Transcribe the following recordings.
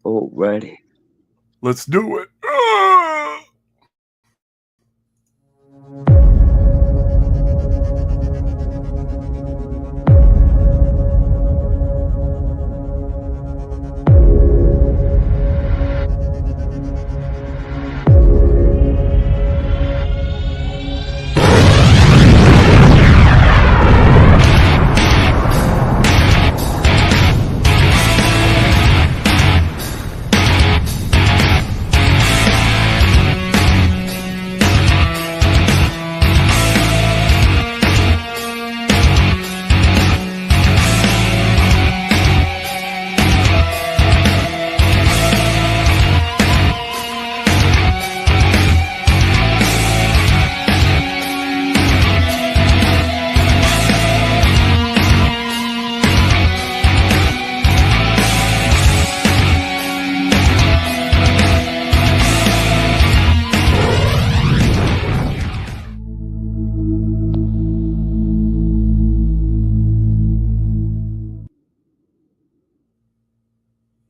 Alrighty. Let's do it.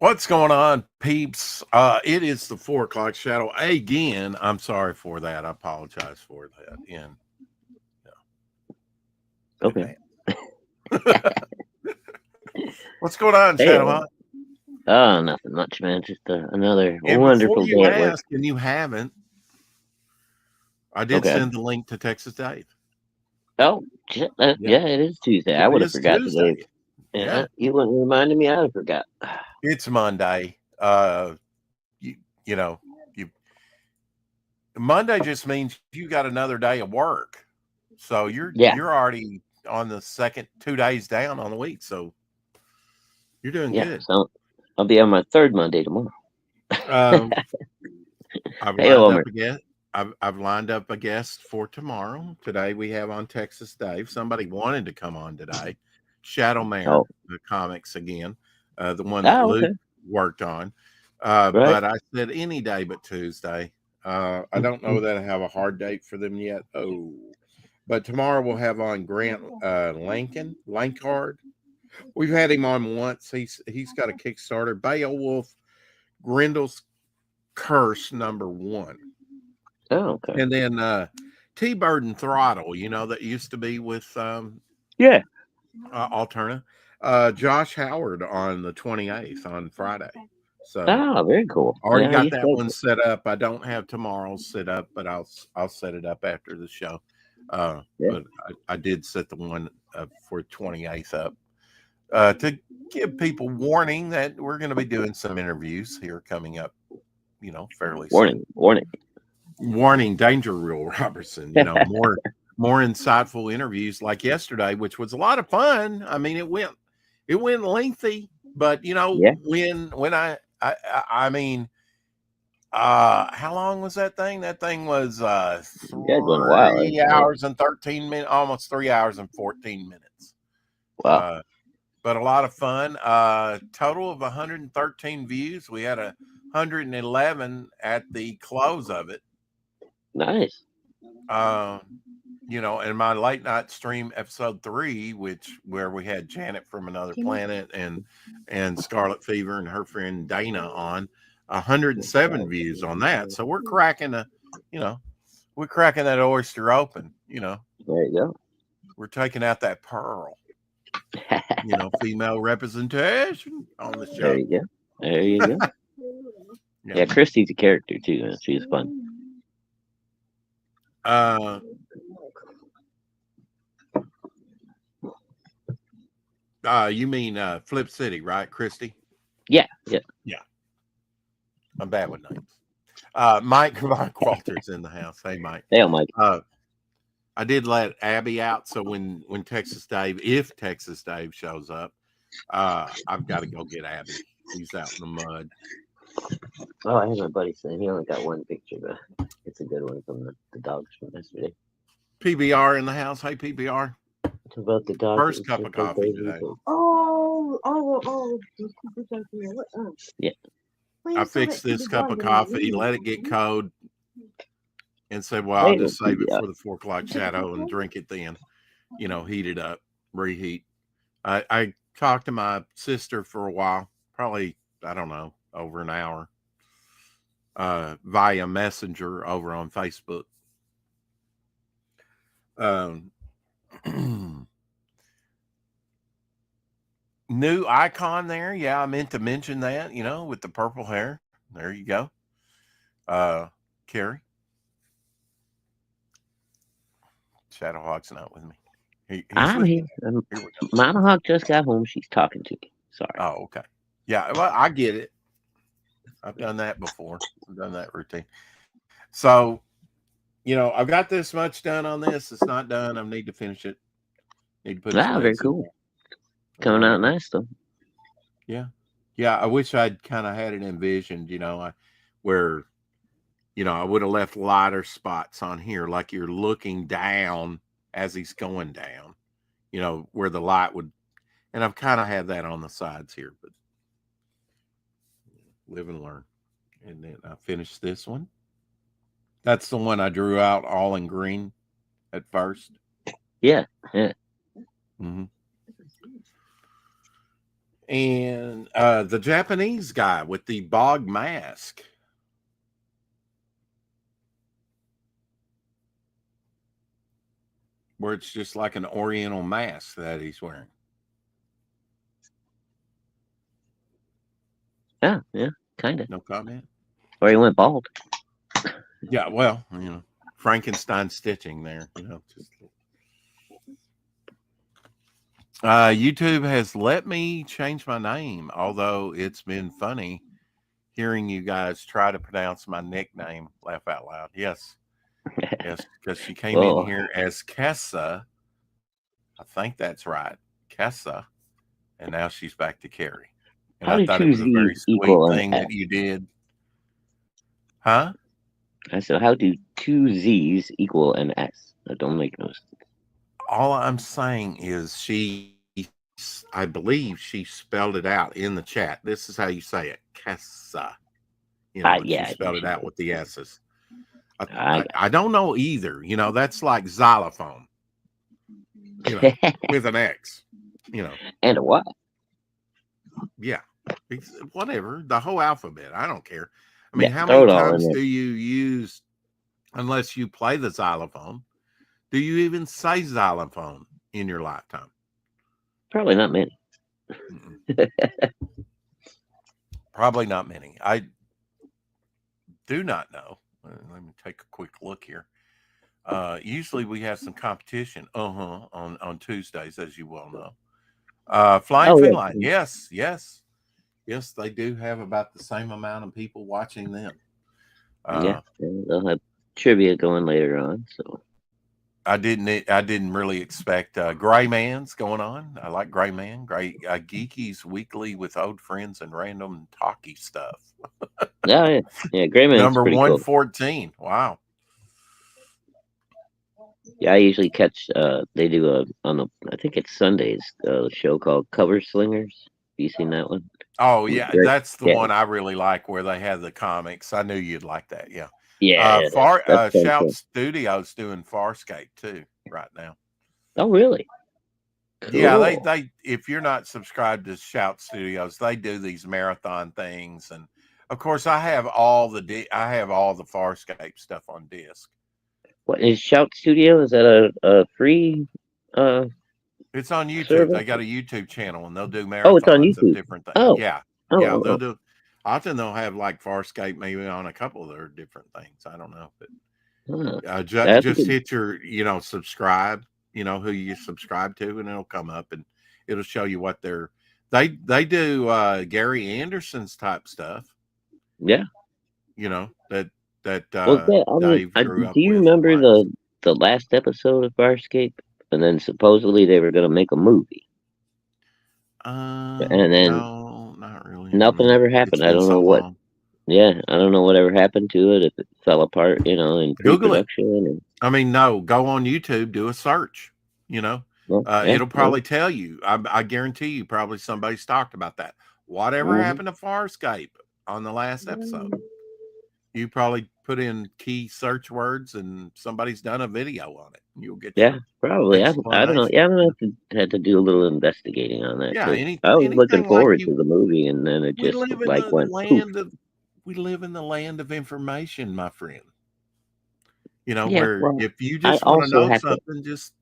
What's going on, peeps? It is the 4 o'clock shadow again. I'm sorry for that. I apologize for that. And Okay. What's going on, Hey, Shadow Hunt? oh, nothing much, man. Just another And wonderful before you day at work. ask, and you haven't, I did Okay. send the link to Texas Dave. Oh, shit. Yeah, it is Tuesday. I It would have is forgot Tuesday. today. Yeah, you wouldn't remind me. I'd have forgot. It's Monday. You know, Monday just means you got another day of work. So you're already on the second 2 days down on the week. So you're doing good. So I'll be on my third Monday tomorrow. I've lined up a guest for tomorrow. Today we have on Texas Dave. Somebody wanted to come on today. Shadow Mare, the comics again, the one that Luke worked on. But I said any day but Tuesday. I don't know that I have a hard date for them yet. But tomorrow we'll have on Grant Lankard. We've had him on once. He's got a Kickstarter, Beowulf Grendel's Curse #1. Oh, okay. And then T-Bird and Throttle, that used to be with Alterna. Josh Howard on the 28th on Friday. So very cool. Already got that one set up. I don't have tomorrow's set up, but I'll set it up after the show. But I did set the one for 28th up to give people warning that we're going to be doing some interviews here coming up, fairly soon. Warning, danger, Real Robertson. More insightful interviews like yesterday, which was a lot of fun. I mean, it went lengthy, but when I mean, how long was that thing? That thing was 3 hours and 13 minutes, almost 3 hours and 14 minutes. Wow. But a lot of fun. Total of 113 views. We had 111 at the close of it. Nice. And my late night stream episode 3, where we had Janet from Another Planet and Scarlet Fever and her friend Dana on, 107 views on that. So we're cracking that oyster open. There you go. We're taking out that pearl. Female representation on the show. There you go. Yeah, Christy's a character too, man. She's fun. You mean Flip City, right, Christy? Yeah. I'm bad with names. Mike Walter's in the house. Hey, Mike. Hey, Mike. I did let Abby out, so when if Texas Dave shows up, I've got to go get Abby. He's out in the mud. Oh, I have my buddy saying he only got one picture, but it's a good one from the dogs from yesterday. PBR in the house. Hey, PBR. It's about the dogs. First cup of coffee today. Yeah. I fixed this cup of coffee, let it get cold, and said, well, I'll just save it for the 4 o'clock shadow and drink it then. Heat it up, reheat. I talked to my sister for a while, probably, I don't know, over an hour via Messenger over on Facebook. New icon there. Yeah, I meant to mention that, with the purple hair. There you go. Carrie. Shadowhawk's not with me. I'm here. Mama Hawk just got home. She's talking to me. Sorry. Oh, okay. Yeah, well, I get it. I've done that before. I've done that routine. So, I've got this much done on this. It's not done. I need to finish it. Need to put very cool. Coming out nice though. Yeah. Yeah. I wish I'd kind of had it envisioned, where, I would have left lighter spots on here, like you're looking down as he's going down, where the light would, and I've kind of had that on the sides here, but live and learn. And then I finished this one. That's the one I drew out all in green at first. Yeah. Yeah. Mm-hmm. And the Japanese guy with the bog mask. Where it's just like an oriental mask that he's wearing. Yeah, kind of. No comment? Or he went bald. Yeah, well, Frankenstein stitching there, just... YouTube has let me change my name, although it's been funny hearing you guys try to pronounce my nickname. Laugh out loud. Yes, because she came in here as Kessa. I think that's right, Kessa, and now she's back to Carrie. And I thought it was a very sweet thing that you did. Huh? I said, how do 2 Z's equal an S? That don't make no sense. All I'm saying is I believe she spelled it out in the chat. This is how you say it. Kessa. She spelled it out with the S's. I don't know either. That's like xylophone. With an X. And a what? Yeah. Whatever. The whole alphabet. I don't care. I mean, how many times do you use, unless you play the xylophone, do you even say xylophone in your lifetime? Probably not many. Probably not many. I do not know. Let me take a quick look here. Usually we have some competition on Tuesdays, as you well know. Flying Finline. Yeah. Yes, they do have about the same amount of people watching them. They'll have trivia going later on. So I didn't really expect Gray Man's going on. I like Gray Man. Geeky's Weekly with old friends and random talky stuff. Yeah, Gray Man's number 114. Cool. Wow. Yeah, I usually catch. They do I think it's Sundays. A show called Cover Slingers. Have you seen that one? Oh yeah, that's the one I really like, where they have the comics. I knew you'd like that. Yeah. Yeah. Shout Studios doing Farscape too right now. Oh really? Cool. Yeah, they if you're not subscribed to Shout Studios, they do these marathon things, and of course I have all the Farscape stuff on disc. What is Shout Studio? Is that a free? It's on YouTube. Service? They got a YouTube channel, and they'll do marathons it's on YouTube. Of different things. Oh. Yeah. They'll do. Often they'll have like Farscape maybe on a couple of their different things. I don't know, but just hit your subscribe. Who you subscribe to, and it'll come up and it'll show you what they do. Gary Anderson's type stuff. Yeah. That Dave grew up. Do you remember the last episode of Farscape? And then supposedly they were going to make a movie. And then no, not really. Nothing ever happened. I don't know what. Yeah, I don't know whatever happened to it. If it fell apart, in pre-production. No, go on YouTube, do a search. It'll probably tell you. I guarantee you, probably somebody's talked about that. Whatever happened to Farscape on the last episode? You probably put in key search words, and somebody's done a video on it. You'll get probably. I don't know. Yeah, I'm gonna have to do a little investigating on that Yeah, too. I was looking anything like forward to the movie, and then it we just live in like the went poof. land of we live in the land of information, my friend. You know, Yeah, where well, if you I just want to also know have to. something, just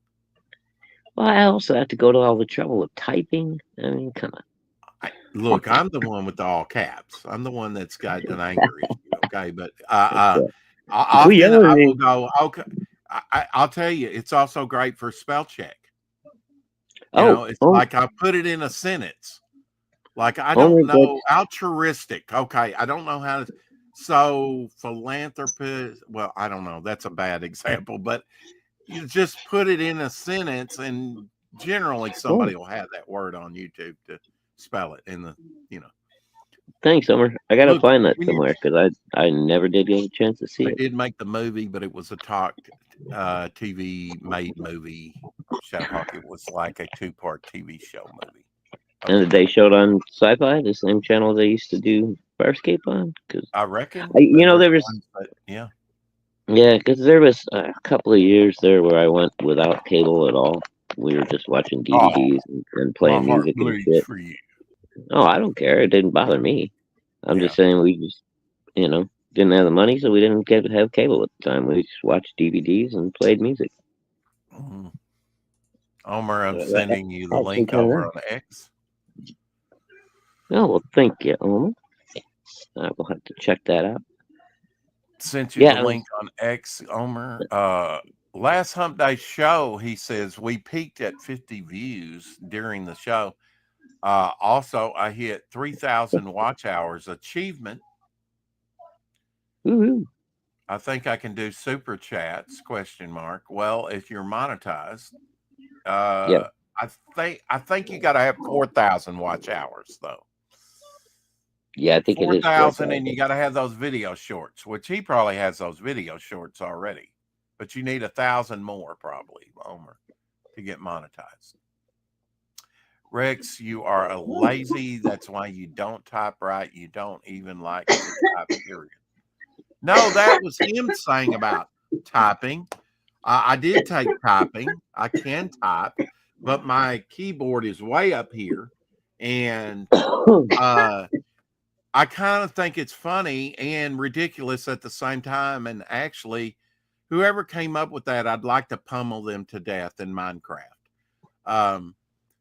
Well, I also have to go to all the trouble of typing. I mean, come on. look, I'm the one with the all caps. I'm the one that's got an anger issue. Okay, but We often I will already. go. Okay, I'll tell you, it's also great for spell check. You Oh, know, it's oh, like I put it in a sentence. Like I don't Homer gets. know altruistic. Okay, I don't know how to. So philanthropist. Well, I don't know. That's a bad example, but you just put it in a sentence, and generally Oh, somebody will have that word on YouTube to spell it in the. You know, thanks, Homer. I gotta look find that when you. somewhere because I never did get a chance to see They it. did make the movie, but it was a talk TV made movie. Shadowhawk. It was like a 2-part TV show movie. And Okay. they showed on Sci-Fi, the same channel they used to do Farscape on. Because I reckon you there know was there was one, but yeah. yeah, because there was a couple of years there where I went without cable at all. We were just watching Oh, DVDs and my playing heart music and bleeds shit. for you. Oh, I don't care. It didn't bother me. I'm Yeah. just saying we just didn't have the money, so we didn't have cable at the time. We just watched DVDs and played music. Mm. Omer, I'm That's sending you the actually link kind of over nice. on X. Oh well, thank you, Homer. I will have to check that out. Sent you the Yeah, link on X, Omer. Last Hump Day show, he says we peaked at 50 views during the show. Also, I hit 3,000 watch hours achievement. woo-hoo. I think I can do super chats? ? Well, if you're monetized, Yeah, I think you got to have 4,000 watch hours though. yeah, I think it is 4,000, and 4,000. you got to have those video shorts, which he probably has those video shorts already. But you need 1,000 more probably, Omer, to get monetized. Rex, you are a lazy. That's why you don't type right. You don't even like to type, period. No, that was him saying about typing. I did take typing. I can type, but my keyboard is way up here. And I kind of think it's funny and ridiculous at the same time. And actually, whoever came up with that, I'd like to pummel them to death in Minecraft.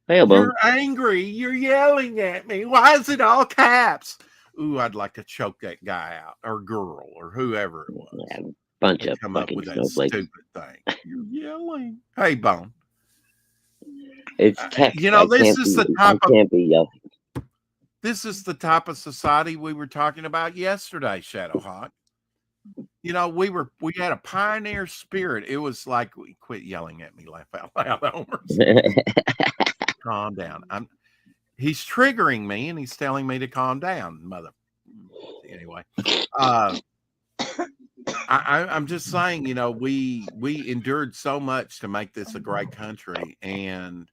You're angry. You're yelling at me. Why is it all caps? Ooh, I'd like to choke that guy out or girl or whoever it was. Yeah, bunch They of come up fucking with that snowflakes. stupid thing. You're yelling. Hey, Bone. It's text. You know, this is the type of can't be yelling. this is the type of society we were talking about yesterday, Shadowhawk. You know, we had a pioneer spirit. It was like, quit yelling at me, laugh out loud, Homer. Calm down. He's triggering me and he's telling me to calm down, mother. Anyway, I'm just saying, you know, we endured so much to make this a great country, and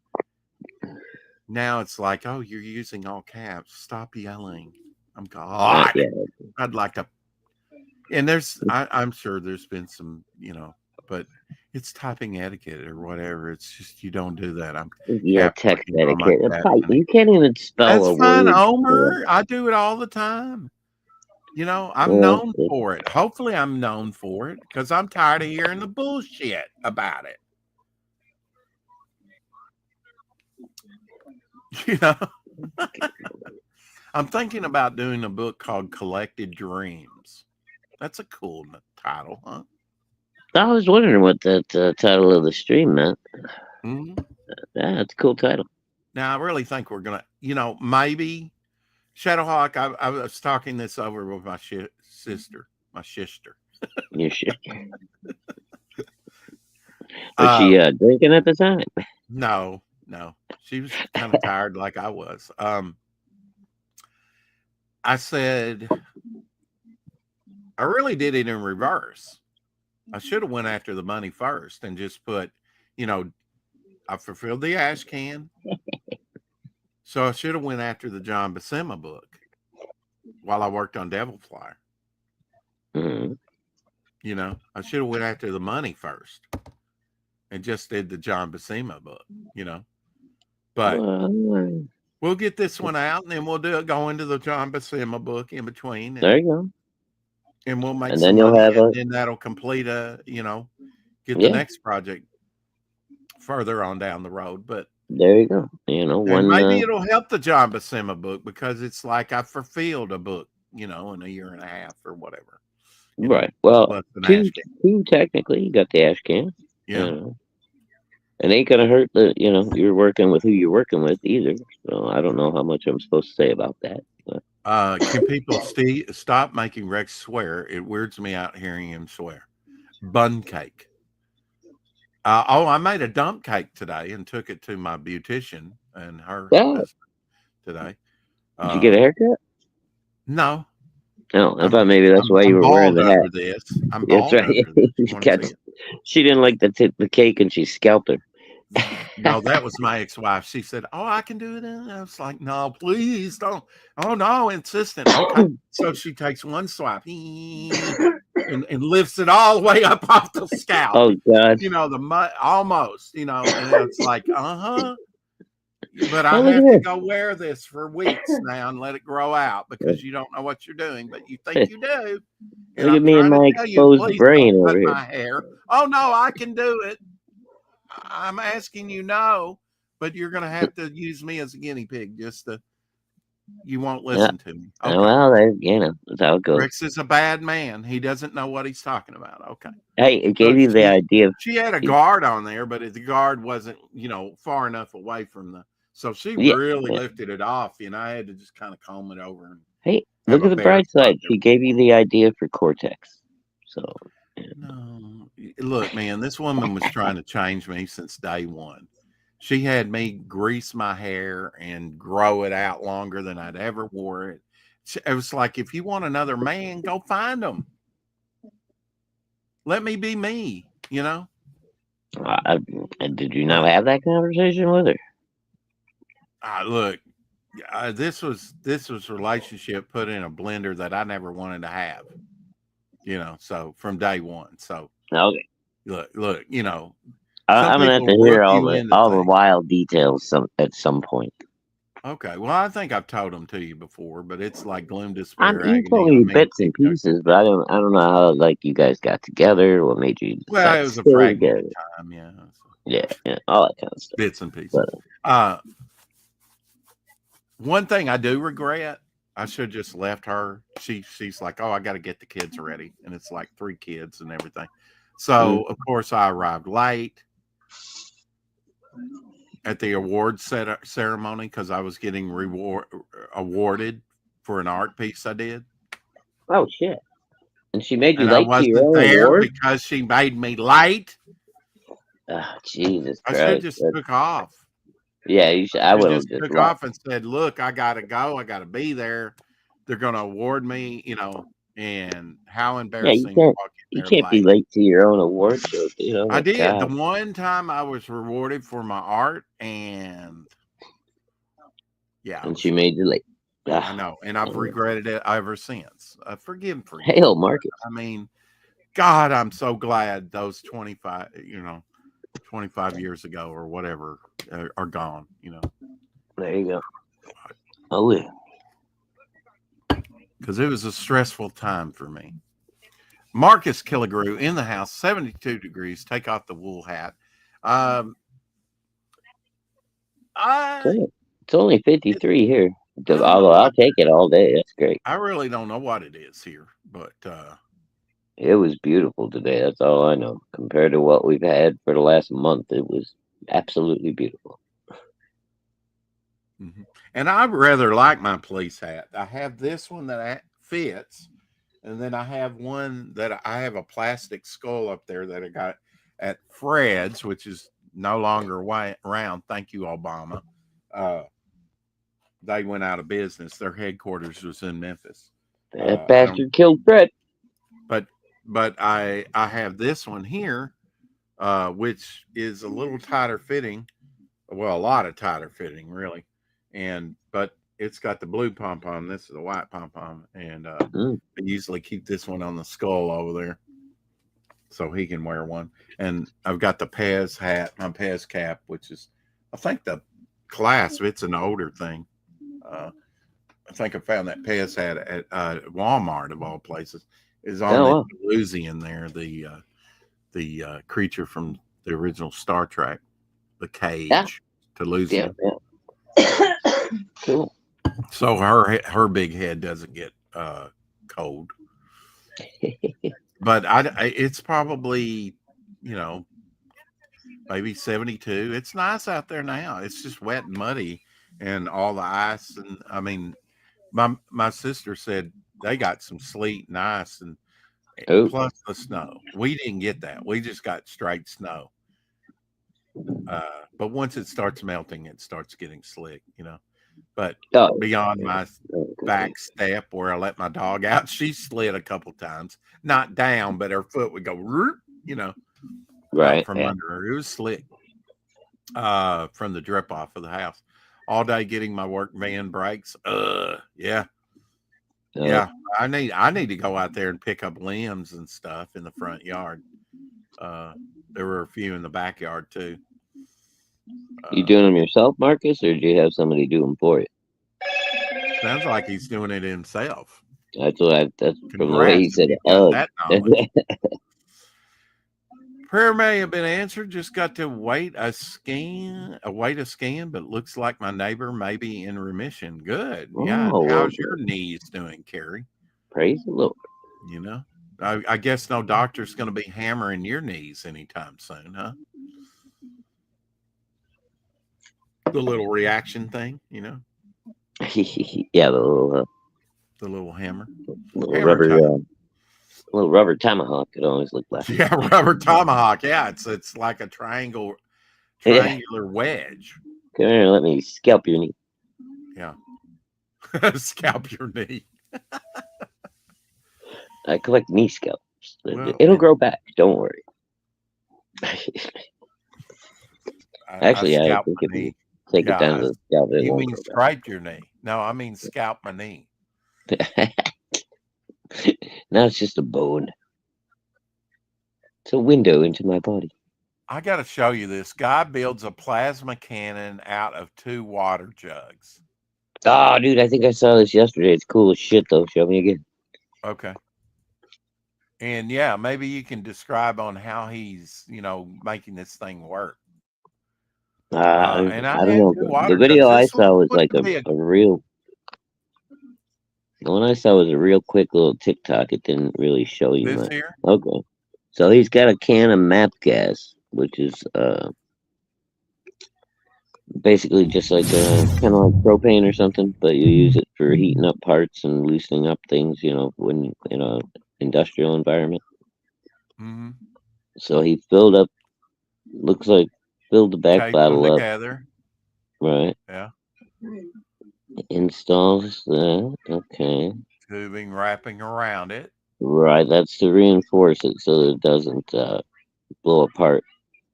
now it's like, oh, you're using all caps. Stop yelling. I'm God. Yeah. I'd like to. And I'm sure there's been some, you know, but it's typing etiquette or whatever. It's just you don't do that. Text etiquette. You can't even spell That's a fine, word. Omer. I do it all the time. You know, I'm known for it. Hopefully, I'm known for it because I'm tired of hearing the bullshit about it. You know, I'm thinking about doing a book called Collected Dreams. That's a cool title, huh? I was wondering what that title of the stream meant. Mm-hmm. Yeah, it's a cool title. Now, I really think we're going to, you know, maybe Shadowhawk. I was talking this over with my sister. You should. Was she drinking at the time? No. She was kind of tired like I was. I said, I really did it in reverse. I should have went after the money first and just put, you know, I fulfilled the ash can. So I should have went after the John Buscema book while I worked on Devil Flyer. Mm-hmm. You know, I should have went after the money first and just did the John Buscema book, you know. But we'll get this one out, and then we'll go into the John Buscema book in between. There you go. And we'll make and some then you'll money, have and then that'll complete get the next project further on down the road. But there you go. You know, maybe it'll help the John Buscema book, because it's like I fulfilled a book, in a year and a half or whatever. Right. Well, two technically. You got the ash can. Yeah. It ain't gonna hurt that you're working with who you're working with either. So I don't know how much I'm supposed to say about that. But. Can people stop making Rex swear? It weirds me out hearing him swear. Bun cake. I made a dump cake today and took it to my beautician and her husband today. Did you get a haircut? No. No, I thought maybe that's why you were wearing the hat. This. I'm bald. That's right. She didn't like the cake and she scalped her. No, that was my ex-wife. She said, "Oh, I can do it." And I was like, "No, please don't." Oh no, insistent. Okay. So she takes one swipe and lifts it all the way up off the scalp. Oh God! Almost. And it's like, But I have to go wear this for weeks now and let it grow out, because you don't know what you're doing, but you think you do. And look at me and my exposed brain over here. My hair. Oh no, I can do it. I'm asking you no, but you're going to have to use me as a guinea pig. You won't listen to me. Okay. Well, that's how it goes. Rex is a bad man. He doesn't know what he's talking about. Okay. Hey, it gave you the idea. She had a guard on there, but the guard wasn't, far enough away from so she really lifted it off. I had to just kind of comb it over. And hey, look at the bright side. She gave you the idea for Cortex. So. No, look, man, this woman was trying to change me since day one. She had me grease my hair and grow it out longer than I'd ever wore it. It was like, if you want another man, go find him. Let me be me, Did you not have that conversation with her? Look, this was relationship put in a blender that I never wanted to have. So from day one. So okay. Look, I'm gonna have to hear all the wild details at some point. Okay, well, I think I've told them to you before, but it's like gloom, despair. You told me bits and pieces, but I don't know how you guys got together. What made you? Well, it was a fragmented time, yeah. Yeah, all that kind of stuff. Bits and pieces. But, one thing I do regret, I should have just left her. She's like, "Oh, I got to get the kids ready," and it's like 3 kids and everything. So of course I arrived late at the award ceremony because I was getting awarded for an art piece I did. Oh shit! And she made you late to your own award because she made me late. Oh, Jesus Christ! I should have just took off. Yeah, you should. I would have just took off and said, "Look, I got to go. I got to be there. They're going to award me, and how embarrassing." Yeah, you can't be late to your own award show. I did. God. The one time I was rewarded for my art, and she made you late. I know, and I've regretted it ever since. Forgive me. Hell, Marcus. I mean, God, I'm so glad those 25 years ago or whatever are gone. There you go. Oh yeah. Because it was a stressful time for me. Marcus Killigrew in the house, 72 degrees. Take off the wool hat. It's only 53 here. Although I'll take it all day. That's great. I really don't know what it is here, but it was beautiful today. That's all I know. Compared to what we've had for the last month, it was absolutely beautiful. Mm-hmm. And I rather like my police hat. I have this one that fits, and then I have one that I have a plastic skull up there that I got at Fred's, which is no longer around. Thank you, Obama. They went out of business. Their headquarters was in Memphis. That bastard killed Fred. But I have this one here, which is a little tighter fitting. Well, a lot of tighter fitting, really. But it's got the blue pom-pom. This is a white pom-pom. And I usually keep this one on the skull over there. so he can wear one. And I've got the Pez hat, my Pez cap, which is, I think the clasp. It's an older thing. I think I found that Pez hat at Walmart of all places. Is on the Lusian there, the creature from the original Star Trek, the cage to Lusian. Yeah. Cool. So her big head doesn't get cold. But it's probably, maybe 72. It's nice out there now. It's just wet and muddy and all the ice. And I mean, my sister said they got some sleet and ice and plus the snow. We didn't get that. We just got straight snow. But once it starts melting, it starts getting slick, But beyond my back step where I let my dog out, she slid a couple times. Not down, but her foot would go, right from under her. It was slick from the drip off of the house. All day getting my work van brakes. Yeah. I need to go out there and pick up limbs and stuff in the front yard. There were a few in the backyard too. You doing them yourself, Marcus, or do you have somebody do them for you? Sounds like he's doing it himself. That's from the way he said it. Prayer may have been answered. Just got to wait a scan, but looks like my neighbor may be in remission. Good. Yeah. How's your knees doing, Carrie? Praise the Lord. I guess no doctor's going to be hammering your knees anytime soon, huh? The little reaction thing, Yeah, the little hammer. Little rubber tomahawk could always look like. Yeah, rubber tomahawk. Yeah, it's like a triangular wedge. Come here, let me scalp your knee. Yeah. Scalp your knee. I collect knee scalps. It'll grow back. Don't worry. Actually, I think if you take it down to the scalp, it you won't mean scrape your knee? No, I mean scalp my knee. Now it's just a bone. It's a window into my body. I got to show you this. Guy builds a plasma cannon out of 2 water jugs. Oh, dude, I think I saw this yesterday. It's cool as shit, though. Show me again. Okay. And yeah, maybe you can describe on how he's, making this thing work. And I don't know. The video I saw was like a real. The one I saw was a real quick little TikTok. It didn't really show you much. Here? Okay. So he's got a can of MAP gas, which is basically just like kind of like propane or something, but you use it for heating up parts and loosening up things, when in a industrial environment. Mm-hmm. So he filled the back bottle up. Together. Right. Yeah. Installs that. Okay. Tubing wrapping around it. Right. That's to reinforce it so that it doesn't blow apart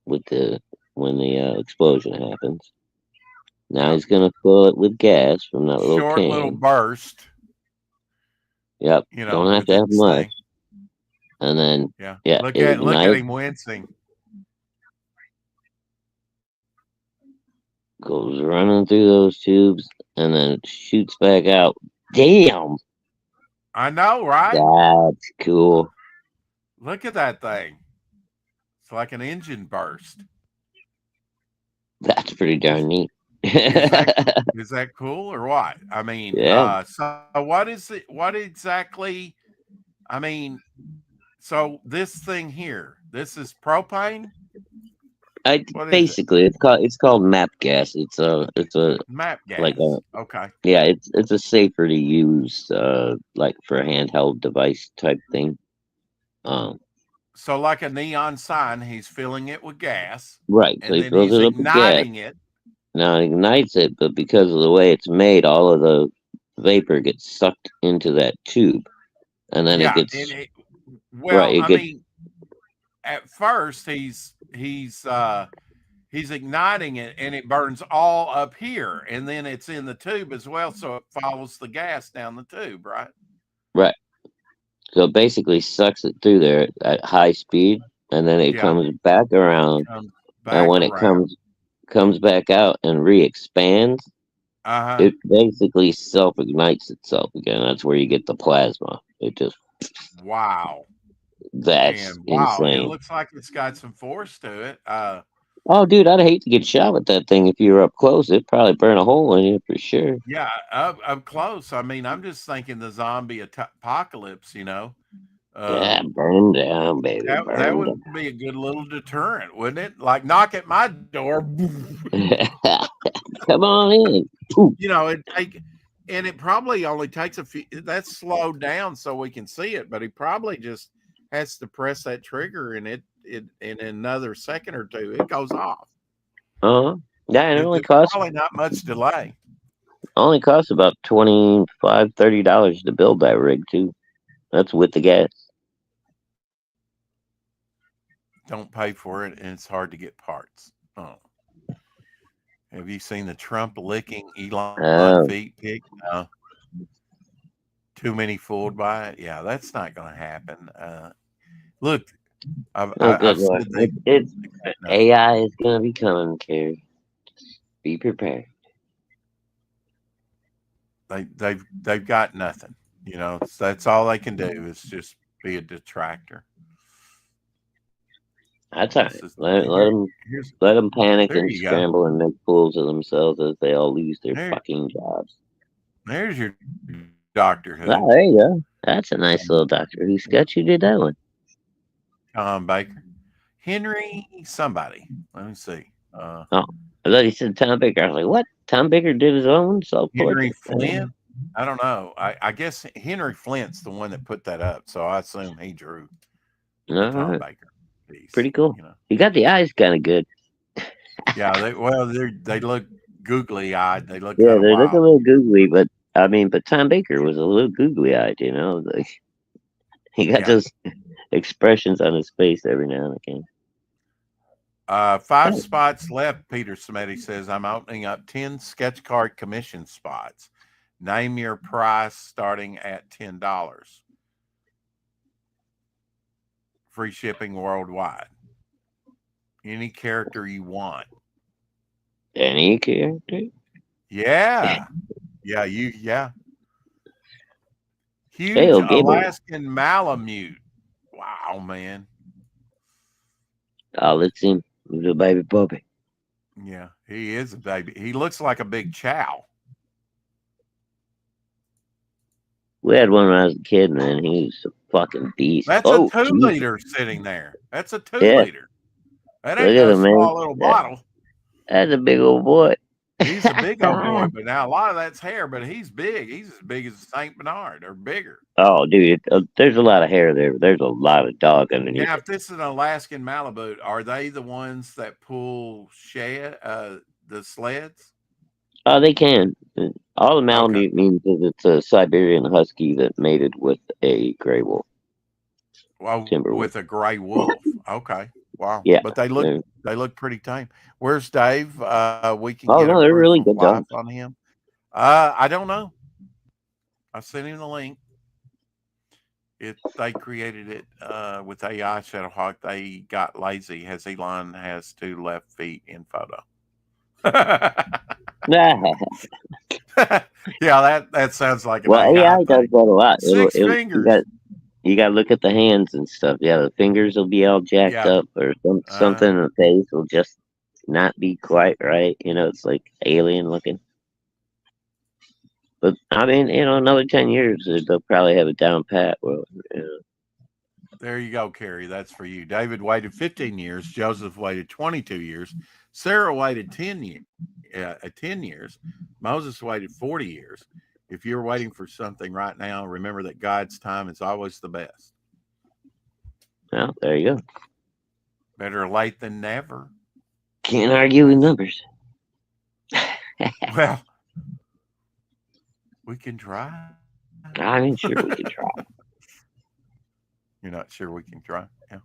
when the explosion happens. Now he's gonna fill it with gas from that little short can. Little burst. Yep. Don't have to have much. Thing. And then look at him wincing. Goes running through those tubes and then it shoots back out. Damn. I know, right? That's cool. Look at that thing. It's like an engine burst. That's pretty darn neat. Is that cool or what? I mean, so what is it? What exactly? I mean, so this thing here, this is propane. Basically, it's called MAP gas. It's a MAP gas. Okay. Yeah, it's a safer to use like for a handheld device type thing. So like a neon sign, he's filling it with gas. Right. So he fills it up with gas. Now it ignites it, but because of the way it's made, all of the vapor gets sucked into that tube, and then it gets. At first he's igniting it, and it burns all up here, and then it's in the tube as well, so it follows the gas down the tube, right? Right. So it basically sucks it through there at high speed, and then it Yeah, comes back around, comes and back when it around. comes back out and re-expands, Uh-huh. it basically self-ignites itself again. That's where you get the plasma. It just Wow. that's And wow, it insane. looks like it's got some force to it. Oh, dude, I'd hate to get shot with that thing if you were up close. It'd probably burn a hole in you for sure. Yeah, up close. I mean, I'm just thinking the zombie apocalypse, you know. Uh, Yeah, burn down, baby, that burn would be a good little deterrent, wouldn't it? Like knock at my door. down. Come on in. Ooh. You know, it probably only takes a few. That's slowed down so we can see it, but he probably just has to press that trigger, and it in another second or two it goes off. Uh-huh. Yeah, and There's probably not much delay. only costs about $25-$30 to build that rig too. That's with the gas. Don't pay for it, and it's hard to get parts. Oh. Have you seen the Trump licking Elon Oh, feet pic? No. Too many fooled by it. Yeah, that's not going to happen. Look, oh, good I've lord! said they It's got nothing. AI is gonna be coming, Carrie. Be prepared. They've got nothing. You know, that's all they can do is just be a detractor. That's all This right. is here's Let them panic there and you go. scramble and make fools of themselves as they all lose their There fucking jobs. there's your Doctor Who, Oh, there you go. That's a nice little Doctor Who sketch. Who did that one? Tom Baker, Henry somebody. Let me see. Oh, I thought he said Tom Baker. I was like, what? Tom Baker did his own self Henry portrait? Flint. I don't know. I guess Henry Flint's the one that put that up, so I assume he drew the All Tom right. Baker piece. Pretty cool. You know, He got the eyes kind of good. yeah. They look googly eyed. They look Yeah, kind of they look a wild. little googly, but I mean, but Tom Baker was a little googly eyed, you know? Like, he got Yeah. those expressions on his face every now and again. 5 spots left. Peter Smetty says, I'm opening up 10 sketch card commission spots. Name your price starting at $10. Free shipping worldwide. Any character you want. Any character? Yeah. Yeah. Hey, Huge old Gable. Alaskan Malamute. Wow, man. Oh, let's see him. He's a baby puppy. Yeah, he is a baby. He looks like a big chow. We had one when I was a kid, man. He was a fucking beast. That's a Oh, 2 geez. liter sitting there. That's a 2 Yeah, liter. That look ain't at no him, man. small little bottle. That's a big old boy. He's a big old boy, but now a lot of that's hair, but he's big. He's as big as a Saint Bernard or bigger. Oh, dude, there's a lot of hair there. But there's a lot of dog underneath Now, it. if this is an Alaskan Malibu, are they the ones that pull the sleds? Oh, they can. All the Okay. Malamute means is it's a Siberian Husky that mated with a gray wolf, Well, timber wolf. with a gray wolf. Okay. Wow. Yeah. But they look pretty tame. Where's Dave? We can Oh get a no, they're proof really of good life dogs. on him. I don't know. I sent him the link. They created it with AI Shadowhawk. They got lazy as Elon has 2 left feet in photo. Yeah, that sounds like an Well, AI AI does thing. that a lot. 6 fingers. You got to look at the hands and stuff. Yeah, the fingers will be all jacked Yeah. up, or something in the face will just not be quite right. You know, it's like alien looking. But I mean, you know, another 10 years, they'll probably have it down pat. Well, you know. There you go, Carrie. That's for you. David waited 15 years. Joseph waited 22 years. Sarah waited 10 years. Moses waited 40 years. If you're waiting for something right now, remember that God's time is always the best. Well, there you go. Better late than never. Can't argue with numbers. Well, we can try. I mean, sure, we can try. You're not sure we can try? Yeah.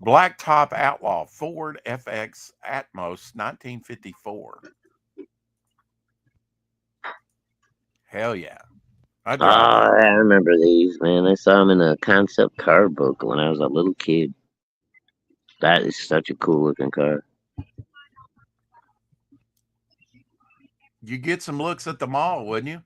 Blacktop Outlaw, Ford FX Atmos, 1954. Hell yeah. I drive that. I remember these, man. I saw them in a concept car book when I was a little kid. That is such a cool looking car. You get some looks at the mall, wouldn't you?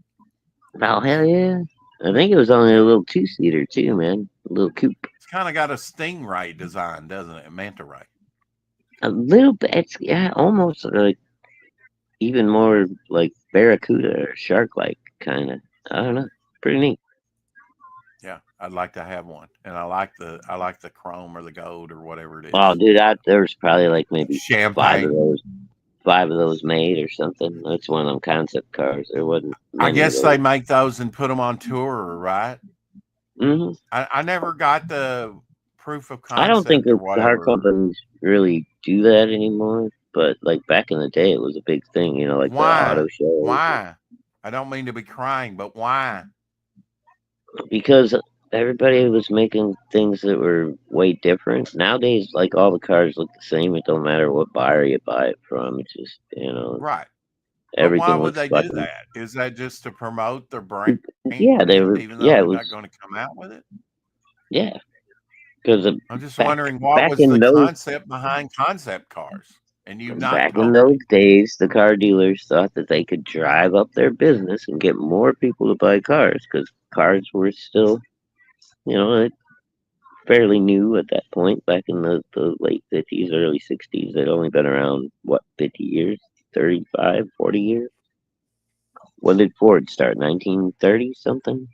Oh hell yeah! I think it was only a little 2-seater too, man. A little coupe. It's kind of got a Stingray design, doesn't it? Manta Ray. A little bit. It's almost like even more like Barracuda or Shark like kind of. I don't know. Pretty neat. Yeah, I'd like to have one, and I like the chrome or the gold or whatever it Oh, is. dude, there was probably like maybe five of Champagne. those. 5 of those made or something. That's one of them concept cars. There wasn't. I Many of guess they those. make those and put them on tour, right? Hmm. I never got the proof of I don't think concept or the car whatever. companies really do that anymore. But like back in the day, it was a big thing. You know, like the Why? auto shows. Why? I don't mean to be crying, but why? Because everybody was making things that were way different. Nowadays, like all the cars look the same. It don't matter what buyer you buy it from. It's just Right. But why everything would looks they do fucking. that? Is that just to promote their brand, Yeah, they were. even though Yeah, it they're was. not going to come out with it? Yeah, because I'm just back wondering what back was in the those concept behind concept cars, and you've not back in told those me. days, the car dealers thought that they could drive up their business and get more people to buy cars because cars were still, fairly new at that point. Back in the late 50s, early 60s, they'd only been around what 50 years, 35, 40 years. When did Ford start? 1930 something?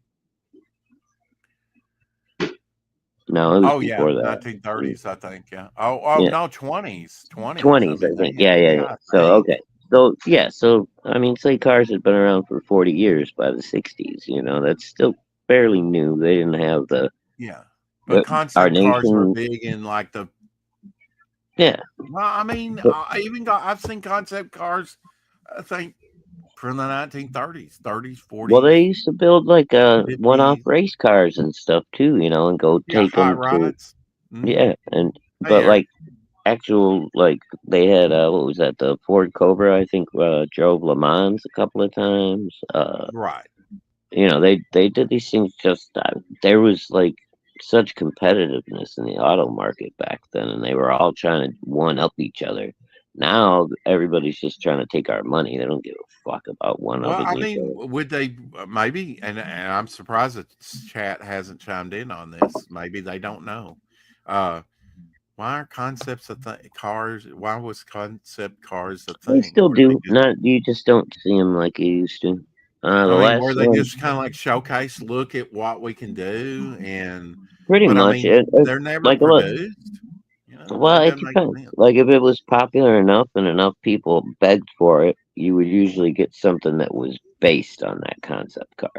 No, it was Oh yeah, before that. 1930s, I think. Yeah. Oh Yeah, no, 20s. I 20s, mean, I think. Yeah. I So think. okay. So yeah, so I mean, say cars had been around for 40 years by the 60s. That's still fairly new. They didn't have Yeah, but the our concept cars were nation. big in like the. Yeah, Well, I mean, but, I've seen concept cars. I think from the 1930s, 30s, well, 40s, they used to build like one-off 50s. race cars and stuff too. And go Yeah, take hot them to. rods. Mm-hmm. Yeah, and Hey, but Eric. like actual like they had what was that, the Ford Cobra, I think, drove Le Mans a couple of times. Right. They did these things just there was like such competitiveness in the auto market back then, and they were all trying to one up each other. Now everybody's just trying to take our money. They don't give a fuck about one Well, upping I each mean, other. would they maybe? And I'm surprised that chat hasn't chimed in on this. Maybe they don't know. Uh, why are concepts a cars? Why was concept cars a They thing? still Were they do. just? Not you just don't see them like you used to. The I mean, were last they one, just kind of like showcase, look at what we can do, and pretty but I much. mean, they're never Like a lot. produced. Well, That it doesn't make depends. sense. Like if it was popular enough and enough people begged for it, you would usually get something that was based on that concept car.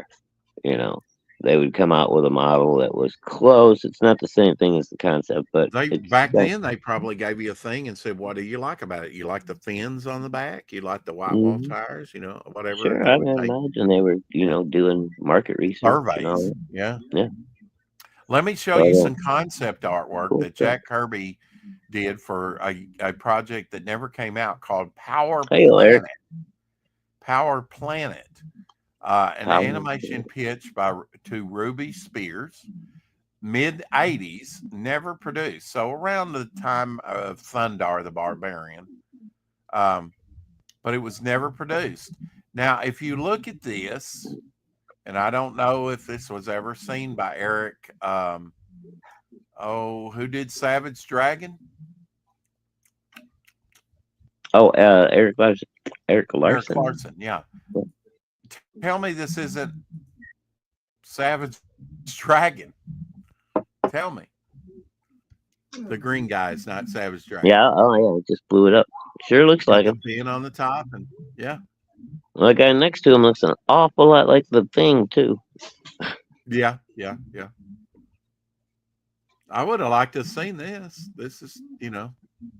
You know, they would come out with a model that was close. It's not the same thing as the concept, but They it's back then they probably gave you a thing and said, "What do you like about it? You like the fins on the back? You like the white wall mhm. tires? Whatever Sure. they I would take imagine they were, doing market research and all surveys." that. Yeah. Yeah, Let me show but you some concept artwork cool that stuff. Jack Kirby did for a project that never came out called Power Hey, Eric. Planet. Power Planet. An Power. animation pitch to Ruby Spears, mid 80s, never produced. So around the time of Thundar the Barbarian, but it was never produced. Now, if you look at this, and I don't know if this was ever seen by Eric. Who did Savage Dragon? Oh, Eric Larson. Eric Eric Larson. Larson. Yeah. Tell me this isn't Savage Dragon. Tell me. The green guy is not Savage Dragon. Yeah. Oh, yeah. It just blew it up. Sure looks like The him. pin on the top, and yeah. The guy next to him looks an awful lot like the Thing too. Yeah. I would have liked to have seen this. This is,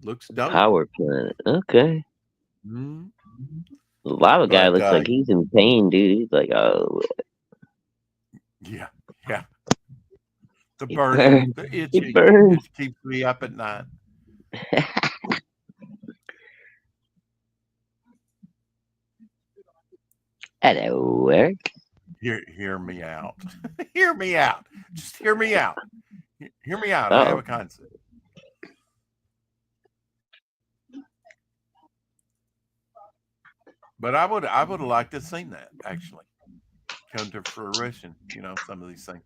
looks dope. Power Planet. Okay. Mm-hmm. A lot of guy But looks like he's in pain, dude. He's like, oh, yeah. The he burning, burned. the He itching burned. just keeps me up at night. Hello, Eric. Hear me out. Hear me out. Just hear me out. Hear me out. I have a concept. But I would have liked to have seen that actually come to fruition. Some of these things.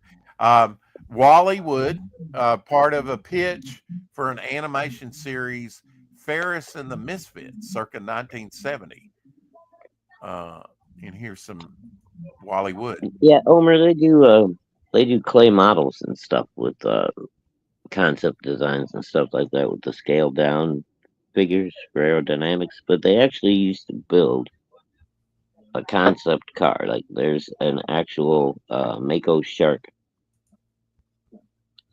Wally Wood, part of a pitch for an animation series, Ferris and the Misfits, circa 1970. And here's some Wally Wood. Yeah, Omer, they do clay models and stuff with concept designs and stuff like that with the scaled down figures for aerodynamics, but they actually used to build a concept car. Like there's an actual Mako Shark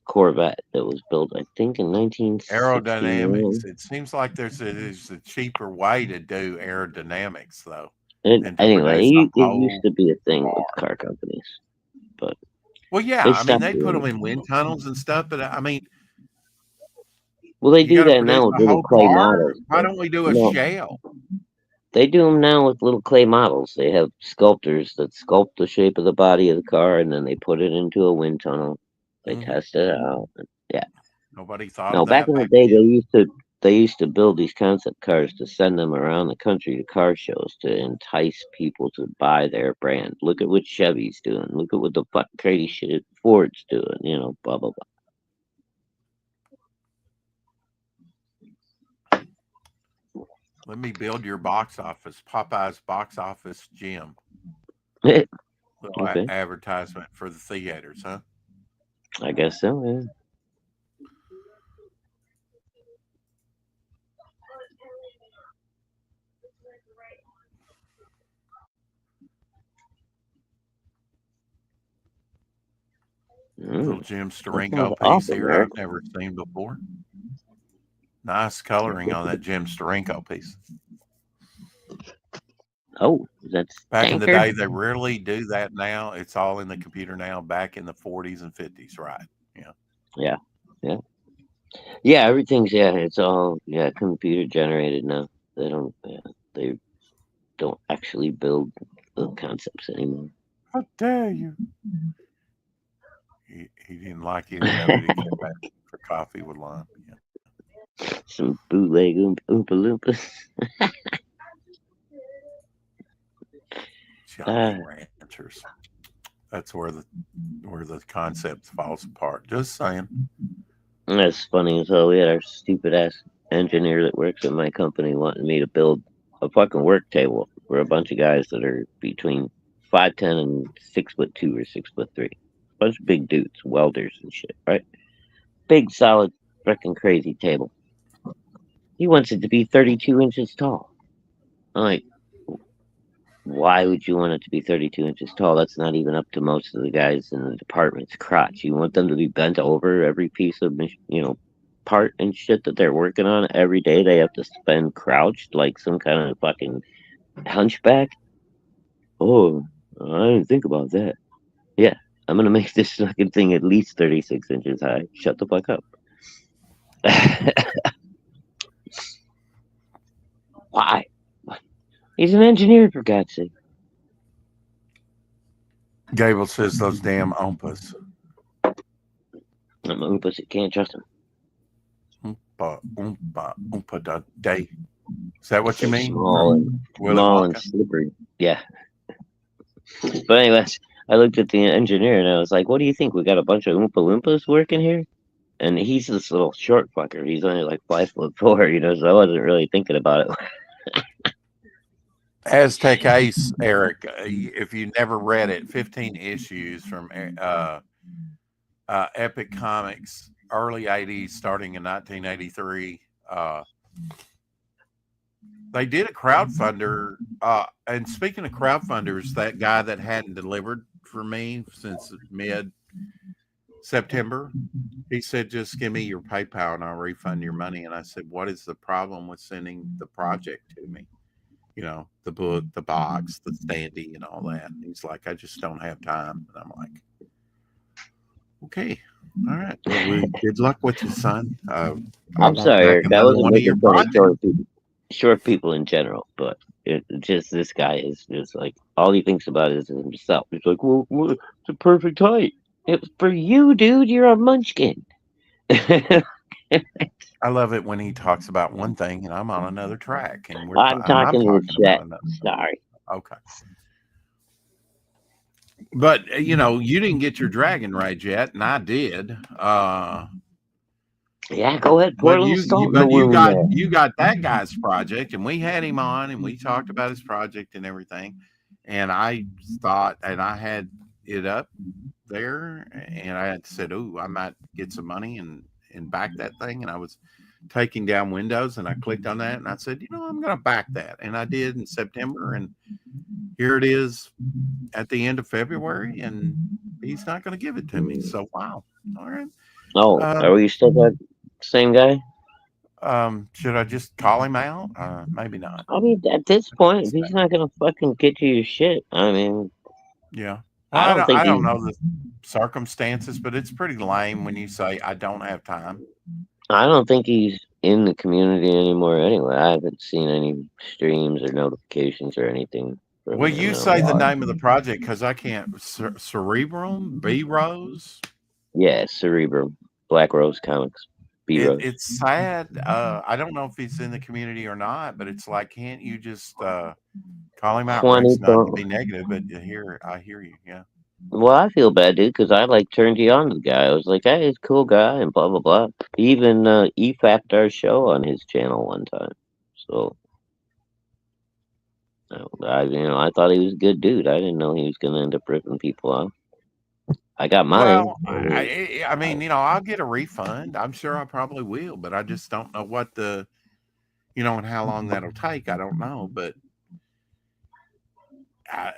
Corvette that was built, I think, in 1961. Aerodynamics. It seems like there's a cheaper way to do aerodynamics, though. Anyway, it used to be a thing with car companies, but well, yeah, I mean, they put them in wind tunnels and stuff, but I mean, well, they do that now with little clay models. Why don't we do a shell? They do them now with little clay models. They have sculptors that sculpt the shape of the body of the car, and then they put it into a wind tunnel. They test it out. Yeah. Nobody thought. No, back in the day, they used to build these concept cars to send them around the country to car shows to entice people to buy their brand. Look at what Chevy's doing. Look at what the crazy shit Ford's doing. Blah blah blah. Let me build your box office, Popeye's box office gym. Little advertisement for the theaters, huh? I guess so, yeah. Little Jim Steranko piece here I've never seen before. Nice coloring on that Jim Steranko piece. Oh, that's back in the day. They rarely do that now. It's all in the computer now. Back in the 40s and 50s, right? Yeah. Everything's it's all computer generated now. They don't actually build the concepts anymore. How dare you? He didn't like it. He came back for coffee with Lon. Yeah. Some bootleg Oompa Loompas. Ranchers. That's where the concept falls apart. Just saying. That's funny as hell. We had our stupid ass engineer that works at my company wanting me to build a fucking work table for a bunch of guys that are between 5'10" and 6'2" or 6'3". Bunch of big dudes, welders and shit, right? Big, solid, freaking crazy table. He wants it to be 32 inches tall. I'm like, why would you want it to be 32 inches tall? That's not even up to most of the guys in the department's crotch. You want them to be bent over every piece of, part and shit that they're working on every day. They have to spend crouched like some kind of fucking hunchback. Oh, I didn't think about that. Yeah, I'm gonna make this fucking thing at least 36 inches high. Shut the fuck up. Why? He's an engineer, for God's sake. Gable says those damn Oompas. I'm Oompas. You can't trust him. Oompa da day. Is that what you mean? Small and slippery. Yeah. But anyways, I looked at the engineer and I was like, what do you think? We got a bunch of Oompa Loompas working here? And he's this little short fucker. He's only like 5'4", so I wasn't really thinking about it. Aztec Ace, Eric, if you never read it, 15 issues from Epic Comics, early 80s, starting in 1983. They did a crowdfunder. And speaking of crowdfunders, that guy that hadn't delivered for me since mid-September, he said, just give me your PayPal and I'll refund your money. And I said, what is the problem with sending the project to me? The book, the box, the standee, and all that. And he's like, I just don't have time. And I'm like, okay, all right. Well, good luck with you, son. I'm sorry, Eric. I wasn't making fun of short people in general, but just this guy is just like, all he thinks about is himself. He's like, well, it's a perfect height. It's for you, dude. You're a munchkin. I I love it when he talks about one thing and I'm on another track, and I'm I'm talking to the talking chat. about another. Sorry. Okay. But you didn't get your dragon rage yet, and I did. Yeah, go ahead. Pour a But little you, salt you in the but you wound got there. you got that guy's project, and we had him on, and we talked about his project and everything. And I thought, and I had it up there, and I had said, "Oh, I might get some money and back that thing." And I was taking down windows, and I clicked on that, and I said, I'm going to back that, and I did in September, and here it is at the end of February, and he's not going to give it to me. So wow, all right. Oh, are we still that same guy? Should I just call him out? Maybe not. I mean, at this point, if he's not gonna fucking get you your shit, I mean, Yeah. Well, I don't think I don't he's. know the circumstances, but it's pretty lame when you say I don't have time. I don't think he's in the community anymore. Anyway, I haven't seen any streams or notifications or anything from Will him you in a say the while. name of the project? Because I can't. Cerebrum, B Rose. Yeah, Cerebrum, Black Rose Comics, B Rose. It's sad. I don't know if he's in the community or not, but it's like, can't you just call him out, Rex? Not to be negative, but I hear you. Yeah. Well, I feel bad, dude, because I like turned you on to the guy. I was like, hey, he's a cool guy, and blah blah blah. He even EFAP'd our show on his channel one time. So, I thought he was a good dude. I didn't know he was gonna end up ripping people off. I got mine. Well, I mean, I'll get a refund. I'm sure I probably will, but I just don't know what and how long that'll take. I don't know, but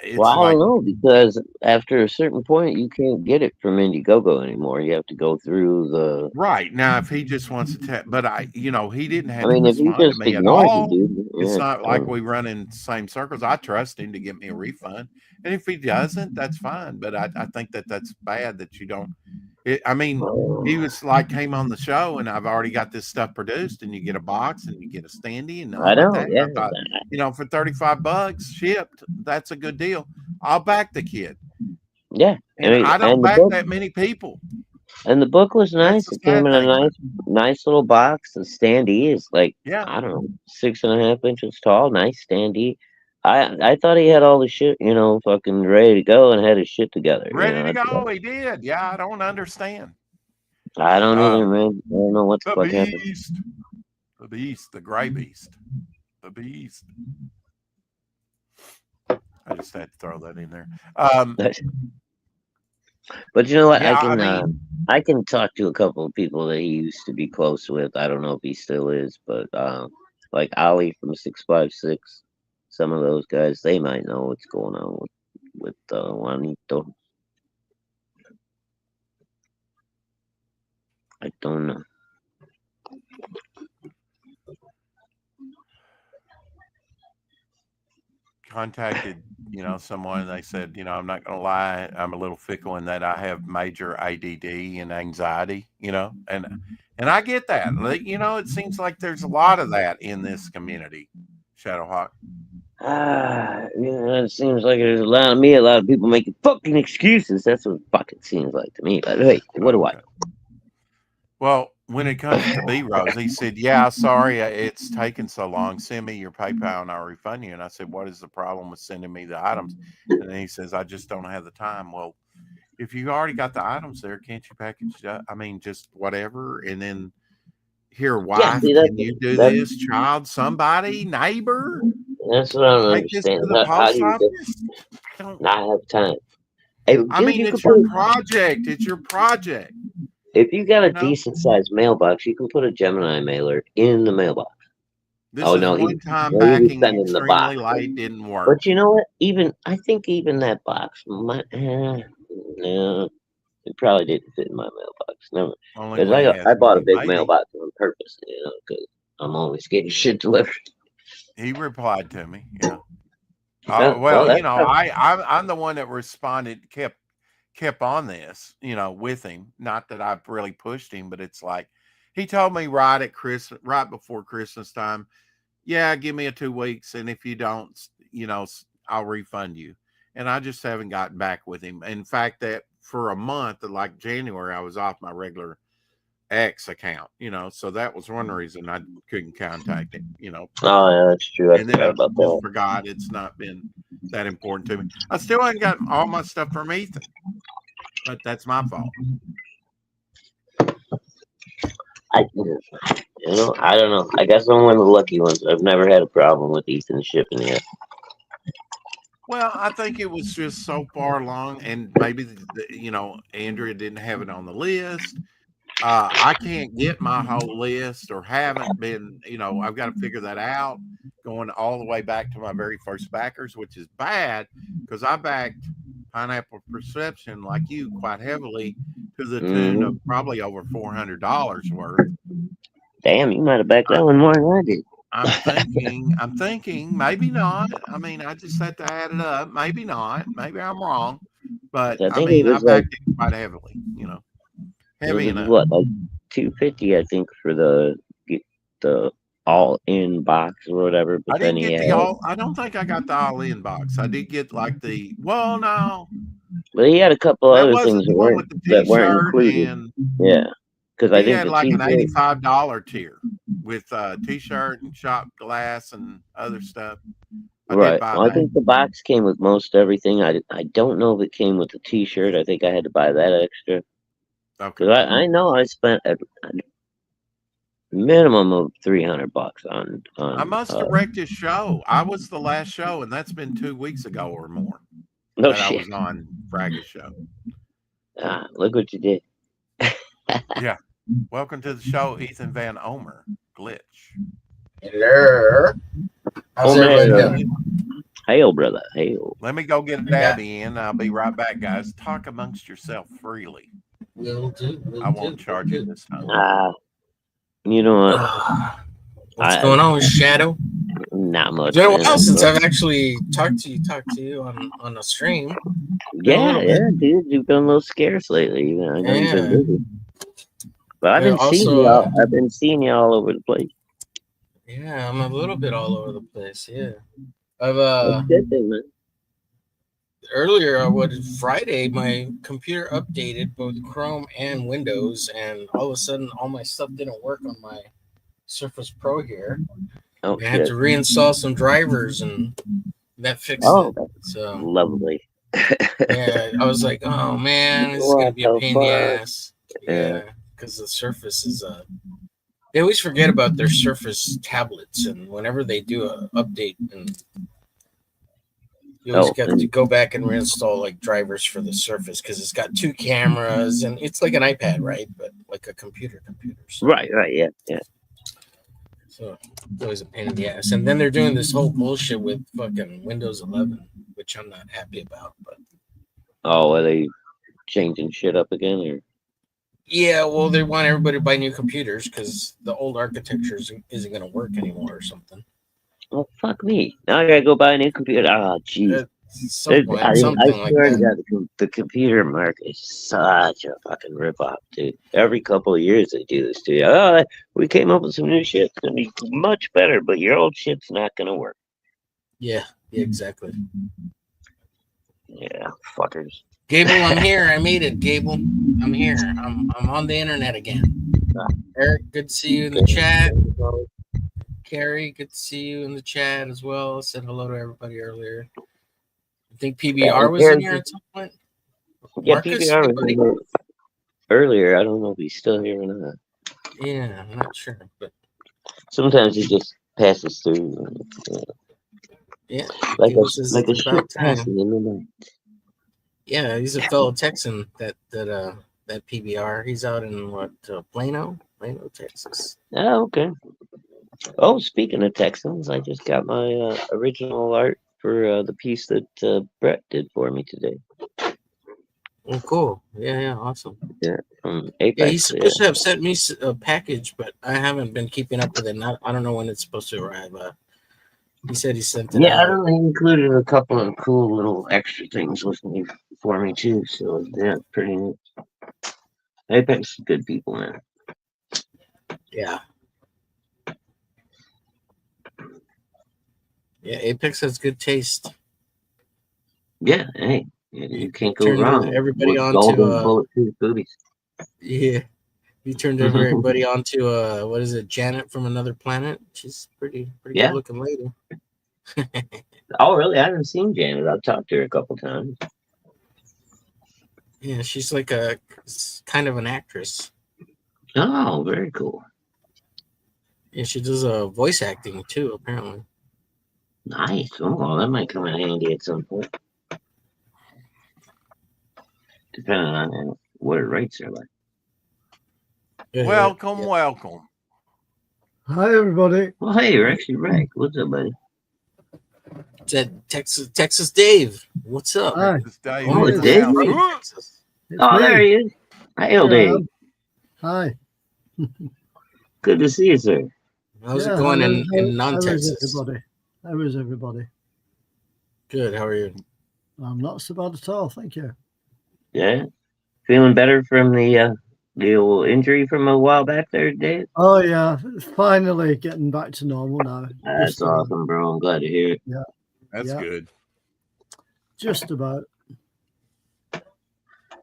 it's Well, I like, don't know because after a certain point, you can't get it from Indiegogo anymore. You have to go through the. right now, if he just wants to, but he didn't I have to mean, if he respond to just me at ignores you, all. dude, It's yeah, not like we run in the same circles. I trust him to get me a refund, and if he doesn't, that's fine. But I think that's bad that you don't. I mean, he was like, came on the show, and I've already got this stuff produced, and you get a box, and you get a standee, and all I like know, that. And yeah, I thought, for $35 shipped, that's a good deal. I'll back the kid. yeah. And I don't and the back book, that many people. and the book was That's nice. the It came sad in thing a about it. nice little box. The standee is like Yeah. I don't know, 6.5 inches tall. Nice standee. I thought he had all the shit, fucking ready to go and had his shit together. Ready to go. He did. Yeah, I don't understand. I don't either, man. I don't know what the The fuck happened. beast. The beast. The gray beast. The beast. I just had to throw that in there. But you know what? Yeah, I can talk to a couple of people that he used to be close with. I don't know if he still is, but like Ali from 656, some of those guys, they might know what's going on with Juanito. I don't know. contacted someone, and they said, I'm not gonna lie, I'm a little fickle in that I have major ADD and anxiety, and I get that. It seems like there's a lot of that in this community, Shadowhawk. It seems like there's a lot of people making fucking excuses. That's what it fucking seems like to me. But hey, what do I know? Well, when it comes to B Rose, he said, yeah, sorry, it's taken so long. Send me your PayPal and I'll refund you. And I said, what is the problem with sending me the items? And then he says, I just don't have the time. Well, if you already got the items there, can't you package it up? I mean, just whatever. And then here, wife, can you do this? Child, somebody, neighbor? That's what I don't understand. How do you not have time? Hey, dude, I mean, it's your project. It's your project. If you got a decent sized mailbox, you can put a Gemini mailer in the mailbox. This is one time backing extremely late didn't work. But you know what? I think that box might. No, it probably didn't fit in my mailbox. Never. Because I bought a big mailbox on purpose, because I'm always getting shit delivered. He replied to me. Yeah. I'm the one that responded, kept on this, with him. Not that I've really pushed him, but it's like he told me right before Christmas time, yeah, give me 2 weeks, and if you don't, I'll refund you. And I just haven't gotten back with him. In fact, that for a month, like January, I was off my regular X account, so that was one reason I couldn't contact him, Oh, yeah, that's true. I and then I forgot about just that. forgot. It's not been that important to me. I still haven't got all my stuff from Ethan, but that's my fault. I don't know. I guess I'm one of the lucky ones. I've never had a problem with Ethan shipping yet. Well, I think it was just so far along, and maybe Andrea didn't have it on the list. I can't get my whole list, or haven't been. I've got to figure that out. Going all the way back to my very first backers, which is bad because I backed Pineapple Perception like you quite heavily to the tune of probably over $400 worth. Damn, you might have backed that one more than I did. I'm thinking, maybe not. I mean, I just had to add it up. Maybe not. Maybe I'm wrong. But I I think mean, it I was like backed it quite heavily, it heavy was enough. what, like $250, I think, for the all-in box or whatever. But I didn't then get I don't think I got the all-in box. I did get like no. But he had a couple That other wasn't things the one with the that weren't T-shirt, included. and Yeah, because I he think had the like an T-shirt. $85 tier with T-shirt and shop glass and other stuff. I did Right. buy Well, I that. think the box came with most everything. I don't know if it came with the T-shirt. I think I had to buy that extra. Okay. Because I know I spent a minimum of $300 on. I must have wrecked his show. I was the last show, and that's been 2 weeks ago or more No that I shit. was on Fragga's show. Look what you did. Yeah. Welcome to the show, Ethan Van Omer, Glitch. Hello. How's everybody doing? Hail, brother. Hail. Let me go get a dabby in. I'll be right back, guys. Talk amongst yourself freely. Will do. I won't charge you this time. You know what? What's going on, Shadow? Not much. It's been a while since I've actually talked to you on a stream. Yeah, dude. You've been a little scarce lately. I know you've been busy. But I've been seeing y'all. I've been seeing you all over the place. Yeah, I'm a little bit all over the place. Yeah, That's a good thing, man. Earlier, Friday, my computer updated both Chrome and Windows, and all of a sudden, all my stuff didn't work on my Surface Pro here. Oh, I had to reinstall some drivers, and that fixed it. So lovely. Yeah, I was like, oh man, this is gonna be a pain in the ass. Yeah, because the Surface is they always forget about their Surface tablets, and whenever they do an update, and you always got to go back and reinstall like drivers for the Surface because it's got 2 cameras, and it's like an iPad, right? But like a computer. So. Right, yeah. So it's always a pain in the ass. And then they're doing this whole bullshit with fucking Windows 11, which I'm not happy about. But are they changing shit up again, or? Yeah, well, they want everybody to buy new computers because the old architecture isn't going to work anymore or something. Oh, fuck me. Now I got to go buy a new computer. Oh, jeez. Something like that. The computer market is such a fucking ripoff, dude. Every couple of years they do this to you. Oh, we came up with some new shit. It's going to be much better, but your old shit's not going to work. Yeah, exactly. Yeah, fuckers. Gable, I'm here. I made it, Gable. I'm here. I'm on the internet again. Eric, good to see you in the chat. Carrie, good to see you in the chat as well. Said hello to everybody earlier. I think PBR was in here at some point. Yeah, Marcus, PBR was in here earlier. I don't know if he's still here or not. Yeah, I'm not sure, but sometimes he just passes through. Yeah, like a ship passing in the night. Yeah, he's a fellow Texan. That PBR. He's out in Plano, Texas. Oh, okay. Oh, speaking of Texans, I just got my original art for the piece that Brett did for me today. Oh, cool. Yeah, awesome. Yeah, Apex, yeah, he's supposed to have sent me a package, but I haven't been keeping up with it. I don't know when it's supposed to arrive. He said he sent it. Yeah, I don't know. He included a couple of cool little extra things with me for me too. So yeah, pretty neat. Apex is good people, man. Yeah. Yeah, Apex has good taste. Yeah, hey, you can't go wrong. Everybody on golden to bulletproof boobies. Yeah, You turned everybody onto what is it, Janet from Another Planet? She's pretty Yeah. good looking lady. Oh, really? I haven't seen Janet. I've talked to her a couple times. Yeah, she's like a kind of an actress. Oh, very cool. Yeah, she does voice acting too, apparently. Nice. Oh, well, that might come in handy at some point. Depending on what her rates are like. Yeah, Welcome, yeah. welcome. Hi, everybody. Well, hey, you're actually right. What's up, buddy? It's at Texas Dave. What's up? Hi. This Dave Oh, in it's the Dave. house. From Texas. It's Oh, me. there he is. Hail, Here I Dave. am. Hi. Good to see you, sir. How's Yeah, it going in How is non-Texas? everybody? How is everybody? Good. How are you? I'm not so bad at all, thank you. Yeah. Feeling better from the old injury from a while back there, Dave? Oh, yeah. Finally getting back to normal now. That's Just about. awesome, bro. I'm glad to hear it. That's Yeah. good. Just about.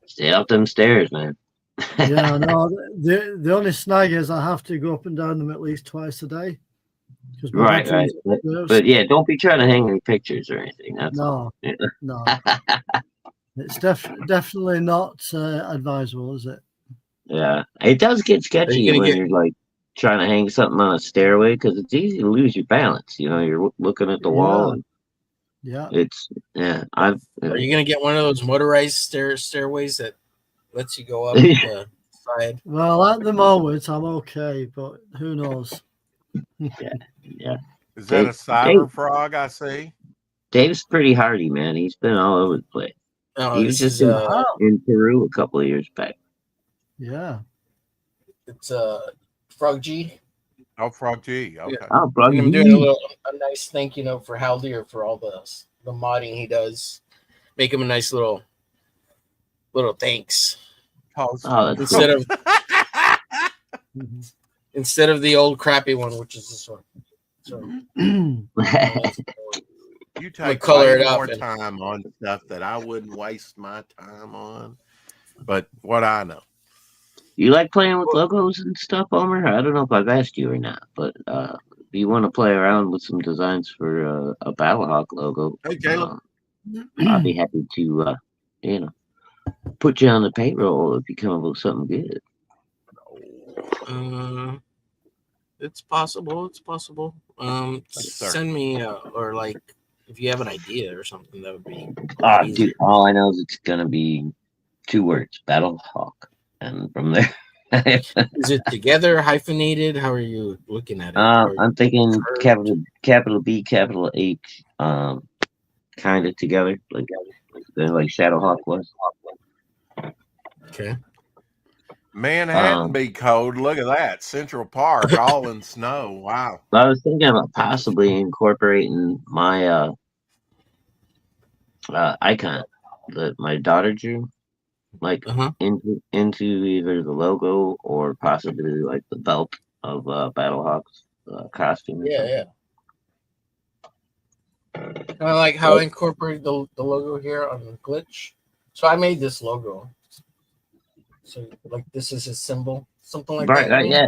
Stay up them stairs, man. Yeah, no. The only snag is I have to go up and down them at least twice a day. 'Cause my Right, bedroom's right. upstairs. But yeah, don't be trying to hang any pictures or anything. That's No, all. Yeah. no. It's definitely not advisable, is it? Yeah, it does get sketchy gonna when get- you're like trying to hang something on a stairway because it's easy to lose your balance. You know, you're looking at the wall, and Yeah. it's Are you gonna get one of those motorized stairways that lets you go up the side? Well, at the moment, I'm okay, but who knows? yeah. Is that a Dave- cyber frog I see? Dave's pretty hardy, man. He's been all over the place. No, He was this just is in Peru a couple of years back. Yeah. it's Frog G. Oh, Frog G. Okay. Oh, bro, And I'm doing a nice thank you note for Hal Deer for all the modding he does. Make him a nice little thanks Oh, Oh, that's instead of Mhm. instead of the old crappy one, which is this one. So you take color way it up more and- time on stuff that I wouldn't waste my time on. But what I know. You like playing with logos and stuff, Homer? I don't know if I've asked you or not, but if you want to play around with some designs for a Battlehawk logo, Hey, Caleb. I'll be happy to, put you on the payroll if you come up with something good. it's possible. It's possible. sir. Send me or like if you have an idea or something, that would be. Dude, all I know is it's gonna be 2 words: Battlehawk, and from there. Is it together, hyphenated? How are you looking at it? Or- I'm thinking curved? capital B, capital H, kind of together, like Shadowhawk was. Okay. Manhattan be cold. Look at that. Central Park all in snow. Wow. I was thinking about possibly incorporating my icon that my daughter drew, like Uh-huh. into either the logo or possibly like the belt of Battlehawk's costume. or something. Yeah. I like how I incorporated the logo here on the glitch. So I made this logo. So like this is his symbol, something like Right, that. right, yeah.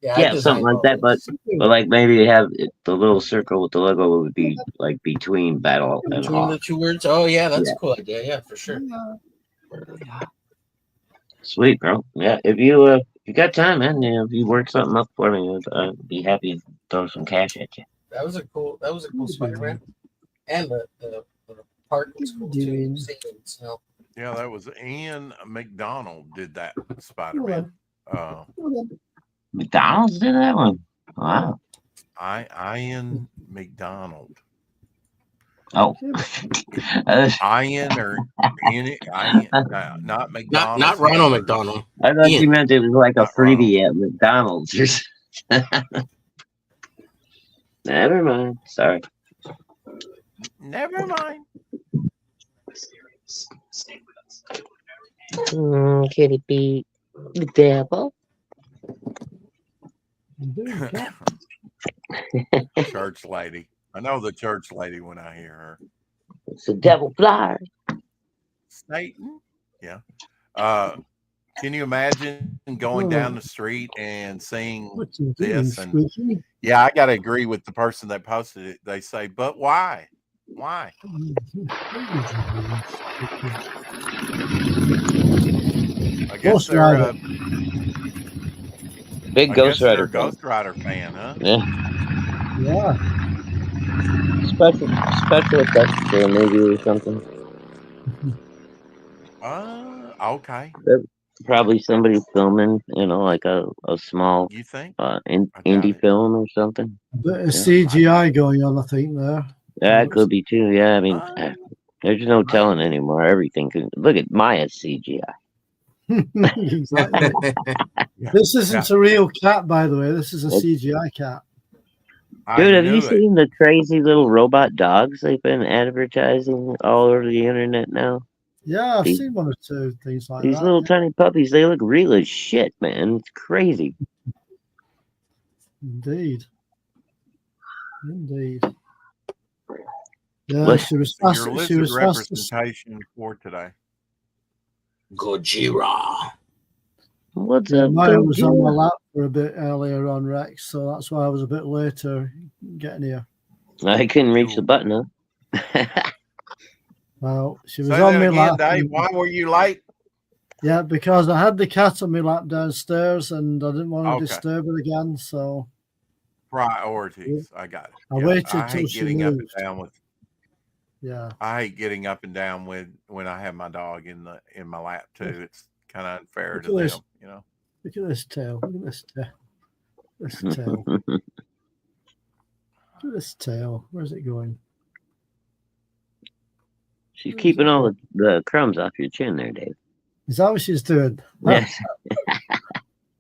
Yeah, I Yeah, designed something like all that, this. But like maybe you have the little circle with the logo would be like between Battle and Between the Hawk. 2 words. Oh yeah, that's Yeah. a cool idea. Yeah, for sure. Sweet, bro. Yeah, if you got time, man, if you work something up for me, I'd be happy to throw some cash at you. That was a cool Spider-Man, and the part was cool too. Doing- Scenes, you know. Yeah, that was Ian McDonald did that Spider-Man. McDonald's did that one. Wow. Ian McDonald. Oh. Ian or Ian, not McDonald. Not Ronald McDonald. I thought Ian. you meant it was like a Not freebie at McDonald's or something. Never mind. Sorry. Never mind. Kitty beat the devil. Church lady. I know the church lady when I hear her. It's the devil fly. Satan. Yeah. Can you imagine going down the street and seeing What you doing, this? And Squeaky? yeah, I got to agree with the person that posted it. They say, but why? Why? I guess Ghost they're Rider. Big I Ghost guess they're Rider a fan. Ghost Rider fan, huh? Yeah, Yeah. special effects for a movie or something. Okay. Probably somebody filming, like a small You think? in, I doubt indie it. film or something. A bit of Yeah. CGI going on, I think, there. That could be too. Yeah, I mean, Uh, there's no telling anymore. Everything can look at Maya's CGI. Exactly. Yeah. This isn't a real cat, by the way. This is a It's- CGI cat. Dude, I have you knew it. seen the crazy little robot dogs they've been advertising all over the internet now? Yeah, I've These- seen one or two things like These that. little tiny puppies, they look real as shit, man. It's crazy. Indeed. Indeed. Yeah, What- she was Your fast. She lizard was fast. representation for today. Gojira. What's Yeah, up, Maya was on my Gojira? lap for a bit earlier on, Rex, so that's why I was a bit later getting here. I couldn't reach the button, huh? Well, she was Say on that my again, lap. Dave. and- Why were you late? Yeah, because I had the cat on my lap downstairs and I didn't want to Okay. disturb it again, so Priorities. I got it. I waited I till hate she getting up and moved. down with. Yeah. I hate getting up and down when I have my dog in my lap too. It's kind of unfair Look to at this. them, you know. Look at this tail. Look at this tail. This tail. Look at this tail. Where's it going? She's keeping all the crumbs off your chin there, Dave. Is that what she's doing? Yes.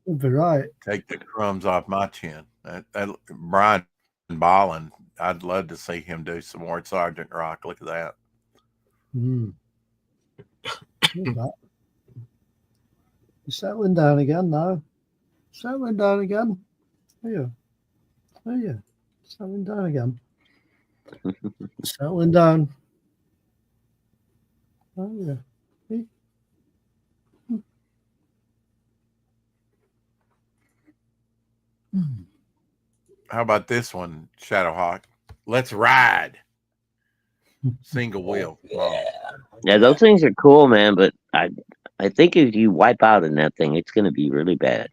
You'd be right. Take the crumbs off my chin. Brian Bolland, I'd love to see him do some more Sergeant Rock. Look at that. Mm. Look at that. You're settling down again now. Settling down again. Are you? Are you? Settling down again. Settling down. Oh yeah. See? How about this one, Shadowhawk? Let's ride. Single wheel. Yeah. Yeah, those things are cool, man, but I think if you wipe out in that thing, it's gonna be really bad.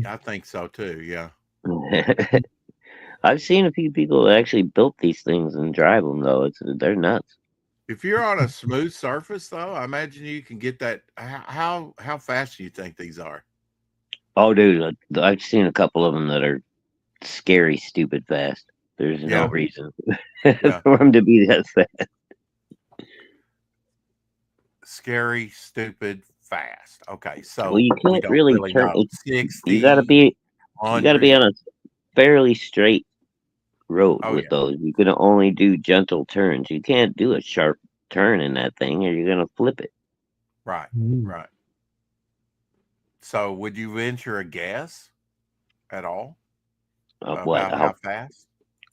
I think so too. Yeah. I've seen a few people that actually built these things and drive them though. They're nuts. If you're on a smooth surface, though, I imagine you can get that. How fast do you think these are? Oh, dude, I've seen a couple of them that are scary, stupid fast. There's no Yeah. reason Yeah. for them to be that fast. Scary, stupid, fast. Okay, so Well, you we can't don't really turn. know. 60. You gotta be 100. on a fairly straight road Oh, with yeah. those. You can only do gentle turns. You can't do a sharp turn in that thing, or you're gonna flip it. Right, Mm. right. So, would you venture a guess at all What? about how fast?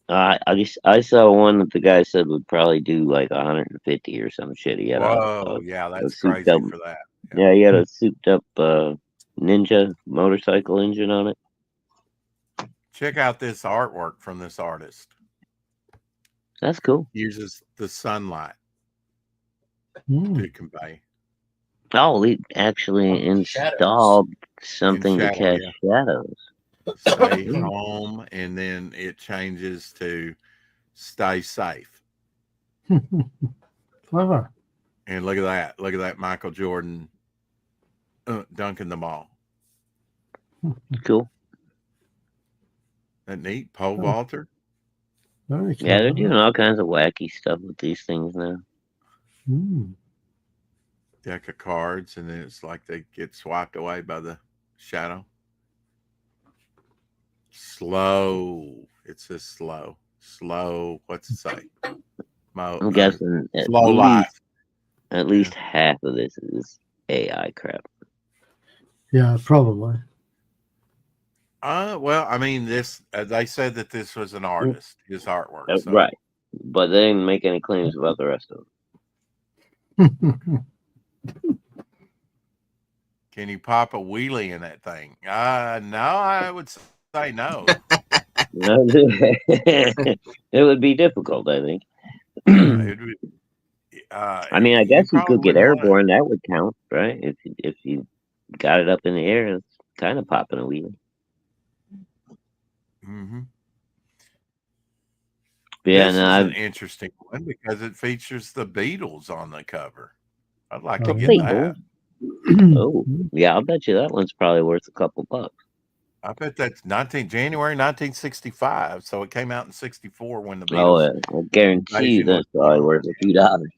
I saw one that the guy said would probably do like 150 or some shit. He had Whoa, yeah, that's souped crazy up- for that. yeah, he had a souped up Ninja motorcycle engine on it. Check out this artwork from this artist. That's cool. Uses the sunlight Mm. to convey. Oh, he actually Shadows. installed something to shadow, catch shadows. Stay home, and then it changes to stay safe. Clever. And look at that. Look at that Michael Jordan dunking the ball. Cool. That neat. Pole Oh. vaulter. Very Yeah, they're clever. doing all kinds of wacky stuff with these things now. Mm. Deck of cards, and then it's like they get swiped away by the shadow. Slow. It says slow. Slow. What's it say? I'm guessing slow life. at least half of this is AI crap. Yeah, probably. Well, I mean, this. They said that this was an artist, his artwork. So. Right. But they didn't make any claims about the rest of them. Can you pop a wheelie in that thing? No, I would say no. It would be difficult, I think. It would, I mean, I guess you could get airborne. That would count, right? If you got it up in the air, it's kind of popping a wheelie. Mm-hmm. Yeah, this is an interesting one because it features the Beatles on the cover. I'd like to get that. Oh, yeah, I'll bet you that one's probably worth a couple bucks. I bet that's January 1965. So it came out in 64 when the Beatles. Oh, yeah. I guarantee you that's probably worth a few dollars.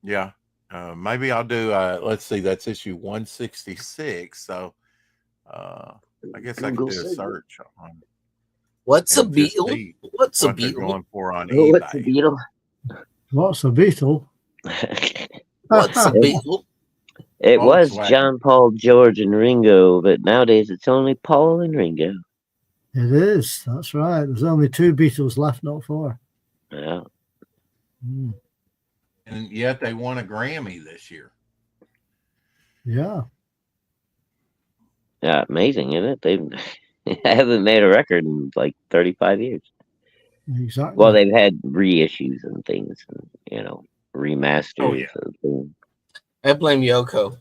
Yeah. Maybe I'll do, let's see, that's issue 166. So I guess I could do a search on what's a Beetle? What's a Beetle? Going for on eBay. What's a Beetle? What's a Beetle? What's a Beetle? It was John, Paul, George, and Ringo, but nowadays it's only Paul and Ringo. It is. That's right. There's only 2 Beatles left, not 4. Yeah. And yet they won a Grammy this year. Yeah. Yeah, amazing, isn't it? They haven't made a record in like 35 years. Exactly. Well, they've had reissues and things, and, remasters. Oh, yeah. Of things. I blame Yoko.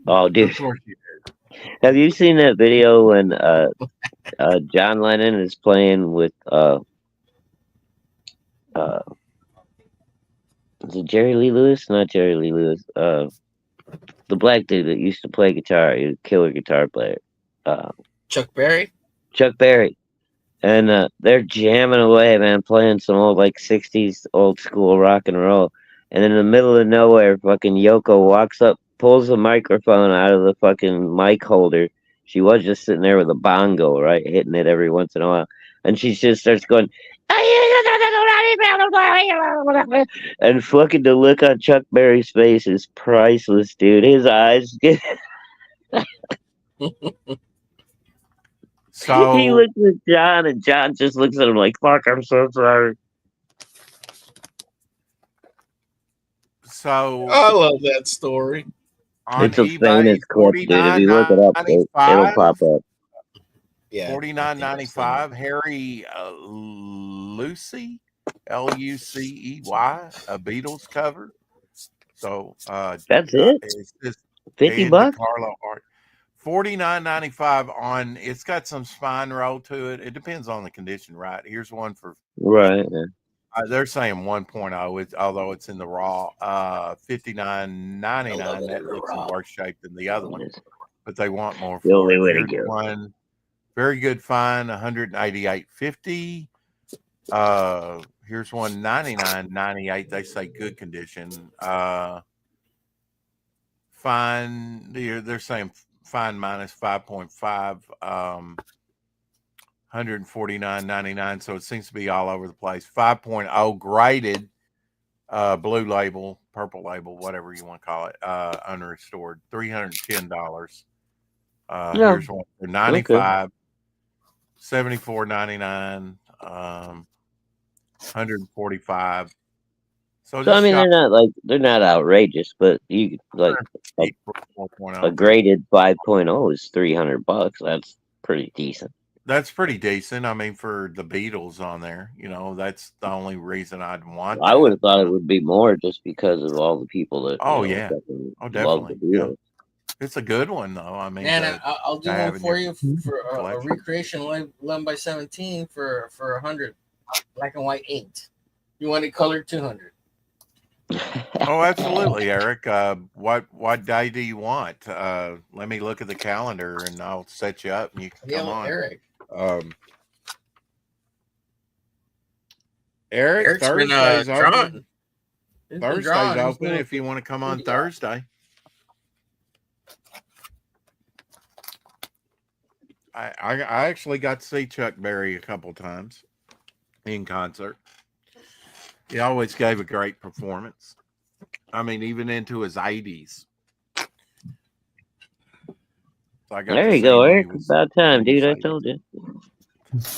Oh, dude. Of course you did. Have you seen that video when John Lennon is playing with is it Jerry Lee Lewis? Not Jerry Lee Lewis. The black dude that used to play guitar, he was a killer guitar player. Chuck Berry? Chuck Berry. And they're jamming away, man, playing some old, like, 60s old school rock and roll. And in the middle of nowhere, fucking Yoko walks up, pulls the microphone out of the fucking mic holder. She was just sitting there with a bongo, right, hitting it every once in a while. And she just starts going, and fucking the look on Chuck Berry's face is priceless, dude. His eyes get... So he looks at John, and John just looks at him like, fuck, I'm so sorry. So I love that story. It's a famous clip, dude. If you look it up, it'll pop up. Yeah, $49.95. Harry Lucy, Lucey, a Beatles cover. So that's it. It's just $50. Carlo art. $49.95 on. It's got some spine roll to it. It depends on the condition, right? Here's one for right. Yeah. They're saying 1.0, although it's in the raw. $59.99. That looks in worse shape than the other one, but they want more for the only way Here's to go. One very good fine, $188.50. Here's one $99.98. They say good condition. Fine. They're saying fine minus 5.5. $149.99. So it seems to be all over the place. 5.0 graded, blue label, purple label, whatever you want to call it, unrestored. $310. Here's one for $95. Okay. $74.99. $145. So I mean, they're not outrageous, but you like a graded 5.0 is $300. That's pretty decent. That's pretty decent. I mean, for the Beatles on there, that's the only reason I'd want. I would have thought it would be more just because of all the people that. Definitely. Love the Beatles. It's a good one though. I mean, and I'll do one for you for a recreation 11x17 for 100, black and white inked. You want it colored 200. Oh, absolutely, Eric. What day do you want? Let me look at the calendar and I'll set you up and you can come on. Eric. Eric, Thursday's open. Thursday's open if you want to come on Thursday. I actually got to see Chuck Berry a couple times in concert. He always gave a great performance. I mean, even into his 80s. So there you go, Eric. It's about time, dude. I told you.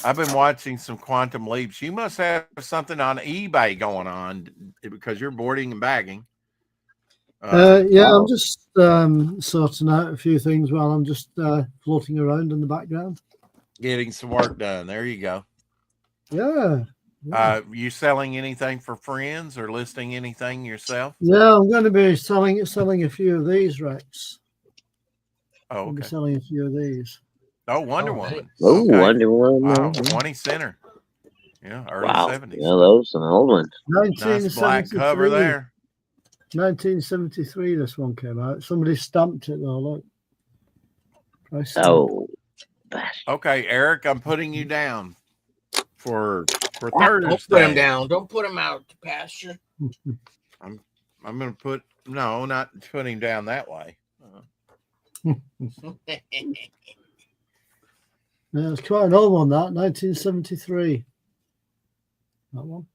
I've been watching some Quantum Leaps. You must have something on eBay going on because you're boarding and bagging. Yeah, Wow. I'm just sorting out a few things while I'm just floating around in the background. Getting some work done. There you go. Yeah. You selling anything for friends or listing anything yourself? Yeah, I'm going to be selling a few of these, Rex. Oh, I'll be okay. selling a few of these. Oh, Wonder Oh, Woman. nice. Oh, Okay. Wonder Woman. Wow, 20 center. Yeah, early Wow. 70s. Yeah, those some old ones. Nice black cover 1973. there. 1973, this one came out. Somebody stamped it though. Look. Price stamp. Oh, Okay, Eric, I'm putting you down for Don't put him Thursday. down. Don't put him out to pasture. I'm gonna put not put him down that way. Yeah, it's quite an old one, that 1973. That one.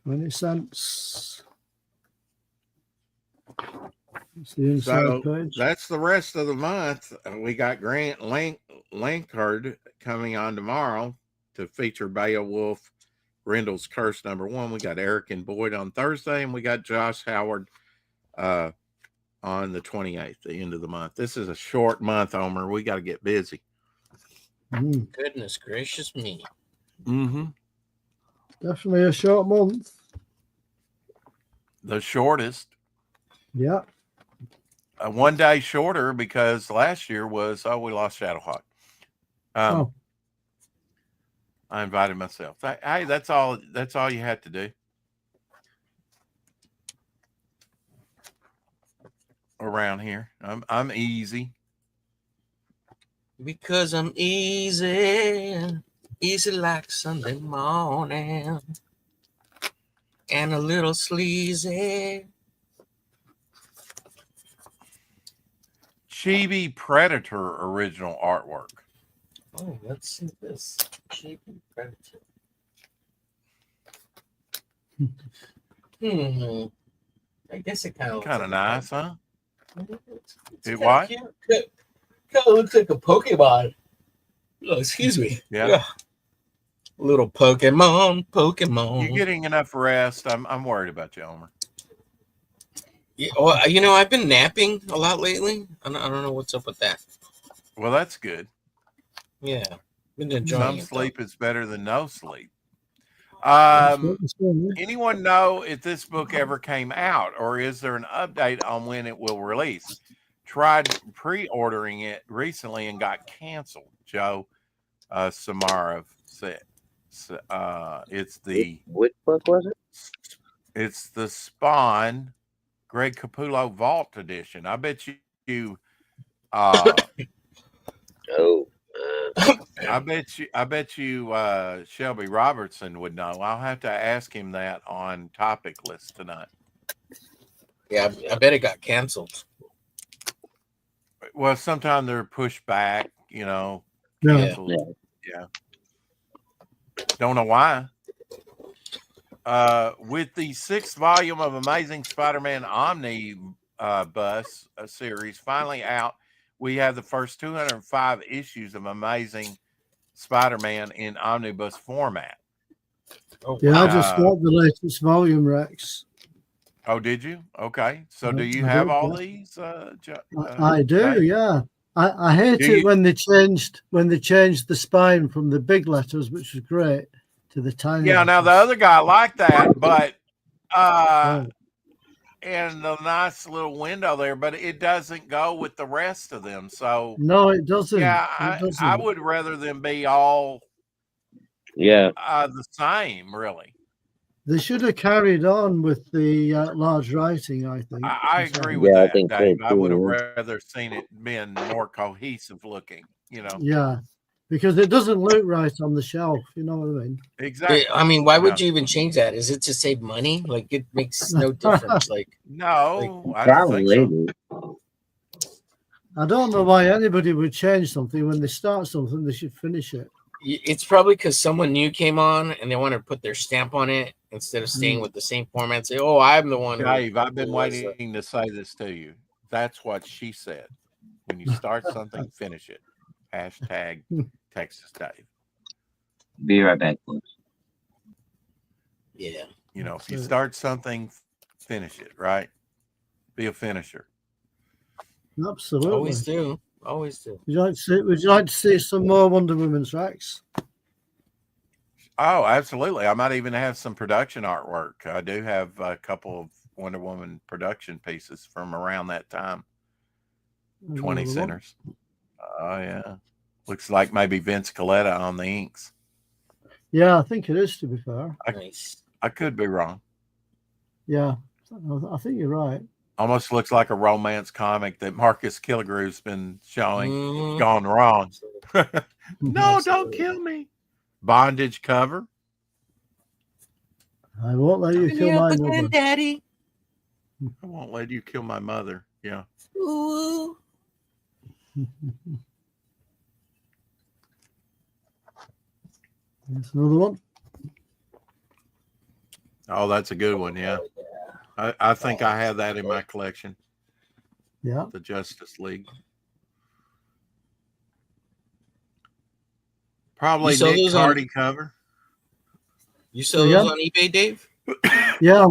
20 cents. That's the inside So page. that's the rest of the month. We got Grant Lankard coming on tomorrow to feature Beowulf, Grendel's Curse #1. We got Eric and Boyd on Thursday, and we got Josh Howard on the 28th, the end of the month. This is a short month, Omer. We got to get busy. Goodness gracious me. Mm-hmm. Definitely a short month. The shortest. Yeah. 1 day shorter because last year was we lost Shadowhawk. Oh. I invited myself. Hey, that's all you had to do. Around here. I'm easy. Because I'm easy like Sunday morning, and a little sleazy. Chibi Predator original artwork. Oh, let's see this. Chibi Predator. I guess it kind of Nice, huh? It's what? Cute. Kind of looks like a Pokemon. Oh, excuse me. Yeah. Little Pokemon. You getting enough rest? I'm worried about you, Omer. Yeah, well, I've been napping a lot lately. I don't know what's up with that. Well, that's good. Yeah. Been enjoying Some sleep is better than no sleep. Yeah. Anyone know if this book ever came out, or is there an update on when it will release? Tried pre-ordering it recently and got canceled. Joe Samarov said. It's the Which book was it? It's the Spawn Greg Capullo Vault Edition. I bet you. Oh, I bet you Shelby Robertson would know. I'll have to ask him that on topic list tonight. Yeah, I bet it got canceled. Well, sometimes they're pushed back, canceled. Yeah. Don't know why. With the 6th volume of Amazing Spider-Man Omnibus series finally out, we have the first 205 issues of Amazing Spider-Man in omnibus format. Oh, Yeah, wow. I just got the latest volume, Rex. Oh, did you? Okay. So do you I have do, all yeah. these? I do, Dave? yeah. I hate Do it you- when they changed the spine from the big letters, which was great, to the tiny Yeah, now the letters. other guy liked that, but Right. and the nice little window there, but it doesn't go with the rest of them. So No, it doesn't. yeah, It doesn't. I would rather them be all yeah. the same, really. They should have carried on with the large writing, I think. I as well. agree with Yeah, I that, think so, Dave. I would have too, rather seen it been more cohesive looking, Yeah, because it doesn't look right on the shelf. You know what I mean? Exactly. I mean, why would you even change that? Is it to save money? Like, it makes no difference. Like, No, I don't think Probably. so. I don't know why anybody would change something when they start something. They should finish it. it's probably because someone new came on and they want to put their stamp on it instead of staying with the same format. Say, "Oh, I'm the one." Dave, I've been who was, waiting to say this to you. That's what she said. When you start something, finish it. Hashtag Texas Dave. Be right back, folks. Yeah. You know, if you That's it. start something, finish it, right? Be a finisher. Absolutely. Always do. Always do. Would you like to see some more Wonder Woman's, Rex? Oh, absolutely. I might even have some production artwork. I do have a couple of Wonder Woman production pieces from around that time. 20 Another one. centers. Oh, yeah. Looks like maybe Vince Coletta on the inks. Yeah, I think it is, to be fair. Nice. I could be wrong. Yeah, I think you're right. Almost looks like a romance comic that Marcus Killigrew's been showing. Mhm. Gone wrong. No, don't Absolutely. kill me. Bondage cover. I won't let you kill my mother. Daddy. I won't let you kill my mother. Yeah. Ooh. There's another one. Oh, that's a good one. Yeah. I think I have that in my collection. Yeah. The Justice League. Probably You sell Nick those on- Hardy cover. You sell Yeah. those on eBay, Dave? Yeah,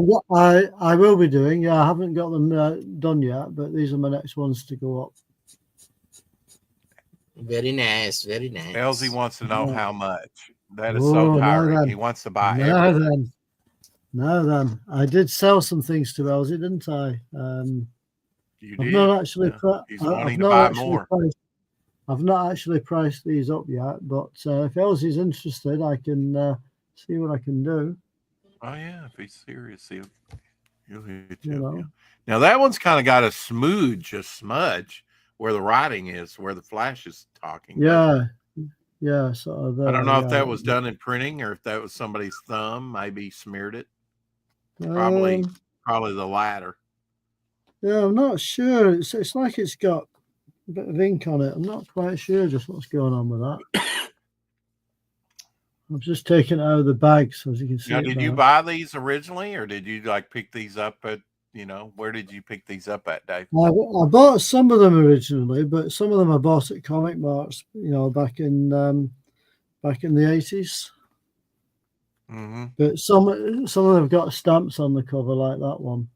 I will be doing. Yeah, I haven't got them done yet, but these are my next ones to go up. Very nice. Very nice. Elsie wants to know Yeah. how much. That is Oh, so now tiring. then. He wants to buy Now everything. then, I did sell some things to Elsie, didn't I? You I've did. not actually. Yeah. He's wanting I've to not buy actually more. I've not actually priced these up yet, but if Elsie's interested, I can see what I can do. Oh yeah, if he's serious, he'll hit You you. know. Yeah. Now that one's kind of got a smudge where the writing is, where the Flash is talking. Yeah, yeah. Sort of. I don't know if yeah. that was done in printing or if that was somebody's thumb, maybe smeared it. Probably the latter. Yeah, I'm not sure. It's like it's got a bit of ink on it. I'm not quite sure just what's going on with that. I've just taken it out of the bag, so as you can see. Now, it did you now. buy these originally, or did you like pick these up at? Where did you pick these up at, Dave? I bought some of them originally, but some of them I bought at Comic Marts. Back in the 80s. Mm-hmm. But some of them have got stamps on the cover, like that one.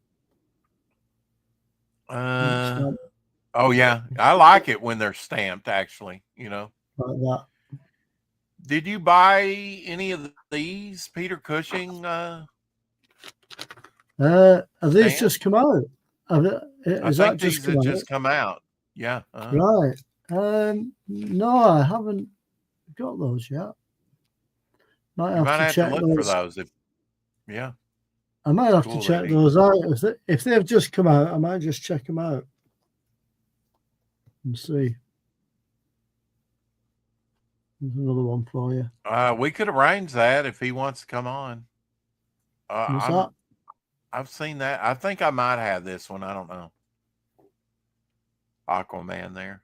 Oh yeah, I like it when they're stamped. Actually, Like that. Did you buy any of these Peter Cushing? Have these Stamps? just come out? I think these have just come out. Yeah. Right. No, I haven't got those yet. Might You have might to have check to look for those. those. Yeah. I might have Cool, to check Eddie. those out. If they've just come out, I might just check them out and see. There's another one for you. We could arrange that if he wants to come on. What's that? I've seen that. I think I might have this one. I don't know. Aquaman there.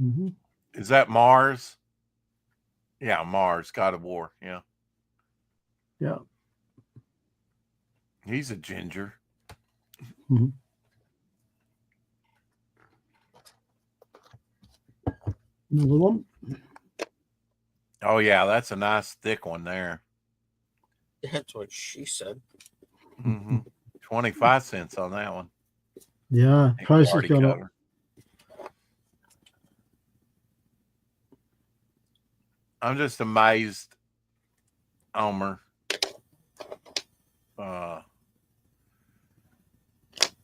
Mm-hmm. Is that Mars? Yeah, Mars, God of War. Yeah. Yeah. He's a ginger. Mm-hmm. Another one. Oh, yeah, that's a nice thick one there. That's what she said. Mm-hmm. 25 cents on that one. Yeah, price has Party gone up. cover. I'm just amazed, Omer.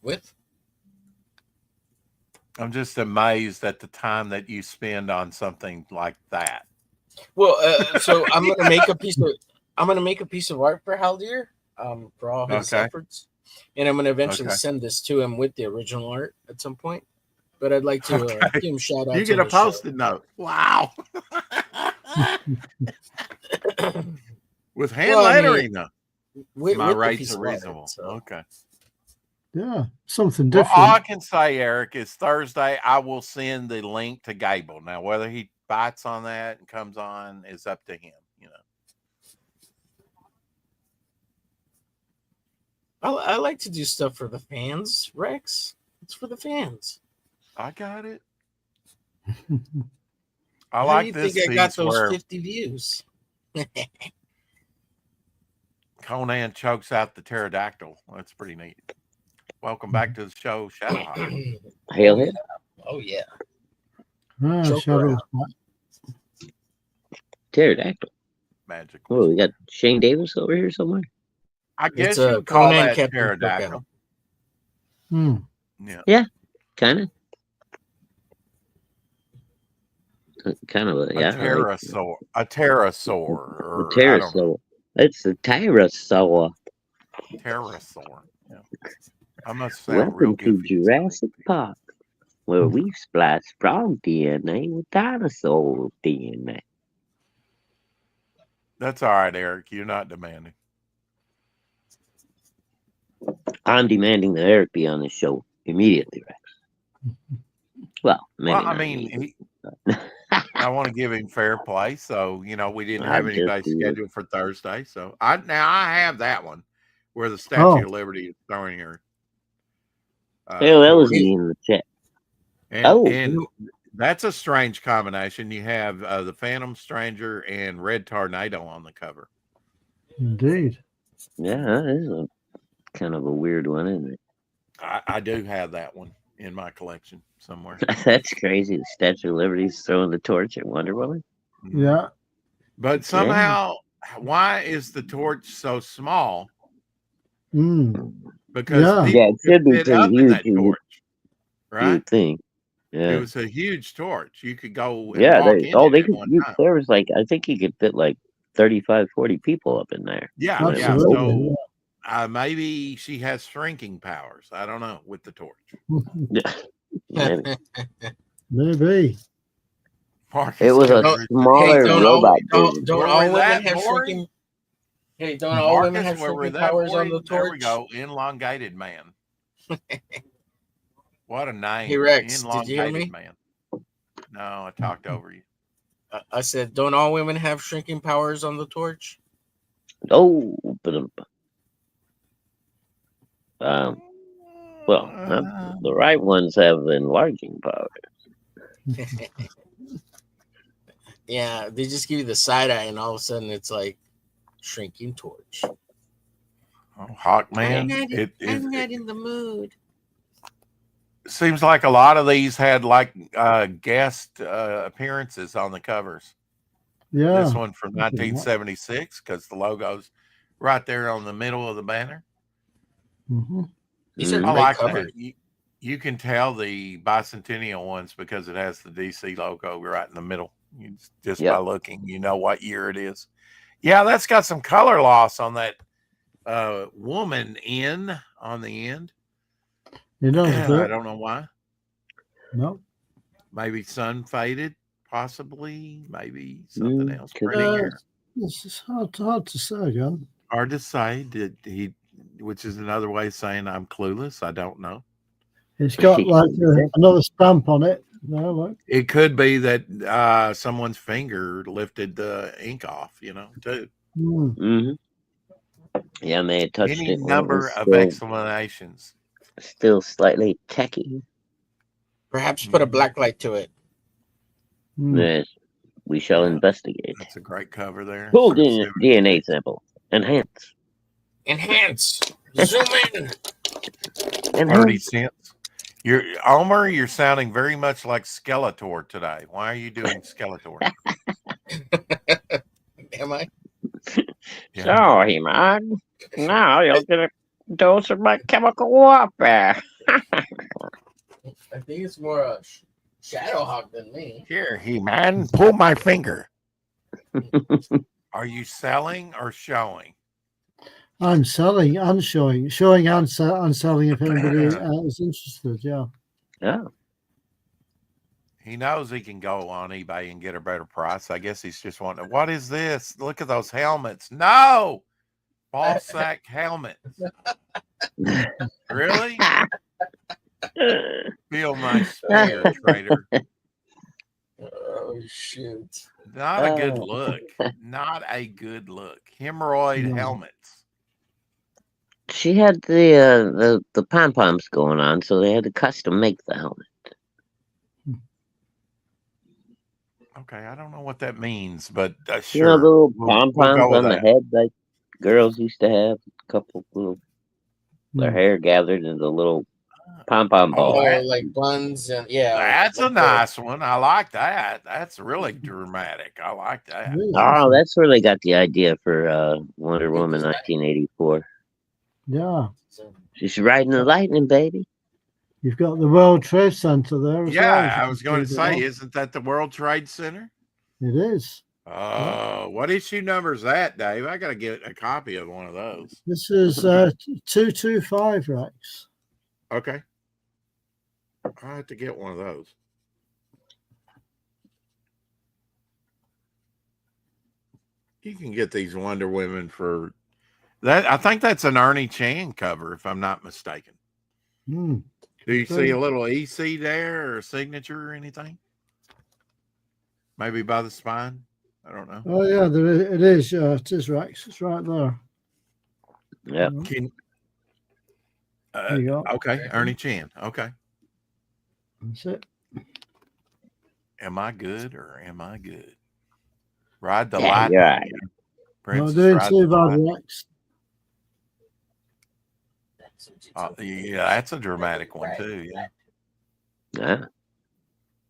With? I'm just amazed at the time that you spend on something like that. Well, so I'm gonna make a piece of art for Haldir, for all his Okay. efforts, and I'm gonna eventually Okay. send this to him with the original art at some point. But I'd like to Okay. give him a shout out. You to get a the show. Post-it note. Wow. With hand Well, I mean, lettering, though. With My the rates piece are of art, reasonable. so. Okay. Yeah, something Well, different. all I can say, Eric, is Thursday I will send the link to Gable. Now, whether he bites on that and comes on is up to him. I like to do stuff for the fans, Rex. It's for the fans. I got it. How I like do you this think I got piece those where 50 views? Conan chokes out the pterodactyl. That's pretty neat. Welcome back to the show, Shadowhawk. Hail Oh, him. Oh yeah. Ah, Choke her Shadow. Pterodactyl. Magic. Oh, we got Shane Davis over here somewhere. I guess It's you would call Conan that Captain pterodactyl. Hmm. Yeah. Kind of. Kind of a, yeah. A pterosaur. A pterosaur. Or, A I don't know. pterosaur. It's a pterosaur. Pterosaur. Yeah. I must sound real Welcome to goofy. Jurassic Park, where we splice frog DNA with dinosaur DNA. That's all right, Eric. You're not demanding. I'm demanding that Eric be on this show immediately, Rex. Well, maybe Well, I not mean, immediately. I want to give him fair play. So, we didn't I have just anybody do it. scheduled for Thursday. So I have that one where the Statue of Liberty is throwing her. Well, that was torch. me in the chat. And that's a strange combination. You have the Phantom Stranger and Red Tornado on the cover. Indeed. Yeah, that is a kind of a weird one, isn't it? I do have that one in my collection somewhere. That's crazy. The Statue of Liberty's throwing the torch at Wonder Woman. Yeah. But somehow, why is the torch so small? Mm. Because Yeah. people Yeah, it should be could fit pretty up in huge. that torch, right? You'd think. Yeah. It was a huge torch. You could go and Yeah, walk they in they it could. at one time. There was like, I think you could fit like 35, 40 people up in there. Yeah, when it yeah. was Absolutely. So maybe she has shrinking powers. I don't know with the torch. Yeah, maybe. Maybe. Marcus It was a Edwards- smaller robot version. Don't Where all we women at, have Maury? shrinking? Hey, don't all women have where we're shrinking at, powers on Maury? the torch? There we go. Elongated man. What a name. Hey, Rex, did you hear Elongated me? man. No, I talked over you. I said, don't all women have shrinking powers on the torch? Oh, but well, the right ones have enlarging power. Yeah, they just give you the side eye, and all of a sudden it's like shrinking torch. Oh, Hawk man. I'm It not in the mood. seems like a lot of these had like guest appearances on the covers. Yeah. This one from 1976 because the logo's right there on the middle of the banner. Mm-hmm. These are I great like covers. that. You can tell the bicentennial ones because it has the DC logo right in the middle. Just by looking, you know what year it is. Yeah, that's got some color loss on that woman in on the end. It does. I don't know why. No. Maybe sun faded, possibly. Maybe something else. could Pretty be. here. It's hard to say again. Hard to say. Did he? Which is another way of saying I'm clueless. I don't know. It's got like another stamp on it. No, look. It could be that someone's finger lifted the ink off, too. Mm. Mm-hmm. Yeah, may have touched Any it. number of explanations. Still slightly techy. Perhaps put a black light to it. Mm. Yes, we shall investigate. That's a great cover there. Full DNA sample. Enhance. Enhance. Zoom in. 30 cents. You're sounding very much like Skeletor today. Why are you doing Skeletor? Am I? Yeah. Sorry, man. Now you'll get a dose of my chemical warfare. I think it's more Shadowhawk than me. Here, He-Man, pull my finger. Are you selling or showing? I'm selling and showing and selling if anybody is interested. Yeah. Yeah. He knows he can go on eBay and get a better price. I guess he's just wanting. What is this? Look at those helmets. No, ball sack helmets. Really? Feel my spear, traitor. Oh shoot! Not a good look. Not a good look. Hemorrhoid helmets. She had the pom poms going on, so they had to custom make the helmet. Okay, I don't know what that means, but You know sure. the little pom poms go with on the that. head, like girls used to have a couple little their Hmm. hair gathered into little pom pom Oh, balls. Oh, like buns and yeah. that's a like nice one. I like that. That's really dramatic. I like that. Really? Oh, that's where they got the idea for Wonder I think Woman it's 1984. Yeah. She's riding the lightning, baby. You've got the World Trade Center there as well. Yeah, I was going to say, isn't that the World Trade Center? It is. What issue number is that, Dave? I got to get a copy of one of those. This is 225, Rex. Okay. I have to get one of those. You can get these Wonder Women for that. I think that's an Ernie Chan cover, if I'm not mistaken. Hmm. Do you see a little EC there or a signature or anything? Maybe by the spine? I don't know. Oh, yeah, it is. Yeah, it is, Rex. It's right there. Yep. Can, There you go. okay, Ernie Chan. Okay. That's it. Am I good or am I good? Ride the Yeah, light. you're right. Not Princess doing Ride too the bad, Lightning. Rex. Yeah, that's a dramatic one too. Yeah. Yeah.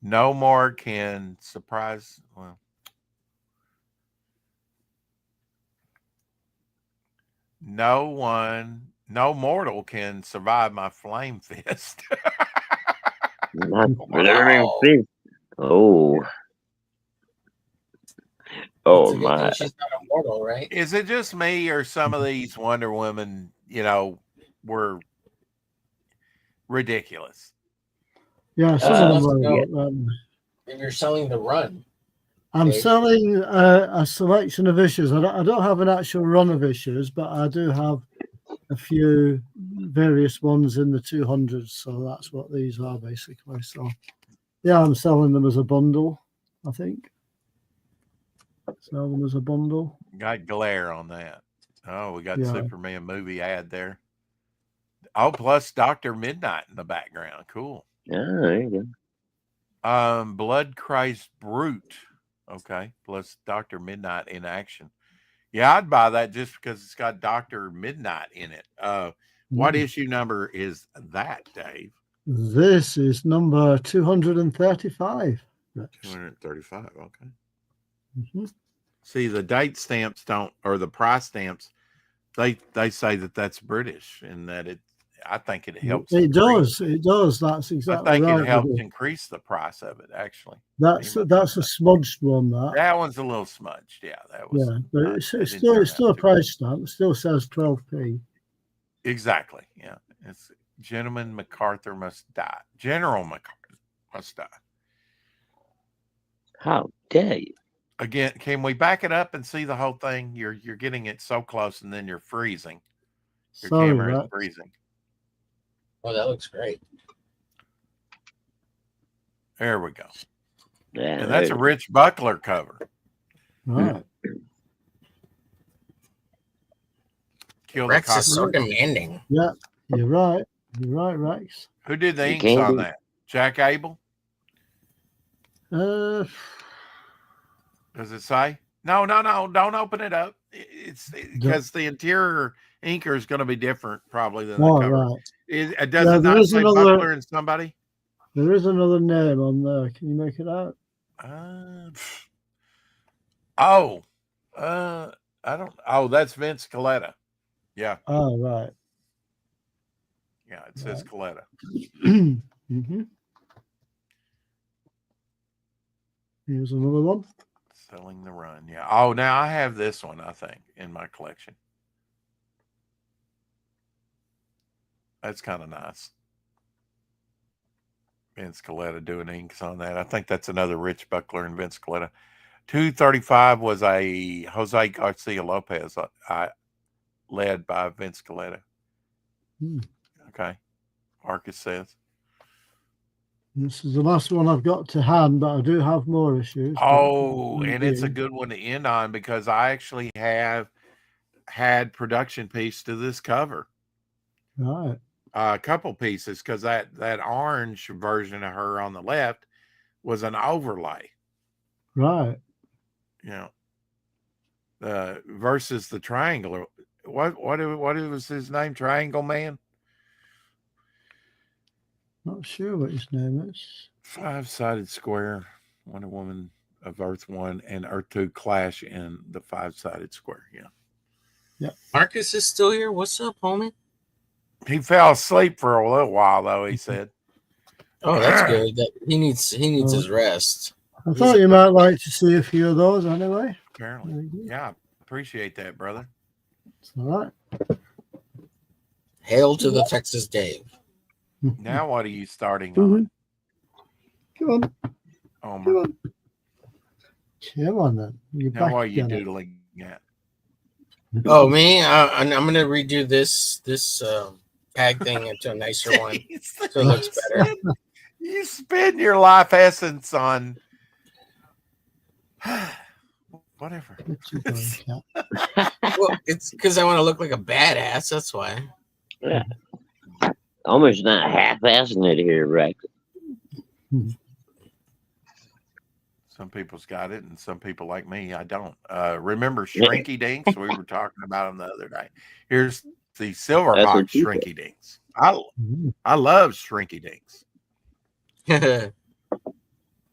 No more can surprise. Well, no mortal can survive my flame fist. Not burning fist. Oh. Oh It's a good thing my. she's not immortal, right? Is it just me or some of these Wonder Women, were ridiculous? Yeah, some of them are. If you're selling the run, I'm Okay. selling a selection of issues. I don't have an actual run of issues, but I do have a few various ones in the 200s. So that's what these are basically. So yeah, I'm selling them as a bundle, I think. Sell them as a bundle. Got glare on that. Oh, we got Yeah. Superman movie ad there. Oh, plus Dr. Midnight in the background. Cool. Yeah, there you go. Blood Christ Brute. Okay. Plus Dr. Midnight in action. Yeah, I'd buy that just because it's got Dr. Midnight in it. What issue number is that, Dave? This is number 235. 235. Okay. Mm-hmm. See, the date stamps don't, or the price stamps, they say that that's British and that I think it helps. It does. It does. That's exactly I think right. it helps increase the price of it, actually. That's a smudged one. That one's a little smudged. Yeah, that was. Yeah, but it's still a price stamp. It still says 12p. Exactly. Yeah, it's Gentleman MacArthur must die. General MacArthur must die. How dare you? Again, can we back it up and see the whole thing? You're getting it so close, and then you're freezing. Your camera is freezing. Oh, that looks great. There we go. Yeah, And that's a Rich Buckler cover. Right. Rex is so demanding. Yeah, you're right. You're right, Rex. Who did the inks on that? Jack Abel? Uh, Does it say? No. Don't open it up. It's because the interior inker is going to be different probably than the cover. Right. Does it not say Buckler and somebody? There is another name on there. Can you make it out? I don't. Oh, that's Vince Coletta. Yeah. Oh, right. Yeah, it says Coletta. Mm-hmm. Here's another one. Selling the Run. Yeah. Oh, now I have this one, I think, in my collection. That's kind of nice. Vince Coletta doing inks on that. I think that's another Rich Buckler and Vince Coletta. 235 was a Jose Garcia Lopez, led by Vince Coletta. Okay. Marcus says. This is the last one I've got to hand, but I do have more issues. Oh, and it's a good one to end on because I actually have had production piece to this cover. Right. A couple pieces because that orange version of her on the left was an overlay. Right. Yeah. versus the Triangle. What was his name? Triangle Man? Not sure what his name is. 5-sided square. Wonder Woman of Earth 1 and Earth 2 clash in the 5-sided square. Yeah. Marcus is still here. What's up, homie? He fell asleep for a little while, though, he said. Oh, that's good. That he needs his rest. I thought you might like to see a few of those anyway. Apparently. Yeah, appreciate that, brother. It's all right. Hail to the Texas Dave. Now what are you starting on? Come on. Homer? Come on. Come on then. You're Now back what are you again. doodling at? Oh, me? I'm gonna redo this tag thing into a nicer one, so it looks better. You spend your life essence on whatever. What you doing, Cat? Well, it's because I want to look like a badass. That's why. Yeah. Almost not half-assing it here, Rex. Some people's got it, and some people like me, I don't. Remember Shrinky Dinks? We were talking about them the other day. Here's the Silverhawk what you Shrinky Dinks. I love Shrinky Dinks.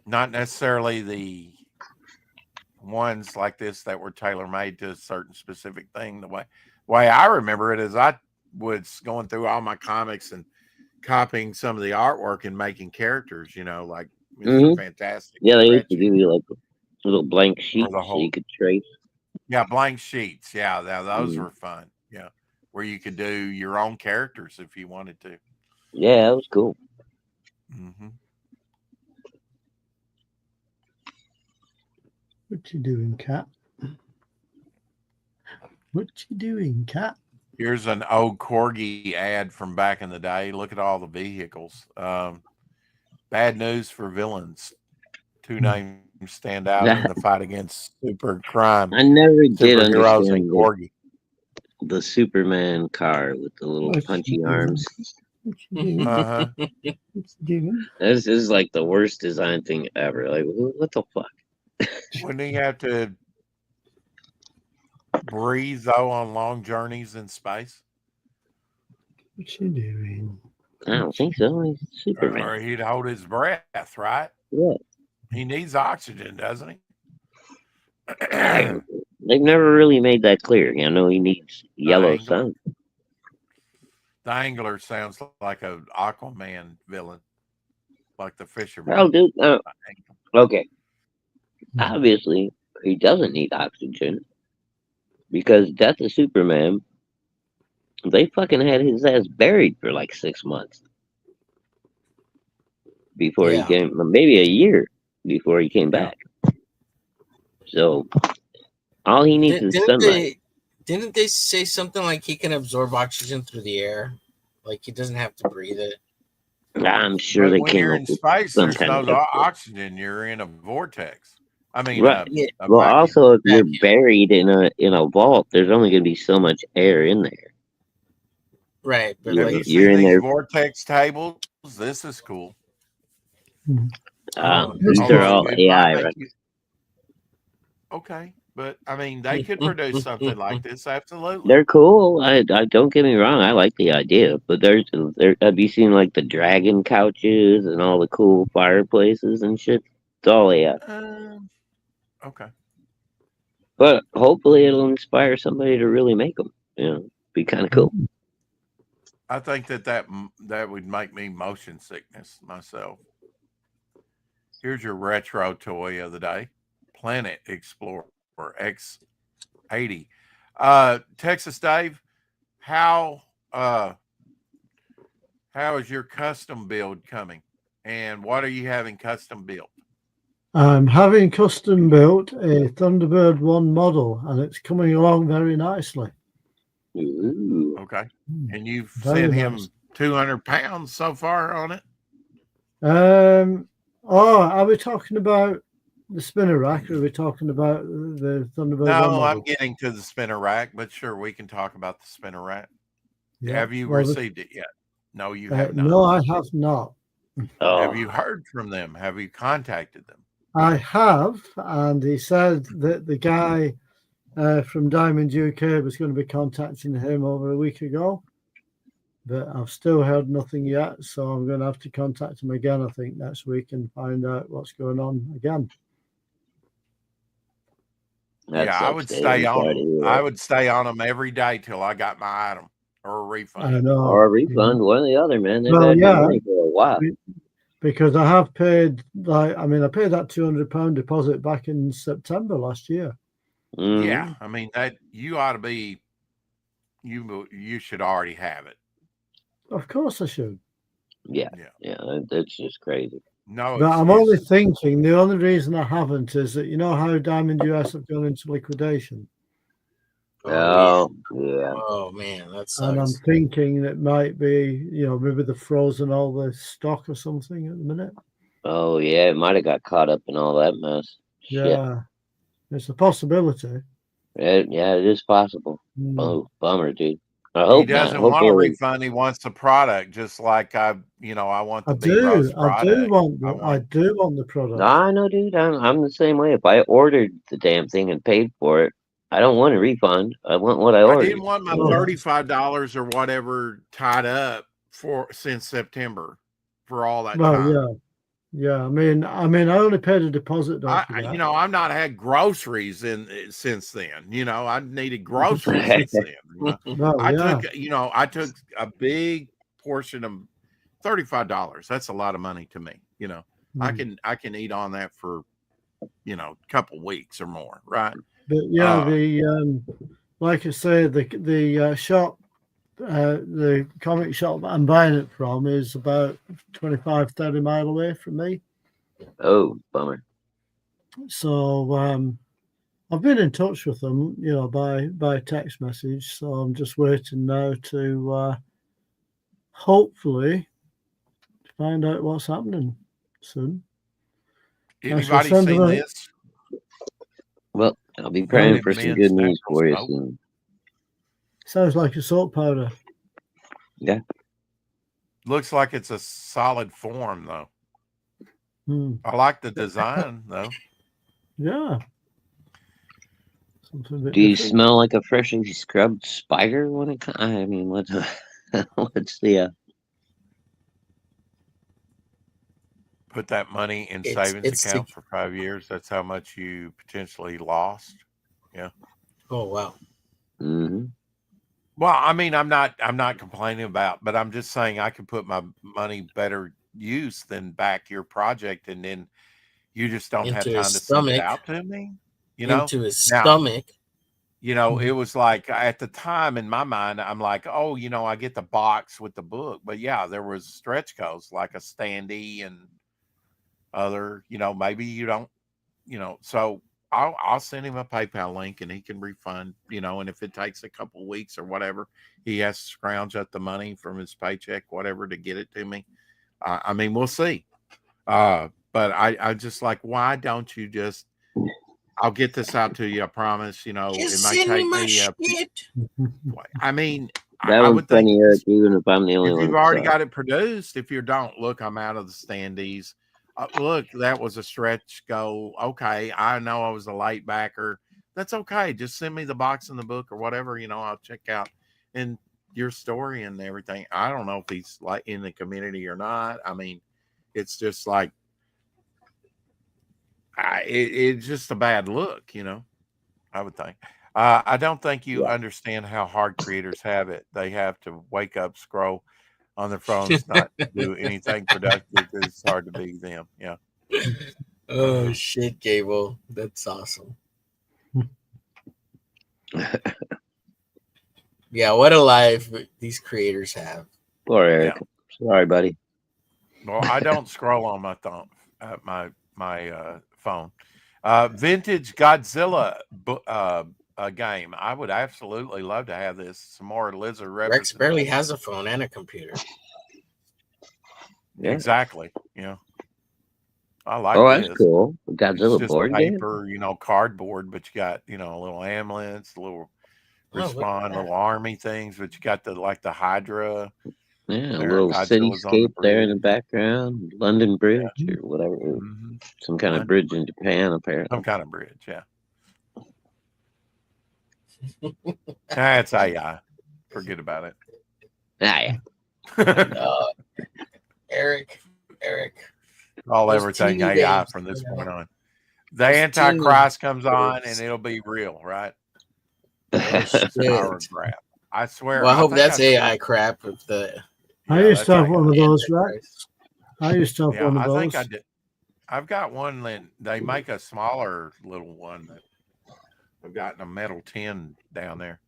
Not necessarily the ones like this that were tailor made to a certain specific thing. The way I remember it is I was going through all my comics and copying some of the artwork and making characters, like Mr. Fantastic. Yeah, they used to give you like little blank sheets so you could trace. Yeah, blank sheets. Yeah, those were fun. Yeah, where you could do your own characters if you wanted to. Yeah, that was cool. Mm-hmm. What you doing, Cat? What you doing, Cat? Here's an old Corgi ad from back in the day. Look at all the vehicles. Bad news for villains. Two names stand out in the fight against super crime. I never did Superheroes understand and Corgi. the Superman car with the little punchy arms. What you doing? Uh-huh. What you doing? This is like the worst design thing ever. Like, what the fuck? Wouldn't he have to breathe though on long journeys in space? What you doing? I don't think so. He's Superman. Or he'd hold his breath, right? Yeah. He needs oxygen, doesn't he? They've never really made that clear. You know, he needs yellow sun. The Angler sounds like an Aquaman villain, like the fisherman. Oh, dude. Okay. Obviously, he doesn't need oxygen because Death of Superman, they fucking had his ass buried for like 6 months before he came, maybe a year before he came back. So all he needs is sunlight. Didn't they say something like he can absorb oxygen through the air? Like he doesn't have to breathe it? I'm sure they when came you're up in with space, some there's kind no of oxygen. You're in a vortex. I mean, right. a Well, vacuum. also, if you're buried in a vault, there's only going to be so much air in there. Right, but Have like you seen you're in these there. vortex tables? This is cool. These Although are all it AI, might right? make you- Okay, but I mean, they could produce something like this. Absolutely. They're cool. I don't get me wrong. I like the idea, but there. Have you seen like the dragon couches and all the cool fireplaces and shit? It's all AI. Okay. But hopefully, it'll inspire somebody to really make them. You know, be kind of cool. I think that would make me motion sickness myself. Here's your retro toy of the day, Planet Explorer X80. Texas Dave, how is your custom build coming, and what are you having custom built? I'm having custom built a Thunderbird 1 model, and it's coming along very nicely. Ooh. Okay, and you've Very sent him nice. 200 pounds so far on it. Are we talking about the spinner rack, or are we talking about the Thunderbird 1 No, model? I'm getting to the spinner rack, but sure, we can talk about the spinner rack. Yeah. Have you Well, received it yet? No, you have not. No, I have not. Oh. Have you heard from them? Have you contacted them? I have, and he said that the guy from Diamond UK was going to be contacting him over a week ago, but I've still heard nothing yet. So I'm going to have to contact him again, I think, next week and find out what's going on again. That Yeah, I sucks, would Dave. stay I'm on sorry to them. hear I that. would stay on them every day till I got my item or a I refund. know. Or a refund, one or the other, man. They've Well, had yeah. your money for a while. Because I have paid, I paid that £200 deposit back in September last year. Yeah, I mean that you ought to be. You should already have it. Of course I should. Yeah, that's just crazy. No, But I'm only thinking the only reason I haven't is that you know how Diamond US have gone into liquidation. Oh, yeah. Oh man, that sucks. And I'm thinking it might be, maybe they've frozen all the stock or something at the minute. Oh, yeah. It might have got caught up in all that mess. Yeah, it's a possibility. Yeah, it is possible. Mm. Oh, bummer, dude. I hope he doesn't not. want a Hopefully, refund. He wants the product, just like I want the I B Rose do product. want the product. I know, dude. I'm the same way. If I ordered the damn thing and paid for it, I don't want a refund. I want what I I ordered. didn't want my $35 or whatever tied up since September for all that time. Yeah. I mean, I only paid a deposit. I've not had groceries since then. I needed groceries since then. I took a big portion of $35. That's a lot of money to me. I can eat on that for a couple weeks or more, right? But like I say, the shop, the comic shop that I'm buying it from is about 25-30 miles away from me. Oh, bummer. So I've been in touch with them, by text message. So I'm just waiting now to hopefully find out what's happening soon. Anybody seen this? Well, I'll be praying for some good news for you soon. Sounds like a salt powder. Yeah. Looks like it's a solid form, though. I like the design, though. Yeah. Do you smell like a freshly scrubbed spider when it comes? I mean, what's the put that money in savings accounts for 5 years? That's how much you potentially lost. Yeah. Oh wow. Mm-hmm. Well, I mean, I'm not complaining about, but I'm just saying I could put my money better use than back your project, and then you just don't have time to send it out to me. Into his stomach. It was like at the time in my mind, I'm like, oh, I get the box with the book, but yeah, there was stretch goals like a standee and other, maybe you don't, so I'll send him a PayPal link and he can refund, and if it takes a couple of weeks or whatever, he has to scrounge up the money from his paycheck, whatever, to get it to me. I mean, we'll see. But I just like, why don't you just, I'll get this out to you. I promise, it might take me. I mean, that I would think Eric, even if I'm the only one. If you've already got it produced, if you don't, look, I'm out of the standees. Look, that was a stretch goal. Okay, I know I was a late backer. That's okay. Just send me the box and the book or whatever. I'll check out and your story and everything. I don't know if he's like in the community or not. I mean, it's just like it's just a bad look, I would think. I don't think you understand how hard creators have it. They have to wake up, scroll on their phones, not do anything productive. It's hard to be them. Yeah. Oh shit, Gable. That's awesome. Yeah, what a life these creators have. Poor Eric. Yeah. Sorry, buddy. Well, I don't scroll on my thumb, my phone. Vintage Godzilla game. I would absolutely love to have this. Some more lizard Rex barely has a phone and a computer. Yeah. Exactly. I like this. That's cool. Godzilla just board paper, cardboard, but you got, little amulets, little little army things, but you got the Hydra. Yeah, a little cityscape there in the background, London Bridge or whatever. Mm-hmm. Some kind of bridge in Japan, apparently. Some kind of bridge, yeah. That's AI. Forget about it. Yeah. Eric. All Those everything teeny AI babes, from this you know. point on. The Those Antichrist teeny comes on babes. and it'll be real, right? Oh, shit. Spirograph. I swear. Well, I hope think that's said- AI crap. With the I Yeah, used to that's have one AI. of those, right? Antichrist. I used to have Yeah, one of I those. think I did. I've got one that they make a smaller little one that I've got in a metal tin down there.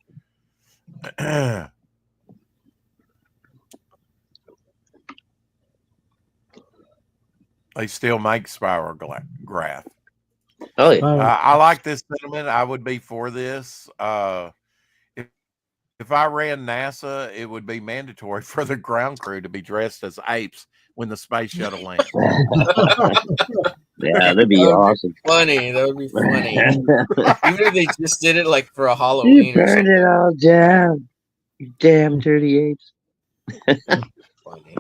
They still make spirograph. Oh yeah. I like this sentiment. I would be for this. If I ran NASA, it would be mandatory for the ground crew to be dressed as apes when the space shuttle lands. Yeah, that'd be That would be awesome. Funny. That would be funny. Even if they just did it like for a You Halloween or burned something. it all down. You damn dirty apes. Funny.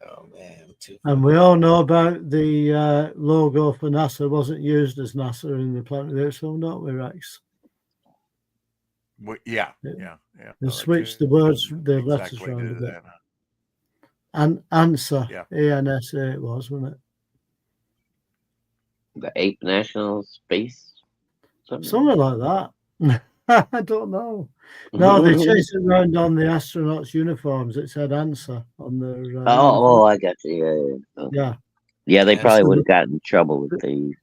Oh man, too And we all know about the logo for NASA wasn't used as NASA in the Planet of the Apes film, don't we, Rex? Yeah. They switched the words, the letters Exactly around a do bit. that. And answer, Yeah. ANSA it was, wasn't it? The Ape National Space. Something like that. I don't know. No, they changed it around on the astronauts' uniforms. It said answer on their. Oh, I got you. Yeah. yeah. Yeah, they Yeah, probably so- would have gotten in trouble with these.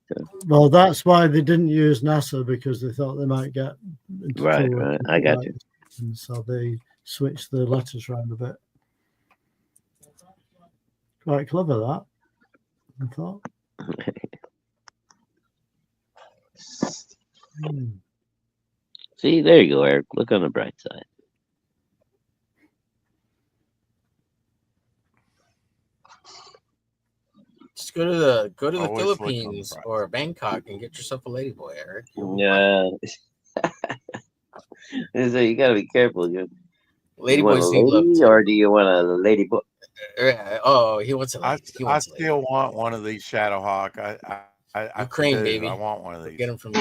Well, that's why they didn't use NASA, because they thought they might get into Right, trouble. right. I got you. And so they switched the letters around a bit. Quite clever, that, I thought. Hmm. See, there you go, Eric. Look on the bright side. Just go to the Always look on the Philippines bright or Bangkok and get yourself a ladyboy, Eric. Yeah. So you gotta be careful. You want a Ladyboys need love lady, too. or do you want a lady boy? Oh, he wants a I, lady. He I wants a lady. still want one of these Shadowhawk. I Ukraine, do. baby. I want one of these. Get him from.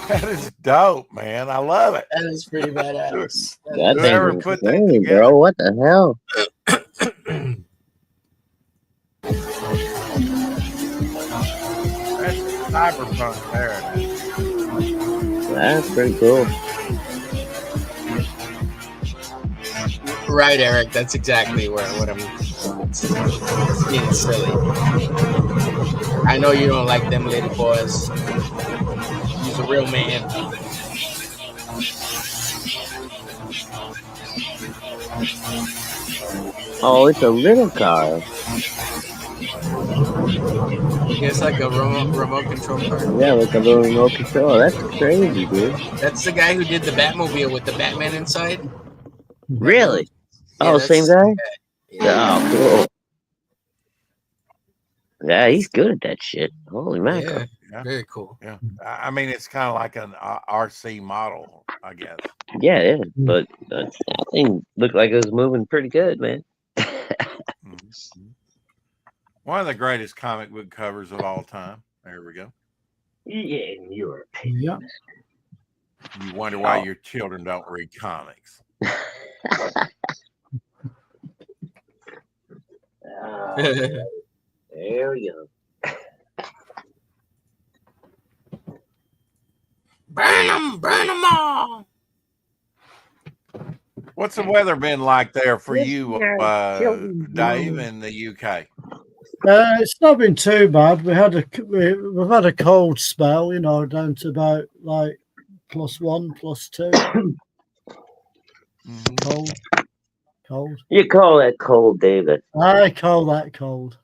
That is dope, man. I love it. That is pretty badass. That Whoever thing's put that insane, together. bro. What the hell? That's cyberpunk there. That's pretty cool. Right, Eric. That's exactly what I'm. It's being silly. I know you don't like them lady boys. He's a real man. Oh, it's a little car. It's like a remote control car. Yeah, like a little remote control. That's crazy, dude. That's the guy who did the Batmobile with the Batman inside. Really? Yeah, Oh, that's same the guy? Yeah. Oh, cool. Yeah, he's good at that shit. Holy mackerel. Yeah, Yeah. very cool. Yeah. I mean, it's kind of like an RC model, I guess. Yeah, yeah. But that thing looked like it was moving pretty good, man. Mhm. One of the greatest comic book covers of all time. There we go. Yeah, in your Yeah. You wonder why your children don't read comics. There we go. Burn them all. What's the weather been like there for Yes, you, yeah, children, Dave, no. in the UK? It's not been too bad. We've had a cold spell, down to about like +1, +2. Mhm. Cold. You call that cold, David? I call that cold.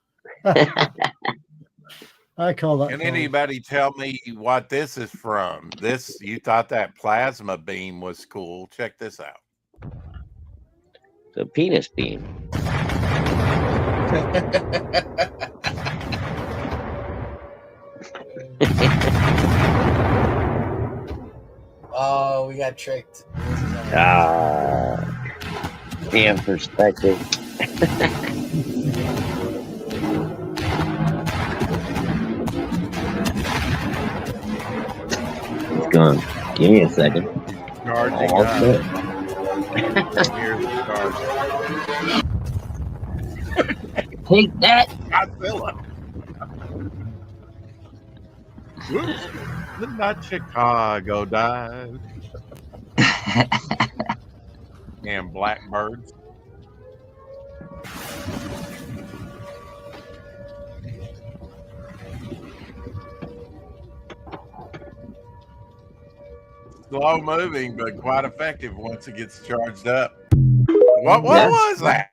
I call that Can cold. anybody tell me what this is from? This, you thought that plasma beam was cool. Check this out. The penis beam. Oh, we got tricked. Damn perspective. It's gone. Give me a second. Charging All up. set. Here's the charge. Take that. Godzilla. Whoops. Not Chicago dive. And blackbirds. Slow moving, but quite effective once it gets charged up. What was that?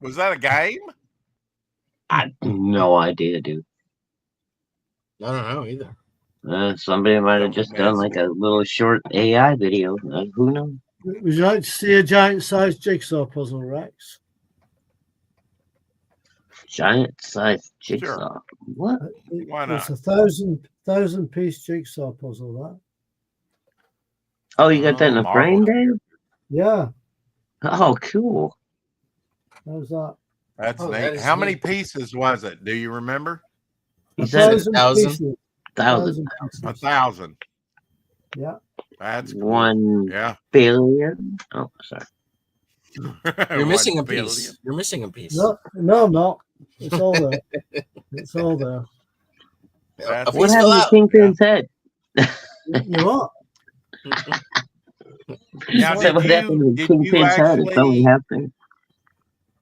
Was that a game? I have no idea, dude. I don't know either. Somebody might have just done like a little short AI video. Who knows? Would you like to see a giant-sized jigsaw puzzle, Rex? Giant-sized jigsaw. Sure. What? Why not? It's a thousand-piece jigsaw puzzle, that. Oh, you got that in a frame, Dave? Yeah. Oh, cool. How's that? That's Oh, neat. that is How many neat. pieces was it? Do you remember? He said 1,000? pieces. 1,000. pieces. 1,000. Yeah. That's cool. 1 Yeah. billion. Oh, sorry. You're missing a 1 billion. piece. You're missing a piece. No, I'm not. It's all there. It's all there. That's- A What piece fell happened to out. Kingpin's head? You what? Now, So what happened to Kingpin's head? It's only happening.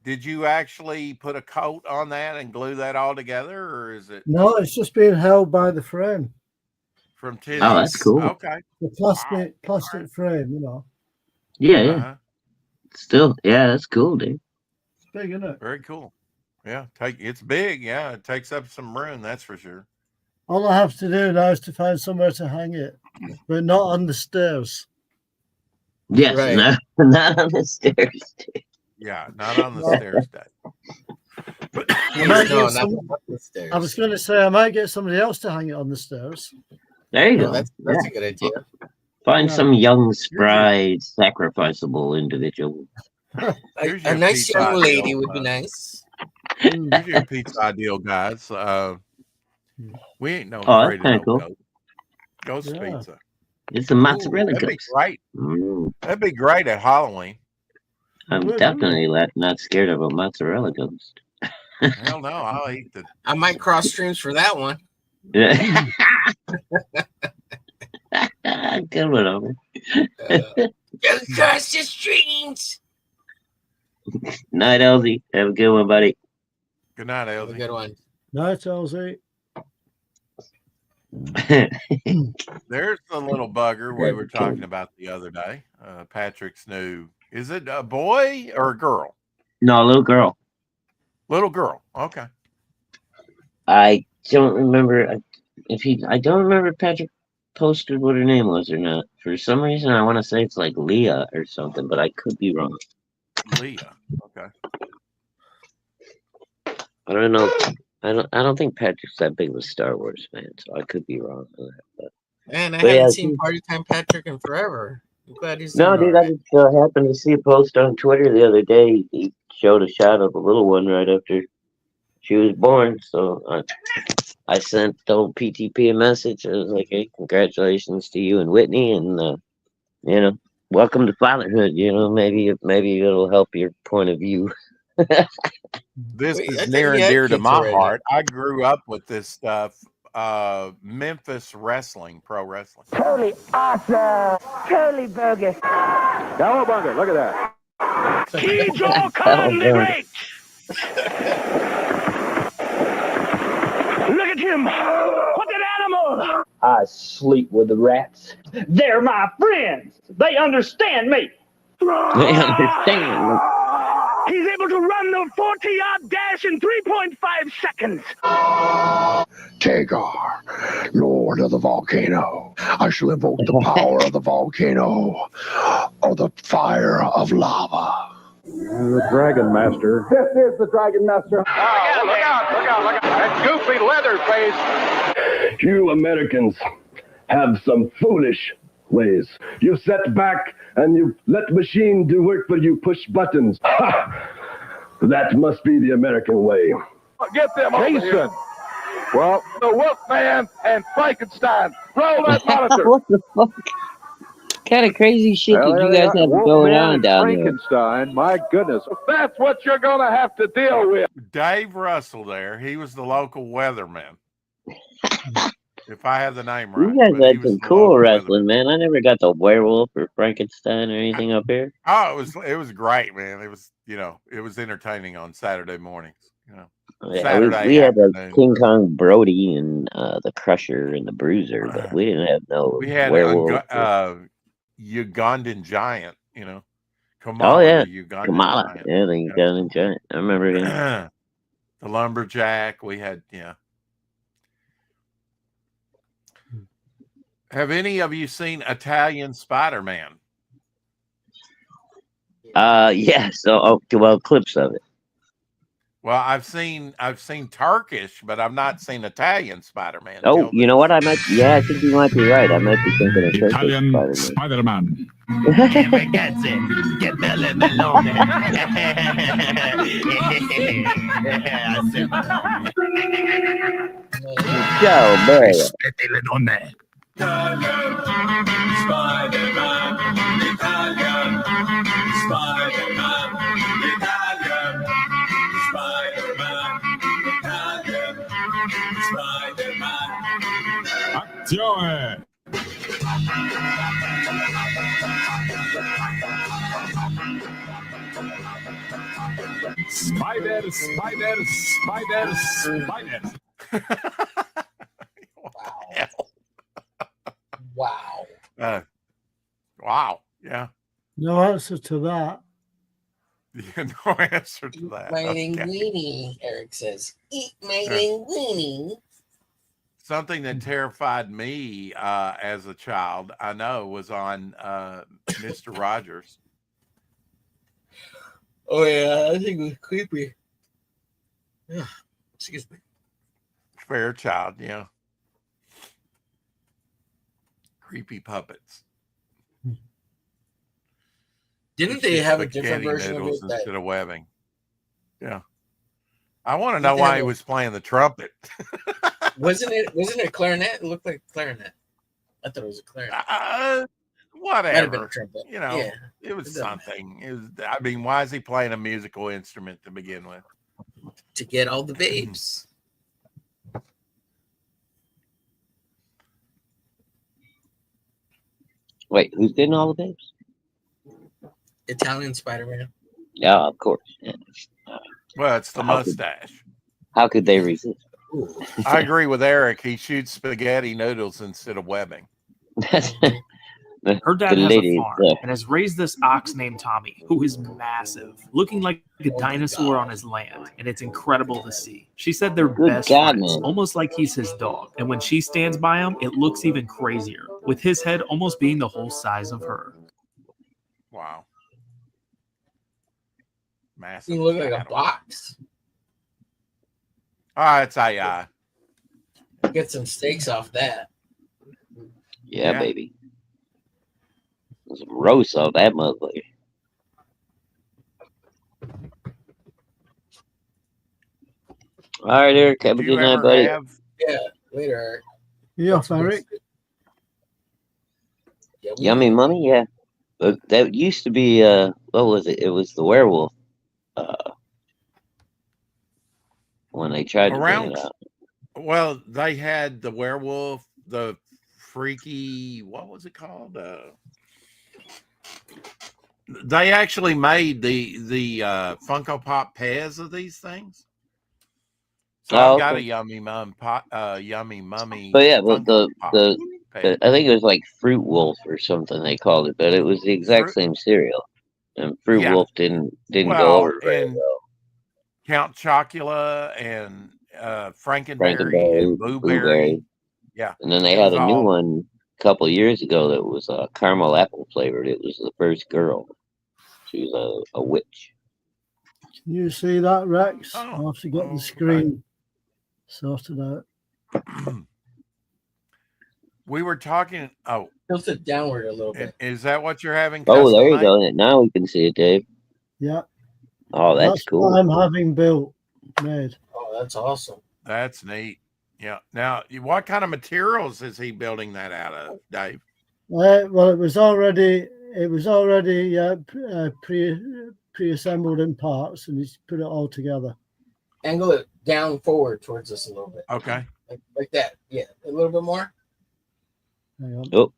did you actually put a coat on that and glue that all together, or is it No, it's just being held by the frame. from titties? Oh, that's cool. Okay. The plastic frame, you know. Yeah, yeah. Uh-huh. Still, yeah, that's cool, dude. It's big, isn't it? Very cool. Yeah, it's big. Yeah, it takes up some room. That's for sure. All I have to do now is to find somewhere to hang it, but not on the stairs. Yes, Right. not on the stairs. Dude. Yeah, not on the stairs, Dave. I might No, get not some- up the stairs. I was going to say I might get somebody else to hang it on the stairs. There you Yeah, go. that's Yeah. a good idea. Find Yeah. some young, spry, sacrificable individual. Here's A your nice pizza young lady ideal, would be nice. Here's your pizza ideal, guys. We ain't no Oh, afraid that's of kinda no cool. ghost Yeah. pizza. It's a mozzarella That'd be ghost. great. Mm, That'd be great at Halloween. I'm Would, definitely not scared of a mozzarella ghost. Hell no, I'll eat the. I might cross streams for that one. Yeah. Good one, over. Just cross the streams. Night, Elsie. Have a good one, buddy. Good night, Have a Elsie. good one. Night, Elsie. There's the little bugger we were talking about the other day. Patrick's new. Is it a boy or a girl? No, little girl. Little girl. Okay. I don't remember I don't remember if Patrick posted what her name was or not. For some reason, I want to say it's like Leah or something, but I could be wrong. Leah. Okay. I don't know. I don't think Patrick's that big of a Star Wars fan, so I could be wrong on that. But Man, I But haven't yeah, seen Party Time Patrick in forever. I'm glad he's no, doing dude, all I right. just happened to see a post on Twitter the other day. He showed a shot of the little one right after she was born. So I sent the old PTP a message. I was like, "Hey, congratulations to you and Whitney, and welcome to fatherhood. Maybe it'll help your point of view." This Wait, I is thought near you and had dear to kids my already. heart. I grew up with this stuff. Memphis wrestling, pro wrestling. Totally awesome. Totally bogus. Cowabunga, look at that. He's all Khan the Great. Look at him. What an animal. I sleep with the rats. They're my friends. They understand me. They understand. He's able to run the 40-yard dash in 3.5 seconds. Tagar, Lord of the Volcano. I shall invoke the power of the volcano or the fire of lava. The Dragon Master. This is the Dragon Master. Oh, look out, look out, look out. That goofy leather face. You Americans have some foolish ways. You sit back and you let machine do work for you, push buttons. Ha! That must be the American way. Get them over here. Well, the Wolfman and Frankenstein. Roll that monitor. What the fuck? Kind of crazy shit did you guys have going on down there? Frankenstein, my goodness. That's what you're going to have to deal with. Dave Russell there. He was the local weatherman. If I have the name right. You guys but he had was some the cool local wrestling, man. I never got the werewolf or Frankenstein or anything up here. Oh, it was great, man. It was, it was entertaining on Saturday mornings, Yeah, Saturday we had afternoon. King Kong Brody and the Crusher and the Bruiser, but we didn't have no We had werewolf. Ugandan giant, Kamala, Oh yeah, the Ugandan Kamala. giant. Yeah, the Ugandan giant. I remember him. The lumberjack. We had, Have any of you seen Italian Spider-Man? Yeah. So, well, clips of it. Well, I've seen Turkish, but I've not seen Italian Spider-Man. Oh, you know what? I think you might be right. I might be thinking of Turkish Italian Spider-Man. Ciao, bello. Spider-Man, Italian, Spider-Man, Italian, Spider-Man, Italian, Spider-Man. Azione! Spider. Wow. Wow. Yeah. No answer to that. No answer to that. My Okay. linguine, Eric says. Eat my linguine. Something that terrified me as a child, I know, was on Mr. Rogers. Oh, yeah. I think it was creepy. Yeah. Excuse me. Fairchild, yeah. Creepy puppets. Didn't they have a different version of it? Instead of webbing. Yeah. I want to know why he was playing the trumpet. Wasn't it clarinet? It looked like clarinet. I thought it was a clarinet. Whatever. Might have been a trumpet. Yeah, it was something. It was. I mean, why is he playing a musical instrument to begin with? To get all the babes. Wait, who's getting all the babes? Italian Spider-Man. Yeah, of course. Yeah. Well, it's the mustache. How could they resist? I agree with Eric. He shoots spaghetti noodles instead of webbing. Her dad has a farm and has raised this ox named Tommy, who is massive, looking like a dinosaur on his land, and it's incredible to see. She said they're best friends, almost like he's his dog, and when she stands by him, it looks even crazier, with his head almost being the whole size of her. Wow. Massive. You look like a box. It's AI. Get some steaks off that. Yeah, baby. Some roast off that motherfucker. All right, Eric. Have a good night, buddy. Yeah, later, Eric. Yeah, Eric. Yummy Mummy, yeah. That used to be what was it? It was the werewolf. When they tried to bring it out. Well, they had the werewolf, the freaky, what was it called? They actually made the Funko Pop pairs of these things. So I've got a Yummy Mummy. But yeah, but the I think it was like Fruit Wolf or something they called it, but it was the exact same cereal. And Fruit Wolf didn't go over very well. Count Chocula and Frankenberry and Blueberry. Yeah. And then they had a new one a couple of years ago that was caramel apple flavored. It was the first girl. She was a witch. Can you see that, Rex? I'll have to get the screen sorted out. we were talking. Oh, Tilt it downward a little bit. is that what you're having? Oh, there you custom go. Now we can see it, Dave. Yeah. Oh, that's What cool. I'm having built, made. Oh, that's awesome. That's neat. Yeah. Now, what kind of materials is he building that out of, Dave? Well, it was already pre-assembled in parts, and he's put it all together. Angle it down forward towards us a little bit. Okay. Like that. Yeah. A little bit more. Hang on. Oh,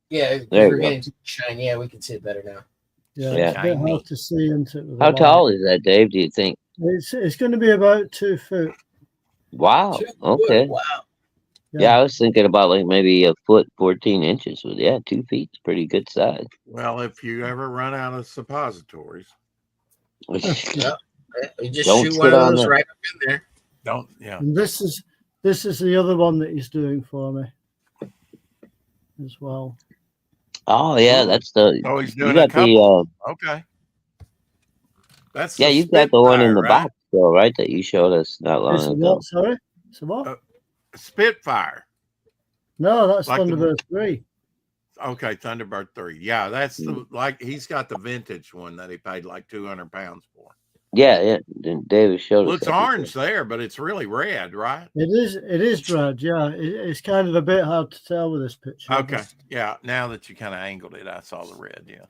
Yeah. There We're you go. getting too shine. Yeah, we can see it better now. Yeah, Yeah. it's a bit hard to see into it. with the how light. tall is that, Dave? Do you think? It's going to be about 2 foot. Wow. 2 foot. Okay. Wow. Yeah, I was thinking about like maybe a foot 14 inches. But yeah, 2 feet is pretty good size. Well, if you ever run out of suppositories, Yeah. You just Don't shoot sit one of on those that. right up in there. don't. Yeah. And this is the other one that he's doing for me as well. Oh yeah, that's the. Oh, he's You doing a got the. couple. Okay. That's Yeah, the you've got the one in the Spitfire, right? box, though, right? That you showed us not long It's a ago. what? Sorry, it's a what? Spitfire. No, that's Like the- Thunderbird 3. Okay, Thunderbird 3. Yeah, that's the like he's got the vintage one that he paid like 200 pounds for. Yeah, yeah. David showed us. Looks that before. orange there, but it's really red, right? It is red. Yeah, it's kind of a bit hard to tell with this picture. Okay. Yeah. Now that you kind of angled it, I saw the red. Yeah.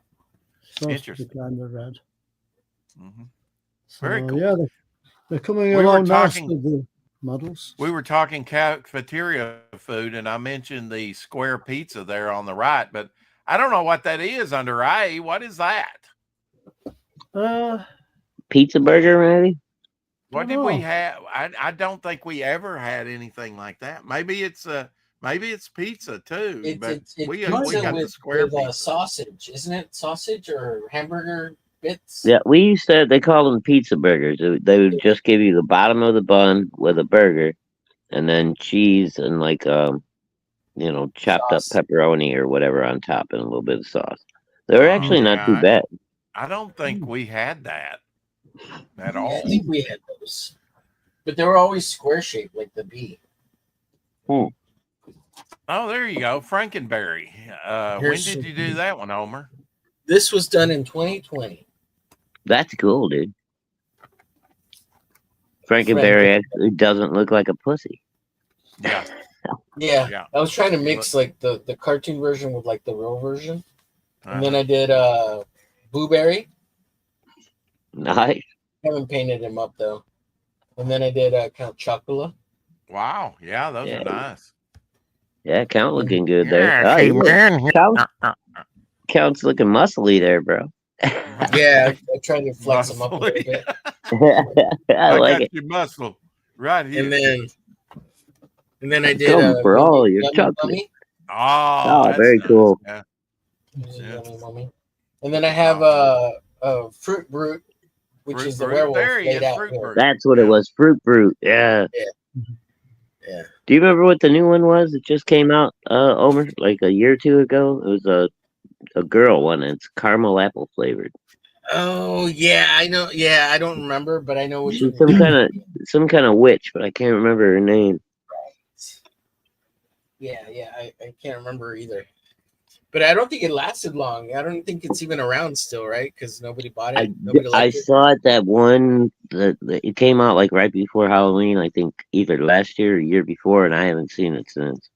It's supposed to Interesting. be kind of red. hmm So, Very cool. yeah, they're coming We were along talking- nicely, the models. We were talking cafeteria food, and I mentioned the square pizza there on the right, but I don't know what that is under A. What is that? Pizza burger, maybe? What don't did we know. have? I don't think we ever had anything like that. Maybe it's pizza too. but It's we pizza got the with, square with pizza. sausage, isn't it? Sausage or hamburger bits? Yeah, we used to. They call them pizza burgers. They would just give you the bottom of the bun with a burger, and then cheese and like chopped Sauce. up pepperoni or whatever on top, and a little bit of sauce. They were actually not too yeah, bad. I don't think we had that at Yeah, all. I think we had those, but they were always square shaped, like the B. Oh, there you go, Frankenberry. When Here's did some- you do that one, Homer? This was done in 2020. That's cool, dude. Frankenberry actually doesn't look like a pussy. Yeah, Yeah, yeah. I was trying to mix like the cartoon version with like the real version, and Uh, then I did Blueberry. Nice. Haven't painted him up though, and then I did Count Chocula. wow, yeah, those Yeah. are nice. Yeah, Count looking good there. Yeah, Oh, see, you look- man. Count's looking muscly there, bro. Yeah, I tried to flex him up a little bit, I like got it. your muscle right here. and then I did Come for all your Yummy chocolate. Mummy. Oh, that's very nice. cool. Yeah. There's a Yeah. Yummy Mummy. And then I have a Fruit Brute, which Fruit is the Brute. werewolf There he laid is, out Fruit here. Brute. That's what it was. Fruit Brute. Yeah. Yeah. Do you remember what the new one was? It just came out, Omer, like a year or two ago. It was a girl one. It's caramel apple flavored. Oh yeah, I know. Yeah, I don't remember, but I know which She's one. some kind of witch, but I can't remember her name. Yeah, I can't remember either. But I don't think it lasted long. I don't think it's even around still, right? Because nobody bought it. Nobody I liked it. saw it that one that it came out like right before Halloween. I think either last year or year before, and I haven't seen it since.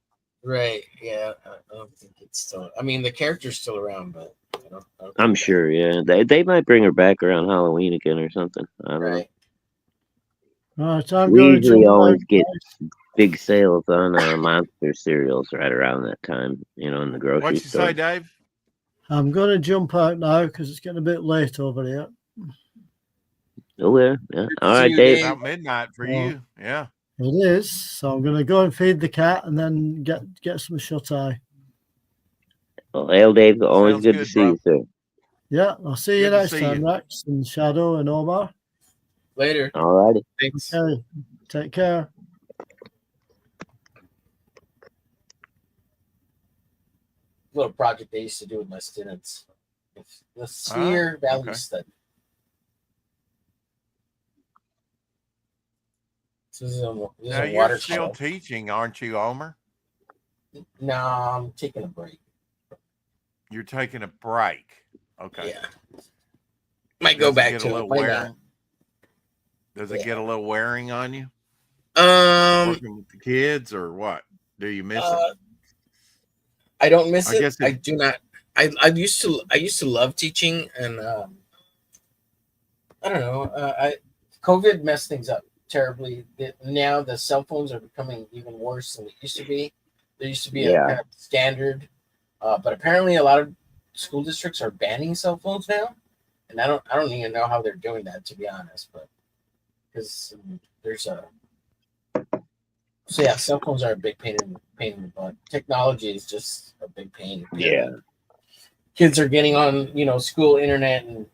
Right. Yeah. I don't think it's still. I mean, the character's still around, but I don't I'm think sure. Yeah, they might bring her back around Halloween again or something. I don't know. Right. All right, I'm We going to usually jump always out. get big sales on monster cereals right around that time, in the grocery What'd you store. say, Dave? I'm going to jump out now because it's getting a bit late over here. Oh yeah, yeah. All See right, you, Dave. Dave. About midnight for Well, you. Yeah. It is. So I'm going to go and feed the cat and then get some shut eye. Well, hail, Dave. Always Sounds good to good, see bro. you, sir. Yeah, I'll see you Good to next see time, you. Rex and Shadow and Omar. Later. All righty. Thanks. Okay, take care. Little project I used to do with my students. The Sphere Value okay. Study. This is Now a you're still watercolor. teaching, aren't you, Homer? No, I'm taking a break. You're taking a break. Okay. Yeah. Might go back to it. Why wearing? not? Does it get a little wearing on you? Working with the kids or what? Do you miss it? I don't miss it. Guess I do not. I used to love teaching, and I don't know. COVID messed things up terribly. Now the cell phones are becoming even worse than it used to be. There used to be a kind of standard, but apparently a lot of school districts are banning cell phones now, and I don't even know how they're doing that, to be honest. But because there's a so yeah, cell phones are a big pain in the butt. Technology is just a big pain. Yeah. Kids are getting on, school internet and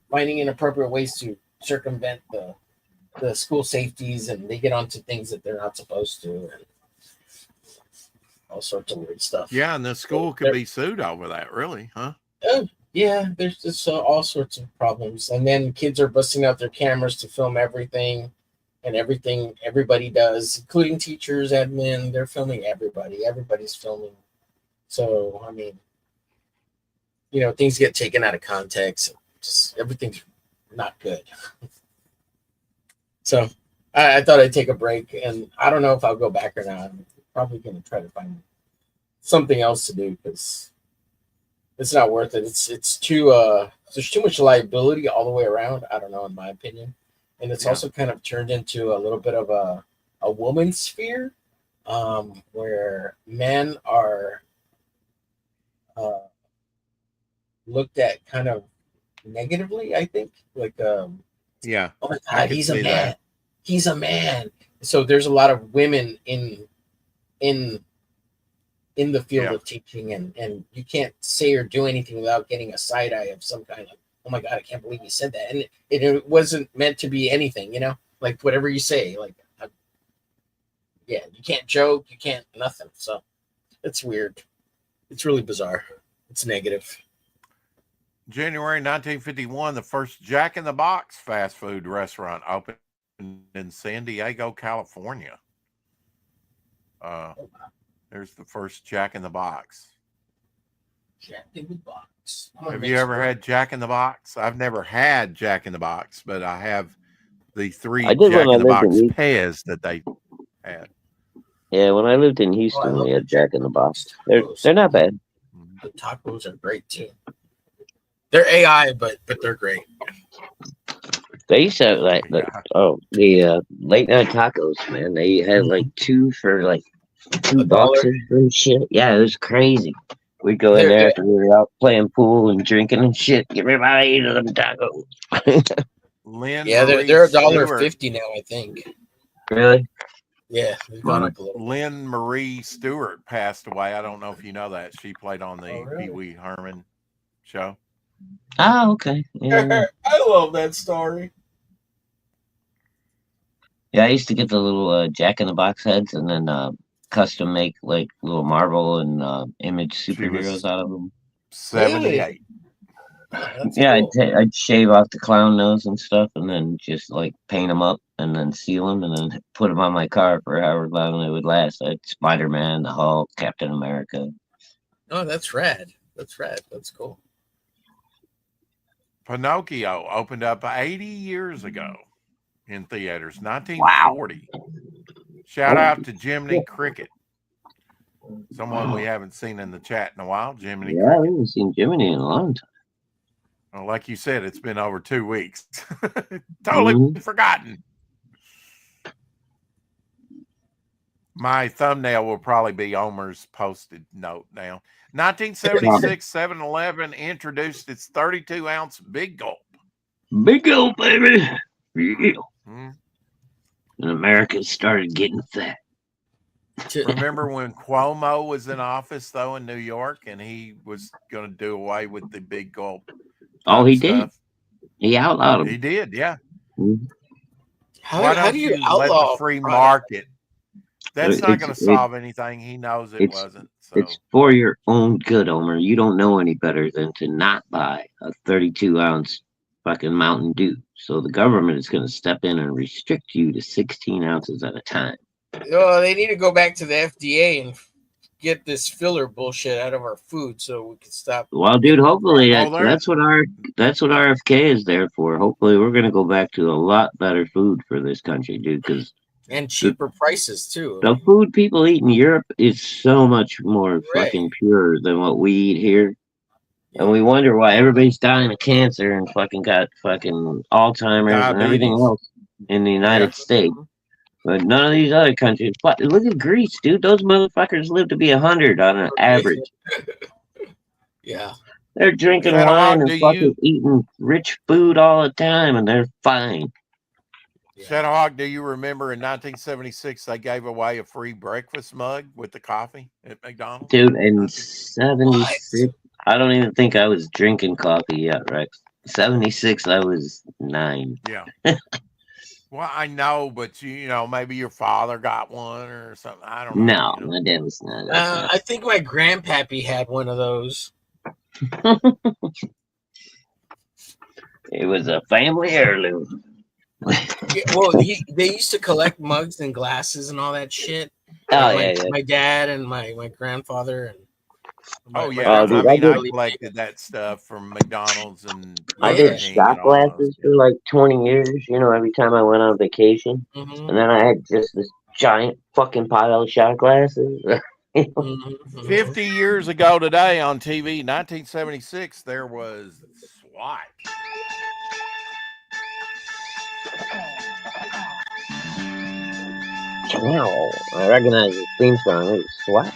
finding inappropriate ways to circumvent the school safeties, and they get onto things that they're not supposed to, and all sorts of weird stuff. Yeah, and the school could be sued over that, really, huh? Yeah, there's just all sorts of problems, and then kids are busting out their cameras to film everything, and everything everybody does, including teachers, admin. They're filming everybody. Everybody's filming. So I mean, things get taken out of context. Just everything's not good. So I thought I'd take a break, and I don't know if I'll go back or not. I'm probably going to try to find something else to do because it's not worth it. It's too there's too much liability all the way around. I don't know, in my opinion, and it's also kind of turned into a little bit of a woman's sphere, where men are looked at kind of negatively, I think. Like, yeah. Oh my God, he's a man. That. He's a man. So there's a lot of women in the field of teaching, and you can't say or do anything without getting a side eye of some kind of, oh my God, I can't believe you said that. And it wasn't meant to be anything, like whatever you say, like, you can't joke, you can't nothing. So it's weird. It's really bizarre. It's negative. January 1951, the first Jack in the Box fast food restaurant opened in San Diego, California. There's the first Jack in the Box. Jack in the Box. Have you ever had Jack in the Box? I've never had Jack in the Box, but I have the 3 Jack in the Box Pez that they had. Yeah, when I lived in Houston, we had Jack in the Box. They're not bad. The tacos are great too. They're AI, but they're great. They used to have the late night tacos, man. They had like 2 for like $2 and shit. Yeah, it was crazy. We'd go in there after we were out playing pool and drinking and shit. Give everybody 8 of them tacos. They're $1.50 now, I think. Really? Yeah, they've gone up a little. Lynn Marie Stewart passed away. I don't know if you know that. She played on the Pee Wee Herman show. Oh, okay. Yeah. I love that story. Yeah, I used to get the little Jack in the Box heads and then custom make like little Marvel and Image superheroes out of them. 78. Yeah, cool. I'd shave off the clown nose and stuff, and then just like paint them up, and then seal them, and then put them on my car for however long it would last. I had Spider-Man, the Hulk, Captain America. Oh, that's rad. That's rad. That's cool. Pinocchio opened up 80 years ago in theaters, 1940. Wow. Shout out to Jiminy Cricket. Someone we haven't seen in the chat in a while, Jiminy Cricket. Yeah, we haven't seen Jiminy in a long time. Well, like you said, it's been over 2 weeks. Totally forgotten. My thumbnail will probably be Omer's posted note now. 1976, 7-Eleven introduced its 32-ounce Big Gulp. Big Gulp, baby. Yeah. And America started getting fat. Remember when Cuomo was in office, though, in New York, and he was going to do away with the Big Gulp? Oh, he did. He outlawed him. He did, yeah. Mm-hmm. How do you outlaw let the free market? That's not going to solve anything. He knows it wasn't. So. It's for your own good, Omer. You don't know any better than to not buy a 32-ounce fucking Mountain Dew. So the government is going to step in and restrict you to 16 ounces at a time. Oh, they need to go back to the FDA and get this filler bullshit out of our food so we can stop. Well, dude, hopefully Well, that's what RFK is there for. Hopefully, we're gonna go back to a lot better food for this country, dude. Because And cheaper prices too. the food people eat in Europe is so much more Right. fucking pure than what we eat here. And we wonder why everybody's dying of cancer and fucking got fucking Alzheimer's and everything Diabetes. else in the United Yeah. States. But none of these other countries. But look at Greece, dude. Those motherfuckers live to be 100 on an average. Yeah. They're drinking Shadow wine Hawk, and do fucking you- eating rich food all the time, and they're fine. Shadowhawk, do you remember in 1976 they gave away a free breakfast mug with the coffee at McDonald's? Dude, in 76, I don't even think I was drinking coffee yet, Rex. 76, I was 9. Yeah. Well, I know, but you know, maybe your father got one or something. I don't know. No, my dad was not. I think my grandpappy had one of those. It was a family heirloom. Yeah, well, they used to collect mugs and glasses and all that shit. Oh, my, yeah. my dad and my grandfather and Oh my yeah, dude, I mean, I I did- collected that stuff from McDonald's and I Burger did King shot and all those. glasses for like 20 years, you know, every time I went on vacation. Mhm. And then I had just this giant fucking pile of shot glasses. 50 years ago today on TV, 1976, there was SWAT. Wow, I recognize the theme song. It was SWAT.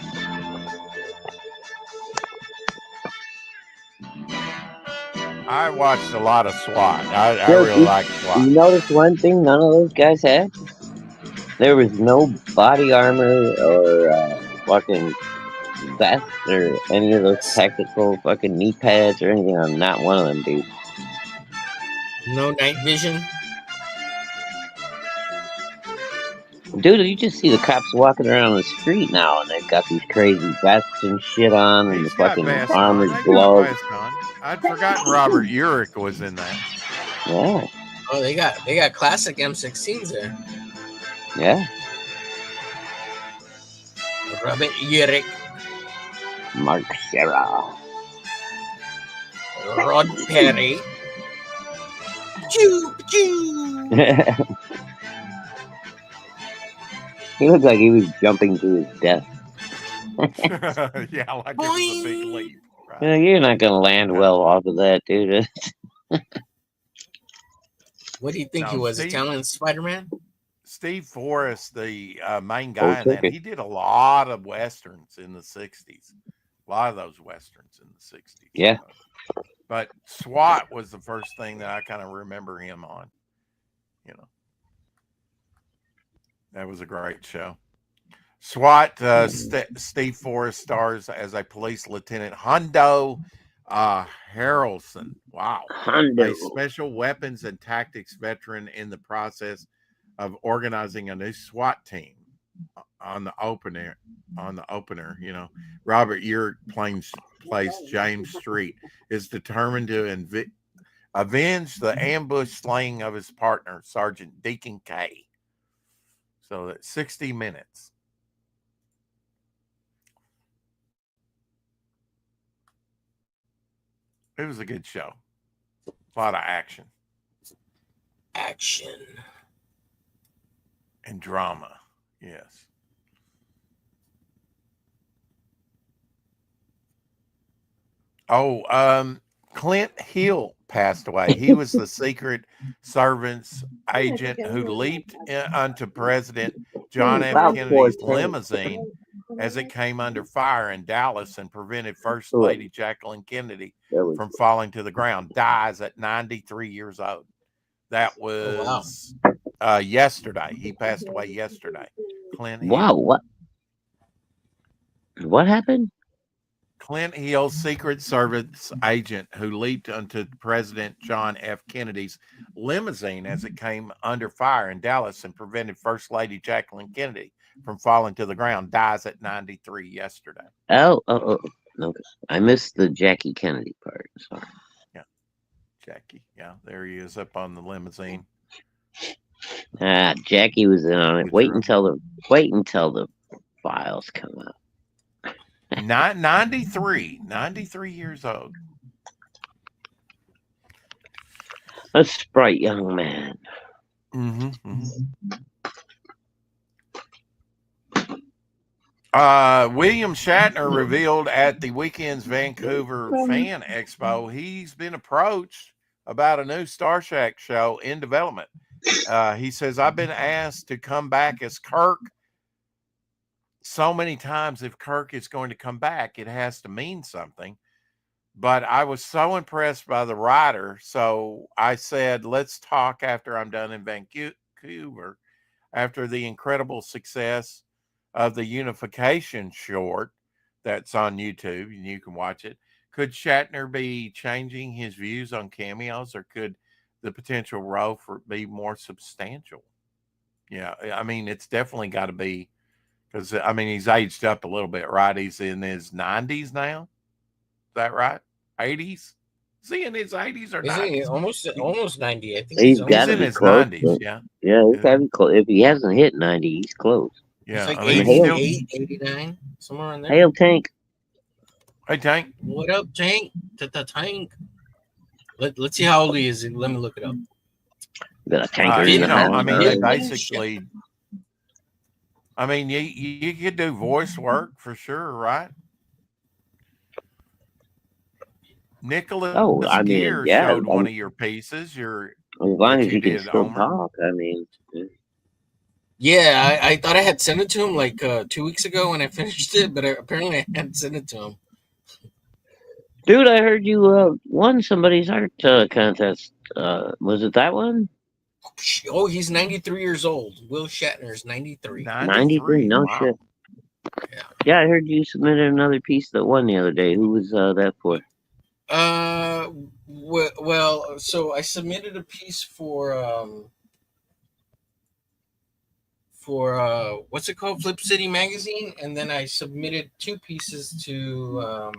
I watched a lot of SWAT. I Dude, really like SWAT. You notice one thing none of those guys had? There was no body armor or fucking vest or any of those tactical fucking knee pads or anything on not one of them, dude. no night vision. Dude, you just see the cops walking around the street now and they've got these crazy vests and shit on and the He's got fucking vests on. armored They got gloves. vests on. I'd forgotten Robert Urich was in that. Yeah, Oh, they got classic M16s there. yeah. Robert Urich, Mark Serra. Rod Perry. Choo, choo. He looked like he was jumping to his death. Yeah, like it was a big leap. Right? Yeah, you're not gonna land well off of that, dude. What do you think No, he was? Steve- Italian Spider-Man? Steve Forrest, the main guy in that, ticket. he did a lot of westerns in the 60s. A lot of those westerns in the 60s. Yeah. But SWAT was the first thing that I kind of remember him on. You know, that was a great show. SWAT, Steve Forrest stars as a police lieutenant, Hondo Harrelson. Wow. Hondo. A special weapons and tactics veteran in the process of organizing a new SWAT team on the opener, you know. Robert Urich plays James Street, is determined to avenge the ambush slaying of his partner, Sergeant Deacon K. So that's 60 minutes. It was a good show. A lot of action Action. and drama. Yes. Oh, Clint Hill passed away. He was the Secret Service agent who leaped onto President John F. Kennedy's limousine as it came under fire in Dallas and prevented First Lady Jacqueline Kennedy from falling to the ground. Dies at 93 years old. That was yesterday. He passed away yesterday. Clint Hill. Wow, what happened? Clint Hill, Secret Service agent who leaped onto President John F. Kennedy's limousine as it came under fire in Dallas and prevented First Lady Jacqueline Kennedy from falling to the ground, dies at 93 yesterday. Oh, no, I missed the Jackie Kennedy part. Sorry. Yeah, Jackie. Yeah, there he is up on the limousine. Jackie was in on it. Wait until the files come out. 93 years old. A sprite young man. William Shatner revealed at the weekend's Vancouver Fan Expo he's been approached about a new Star Trek show in development. He says, I've been asked to come back as Kirk so many times. If Kirk is going to come back, it has to mean something. But I was so impressed by the writer, so I said, let's talk after I'm done in Vancouver. After the incredible success of the Unification short that's on YouTube, and you can watch it, could Shatner be changing his views on cameos, or could the potential role be more substantial? Yeah, I mean, it's definitely got to be, because, I mean, he's aged up a little bit, right? He's in his 90s now. Is that right? 80s? Is he in his 80s or 90s? He almost 90? I think He's got to in be his close. 90s, yeah. Yeah, he's got to be close. If he hasn't hit 90, he's close. Yeah, it's like I mean, 88, 89, somewhere in there. Hail, Tank. Hey, Tank. What up, Tank? Tank. Let's see how old he is. Let me look it up. Got a tanker You in know, the I mean, house. he basically, I mean, you could do voice work for sure, right? Nicholas Gear showed one of your pieces. As long as you can did, still Omer. talk, I mean. Yeah, I thought I had sent it to him like 2 weeks ago when I finished it, but apparently I hadn't sent it to him. Dude, I heard you won somebody's art contest. Was it that one? Oh, he's 93 years old. Will Shatner's 93. 93? No wow. shit. Yeah, I heard you submitted another piece that won the other day. Who was that for? Well, so I submitted a piece for what's it called, Flip City Magazine, and then I submitted 2 pieces to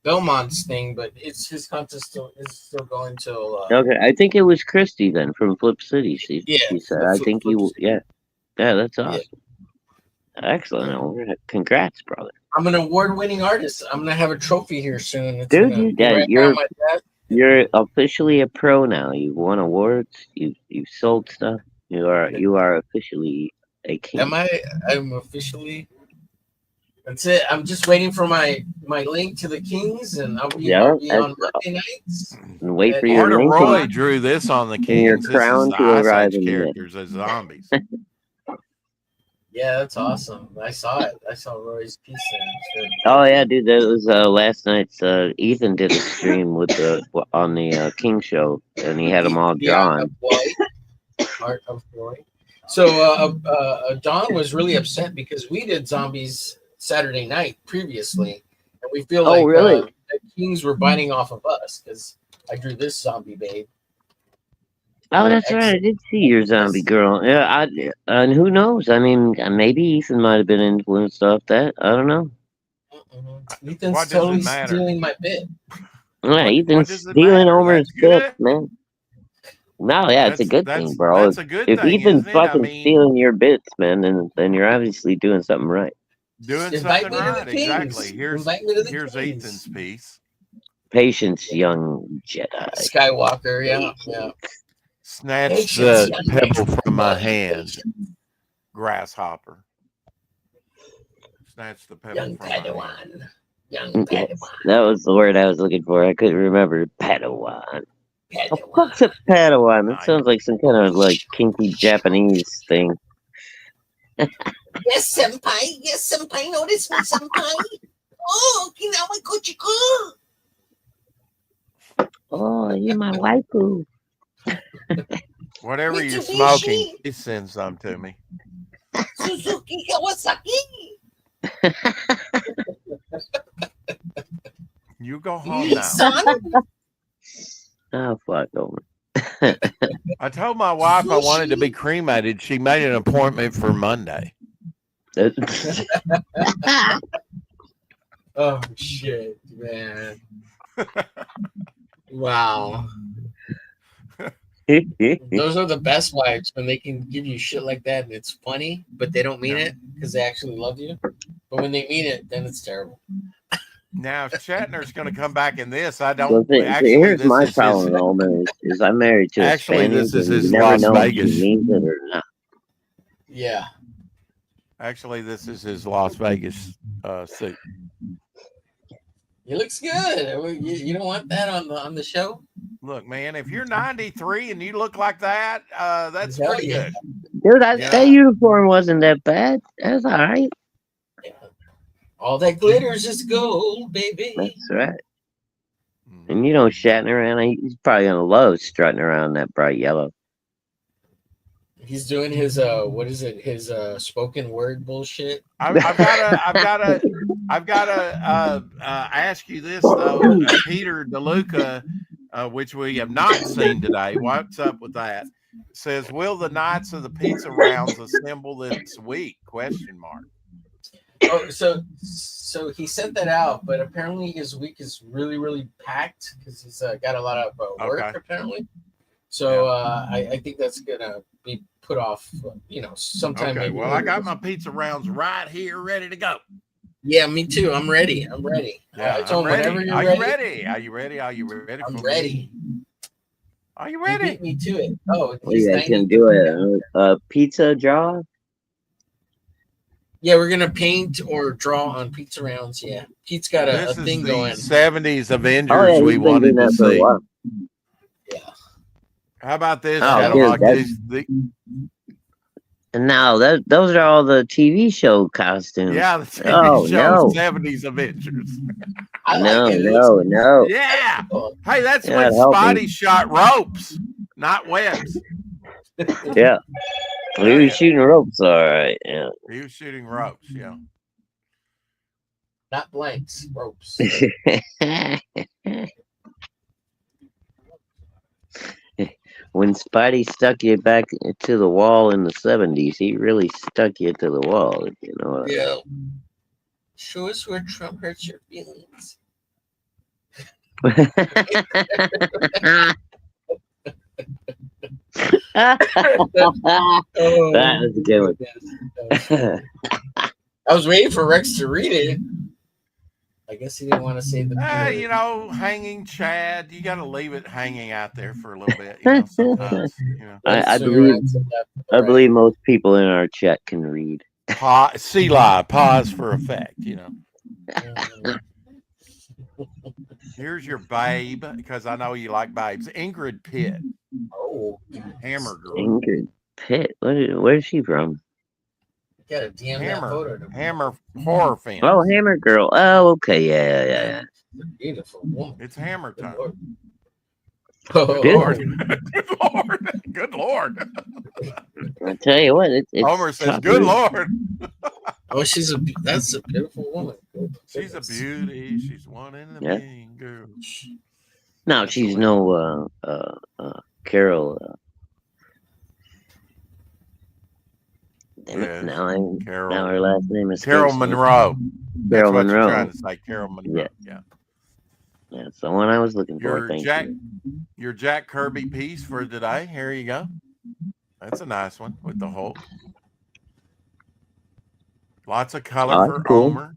Belmont's thing, but his contest is still going till Okay, I think it was Christy then from Flip City. She said, I think you, yeah, that's awesome. Excellent. Over. Congrats, brother. I'm an award-winning artist. I'm gonna have a trophy here soon. It's Dude, you're officially a pro now. You've won awards. You've sold stuff. You are officially a king. I'm officially. That's it. I'm just waiting for my link to the Kings, and I'll be on Monday nights. And wait for your Artie link. Roy drew this on the Kings. Your This crown is to the Ice arrive Age in the characters as zombies. Yeah, that's awesome. I saw it. I saw Roy's piece there. Oh yeah, dude, that was last night's. Ethan did a stream with on the King show, and he had them all drawn. Art of Roy. So Don was really upset because we did zombies Saturday night previously, and we feel like really? The Kings were biting off of us because I drew this zombie babe. Oh, that's right. I did see your zombie girl. Yeah, and who knows? I mean, maybe Ethan might have been influenced off that. I don't know. Ethan's totally stealing my bit. Yeah, Ethan's stealing Homer's bit, man. No, yeah, it's a good thing, bro. That's a good if thing, Ethan's isn't it? fucking stealing your bits, man, then you're obviously doing something right. Doing Invite something me to the right, Kings. exactly. Invite me to the Here's Kings. Ethan's piece. Patience, young Jedi. Skywalker, yeah. Snatch the pebble from my hand, grasshopper. Snatch the pebble Young from my hand. Padawan. Young Yes, Padawan. that was the word I was looking for. I couldn't remember. Padawan. Oh, fuck's a Padawan? That sounds like some kind of like kinky Japanese thing. Yes, senpai. Yes, senpai. Notice me, senpai. Oh, kinawa ko. Oh, you're my waifu. Whatever you're Mitsubishi. smoking, please send some to me. Suzuki Kawasaki. You go home now. Nissan. Oh, fuck, Homer. I told my wife I wanted to be cremated. She made an appointment for Monday. Oh shit, man! Wow. Those are the best wives when they can give you shit like that and it's funny, but they don't mean it because they actually love you. But when they mean it, then it's terrible. Now, if Shatner's going to come back in this, I So don't. Actually, here's this my is problem his. with Omer is I'm married to a Actually, Spaniard, this is and his you never Las know if Vegas. he means it or not. Yeah. Actually, this is his Las Vegas suit. He looks good. You don't want that on the show? Look, man, if you're 93 and you look like that, that's Hell pretty yeah. good. Dude, Yeah. that uniform wasn't that bad. That's all right. All that glitters is gold, baby. That's right. And you know, Shatner around, he's probably gonna love strutting around that bright yellow. He's doing his what is it? His spoken word bullshit. I've got to ask you this though, Peter DeLuca, which we have not seen today. What's up with that? Says, will the Knights of the Pizza Rounds assemble this week? Question mark. Oh, so he sent that out, but apparently his week is really, really packed because he's got a lot of work apparently. So I think that's gonna be put off, sometime. Okay, well, I got my pizza rounds right here, ready to go. Yeah, me too. I'm ready. Yeah, I told him ready. whenever you're Are ready. you ready? Are you ready? Are you ready? I'm ready. Are you He ready? beat me to it. Oh, What you guys gonna do? A pizza draw? Yeah, we're gonna paint or draw on pizza rounds. Yeah, Pete's got This a is thing the going. 70s Avengers Oh, yeah, we he's been wanted doing to that for a see. while. How about this? Oh, Shadowlock? dude, And now those are all the TV show costumes. Yeah, the TV Oh show no, 70s Avengers. no. Yeah. Hey, that's Yeah, when help me. Spidey shot ropes, not webs. Yeah, he was shooting ropes. All right. Yeah. He was shooting ropes. Yeah. Not blanks, ropes. When Spidey stuck you back to the wall in the 70s, he really stuck you to the wall. If you know what Yeah. Show us where Trump hurts your feelings. That was a good one. I was waiting for Rex to read it. I guess he didn't want to say the. Hanging Chad, you got to leave it hanging out there for a little bit. Sometimes, I believe most people in our chat can read. Pause for effect. Here's your babe, because I know you like babes. Ingrid Pitt. Oh, Hammer Girl. Ingrid Pitt. Where's she from? Got a DM that photo to me. Hammer horror fan. Oh, Hammer Girl. Oh, okay. Yeah. Beautiful woman. It's Hammer time. Oh, Good. Lord. Good Lord. Good Lord. I tell you what, it's Homer says, tough. "Good Lord." Oh, that's a beautiful woman. She's a beauty. She's one in a million girls. No, she's no Carol. Damn it, now her last name is Carol Monroe. Carol That's what Monroe. you're trying to say, Carol Monroe. Yeah. That's the one I was looking for. Thank Your Jack Kirby piece for today. Here you go. That's a nice one with the Hulk. Lots of color for Homer.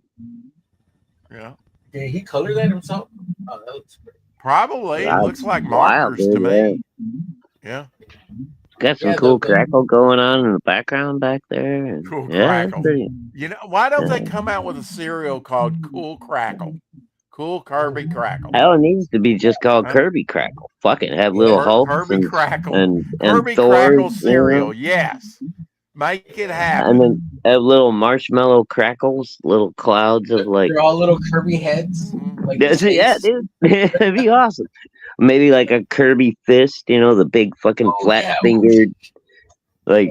Yeah. Did he color that himself? Oh, that looks pretty. Probably. It looks like markers to me. Yeah. Got some cool crackle going on in the background back there. And Cool yeah, Crackle. pretty. Why don't they come out with a cereal called Cool Crackle? Cool Kirby Crackle. Hell, it needs to be just called Kirby Crackle. Fuck it, have little Hulks Kirby Crackle. and Kirby Thors, Crackle cereal. Yes. Make it happen. And then have little marshmallow crackles, little clouds of like. They're all little Kirby heads. Like Yeah, dude, it'd be awesome. Maybe like a Kirby fist, the big fucking flat fingered, first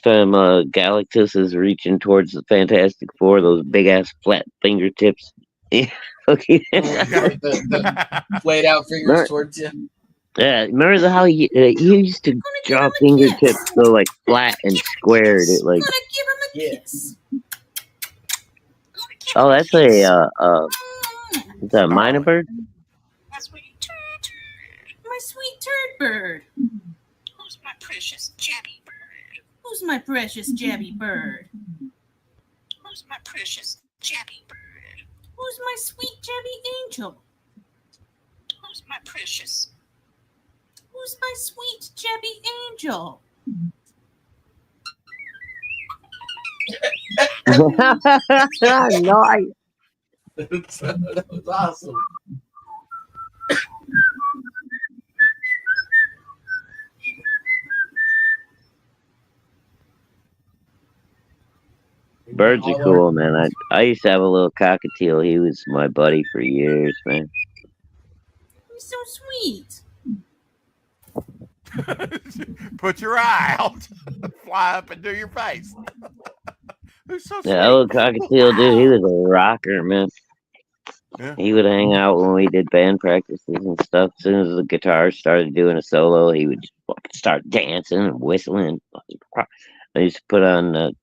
time Galactus is reaching towards the Fantastic Four, those big ass flat fingertips. Okay. Laid out fingers towards you. Yeah, remember how you used to draw fingertips so like flat and squared? It like. Yes. Oh, that's a is that a minor bird? My sweet turd bird. Who's my precious jabby bird? Who's my precious jabby bird? Who's my precious Jabby bird. Who's my sweet Jabby angel? Who's my precious? Who's my sweet Jabby angel? Nice. That was awesome. Birds are cool, man. I used to have a little cockatiel. He was my buddy for years, man. He's so sweet. Put your eye out. Fly up and do your face. Who's so sweet? Yeah, that little cockatiel, dude, he was a rocker, man. Yeah. He would hang out when we did band practices and stuff. As soon as the guitar started doing a solo, he would just fucking start dancing and whistling. I used to put on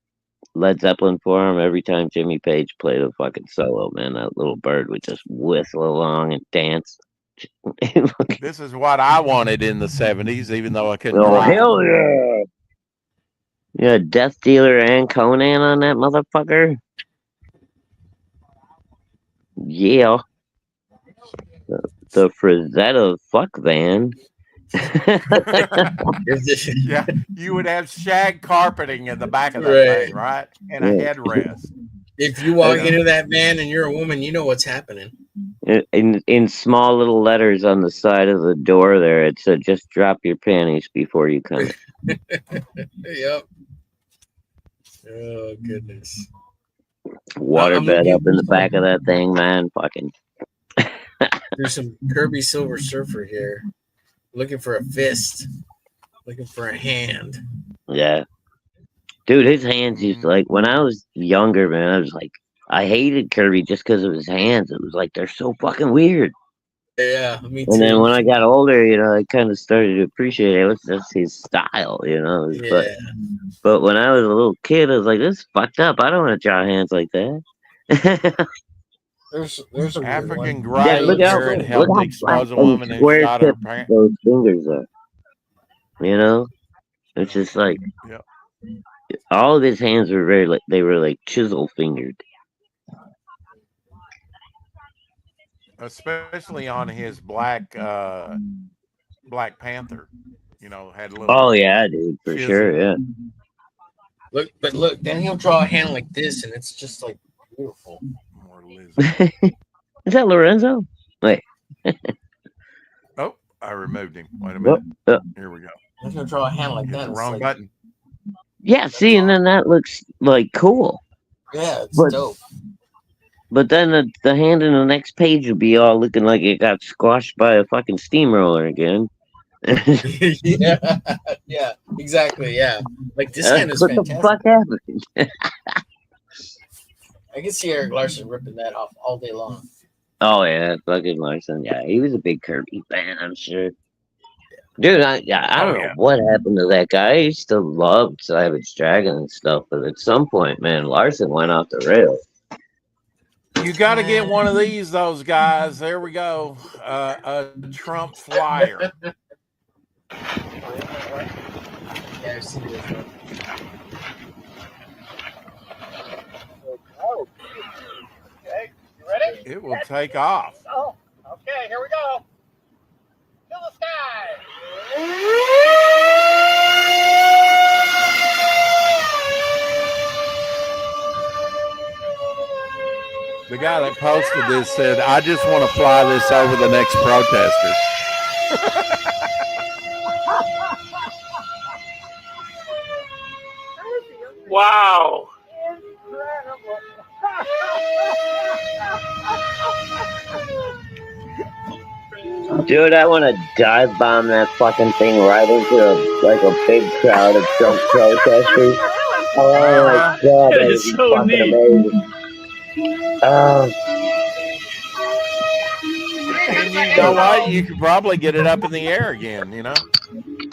Led Zeppelin for him every time Jimmy Page played a fucking solo, man. That little bird would just whistle along and dance. This is what I wanted in the 70s, even though I couldn't. Oh, drive. hell yeah. You had Death Dealer and Conan on that motherfucker? Yeah. The Frazetta fuck van. Yeah, you would have shag carpeting in the back of that Right. thing, right? And a headrest. If you walk into that van and you're a woman, you know what's happening. In small little letters on the side of the door there, it said, just drop your panties before you come. Yep. Oh, goodness. Waterbed up in the back of that thing, man. Fucking. There's some Kirby Silver Surfer here. Looking for a fist. Looking for a hand. Yeah. Dude, his hands used to, like, when I was younger, man, I was like, I hated Kirby just because of his hands. It was like, they're so fucking weird. Yeah, me too. And then when I got older, you know, I kind of started to appreciate it. What's that's his style, you know? Yeah. But when I was a little kid, I was like, this is fucked up. I don't want to draw hands like that. There's a African Yeah, gray look how hair and helped black expose a and woman who square shot her tipped parents. those fingers are. You know? It's just like Yep. all of his hands were very like they were like chisel fingered. Especially on his Black Panther. You know, had a little. Oh yeah, dude, for chisel. sure, yeah. Look, then he'll draw a hand like this, and it's just like beautiful. More lizard. Is that Lorenzo? Wait. Oh, I removed him. Wait a minute. Here we go. He's gonna draw a hand like Hit that. the It's wrong like, button. Yeah, see, and then that looks like cool. Yeah, it's But- dope. But then the hand in the next page would be all looking like it got squashed by a fucking steamroller again. Yeah, yeah, exactly. Yeah, like this hand is what fantastic. the fuck happened? I can see Eric Larson ripping that off all day long. Oh yeah, fucking Larson. Yeah, he was a big Kirby fan, I'm sure. Dude, I don't know what happened to that guy. He still loved Savage Dragon and stuff, but at some point, man, Larson went off the rails. You got to get one of those guys. There we go. A Trump flyer. Yeah, I've seen this one. Oh, okay, you ready? It will take off. Oh, okay, here we go. To the sky. The guy that posted this said, I just want to fly this over the next protesters. Wow. Dude, I want to dive bomb that fucking thing right into a big crowd of Trump protesters. Oh my god, that It's would be so fucking neat. amazing. And you know what? You could probably get it up in the air again, you know?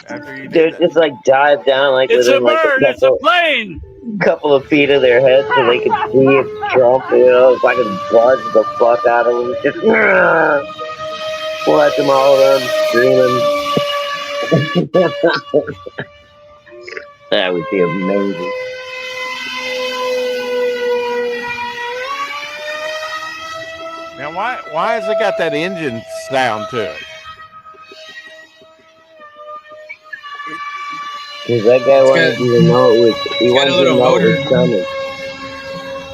After you do Dude, that. just like dive down like It's a within like bird. It's a plane. couple of feet of their head so they can see it's Trump, you know, fucking buzz the fuck out of them. Just watch them all run screaming. That would be amazing. why has it got that engine sound to it? Because that guy wanted you to know it was. He wanted you to know it was coming.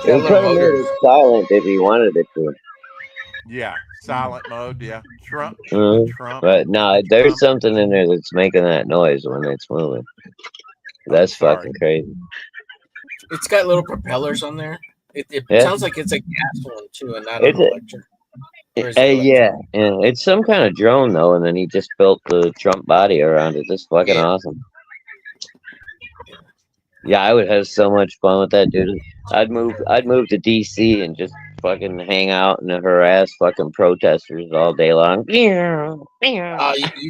He could have made it silent if he wanted it to. Yeah, silent mode. Yeah, Trump. But no, there's something in there that's making that noise when it's moving. That's fucking crazy. It's got little propellers on there. It Yeah. sounds like it's a gas one too, and not an electric. Yeah, it's some kind of drone though, and then he just built the Trump body around it. That's fucking awesome. Yeah, I would have so much fun with that, dude. I'd move to DC and just fucking hang out and harass fucking protesters all day long. You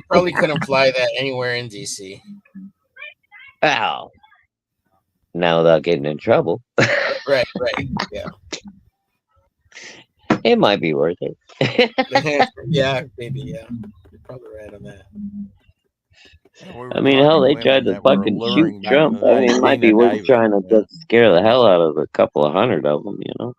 probably couldn't fly that anywhere in DC. Ow. Now without getting in trouble. Right, yeah. It might be worth it. Yeah, maybe, yeah. You're probably right on that. I mean, hell, they tried to fucking shoot Trump. I mean, it might be worth trying to just scare the hell out of a couple of hundred of them, you know?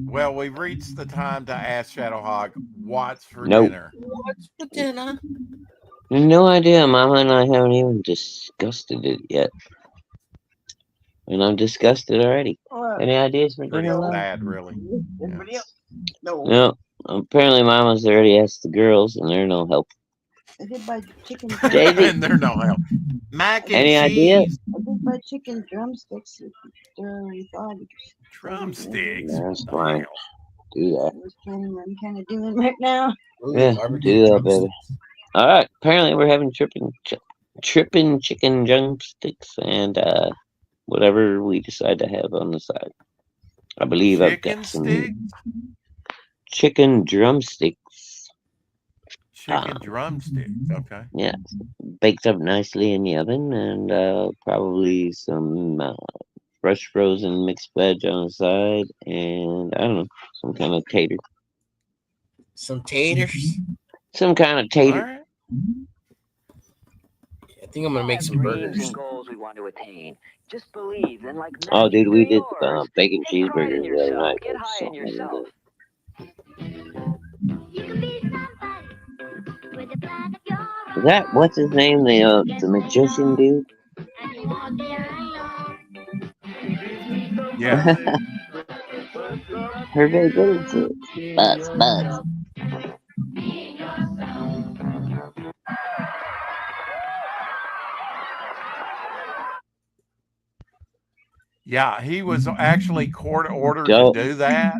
Well, we've reached the time to ask Shadowhawk what's for Nope. dinner. What's for dinner? No idea. Mama and I haven't even discussed it yet. And I'm disgusted already. Any ideas for Pretty dinner? bad, really. Everybody else? No. No. Apparently, Mama's already asked the girls, and they're no help. I did buy chicken. Davey. And they're no help. Mac and Any idea? cheese. I did buy chicken drumsticks. We thought Drumsticks. That's fine. Do that. that's kind of what I'm kind of doing right now. Yeah, do that, baby. All right. Apparently, we're having tripping chicken drumsticks and whatever we decide to have on the side. I believe I've got some chicken drumsticks. Chicken drumsticks. Okay. Yeah, baked up nicely in the oven, and probably some fresh frozen mixed veg on the side, and I don't know, some kind of tater. Some taters? Some kind of tater. Right. I think I'm gonna make some burgers. Goals we want to attain. Just believe and like Oh, dude, we did bacon cheeseburgers the other night. get high in yourself. Is that what's his name? The magician dude. Yeah. Her very good at it. Buzz. Yeah, he was actually court ordered to do that.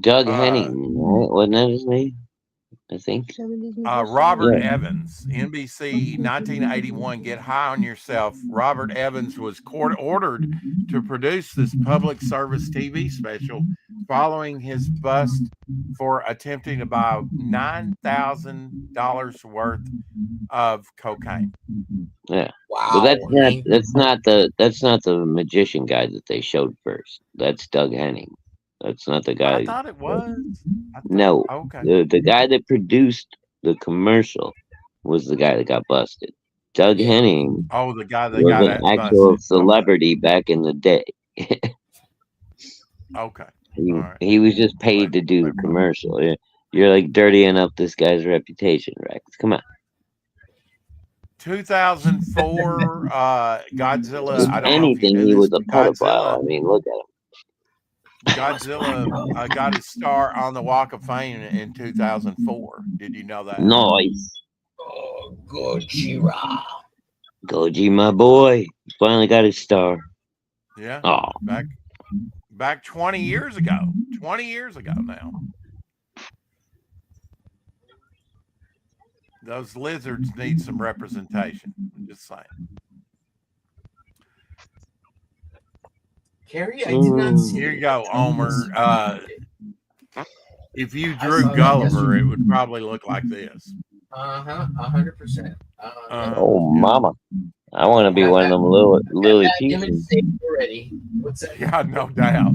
Doug Henning, right? Wasn't that his name? I think. Robert Evans, NBC 1981, Get High on Yourself. Robert Evans was court ordered to produce this public service TV special following his bust for attempting to buy $9,000 worth of cocaine. Yeah. Wow. But that's not the magician guy that they showed first. That's Doug Henning. That's not the guy. I thought it was. No. Okay. The guy that produced the commercial was the guy that got busted. Doug Henning. Oh, the guy that was got an actual celebrity back in the day. Okay. He was just paid to do the commercial. You're like dirtying up this guy's reputation, Rex. Come on. 2004 Godzilla. If I don't anything, know if he you knew was this, a pedophile. I mean, look at him. Godzilla got his star on the Walk of Fame in 2004. Did you know that? Nice. Oh, Gojira. Goji, my boy, finally got his star. Yeah. Oh. Back 20 years ago. 20 years ago now. Those lizards need some representation. I'm just saying. Carrie, I did not see. Here you go, Omer. If you drew Gulliver, it would probably look like this. 100%. Oh, mama. I want to be one of them Lily Peaches. Already. What's that? Yeah, no doubt.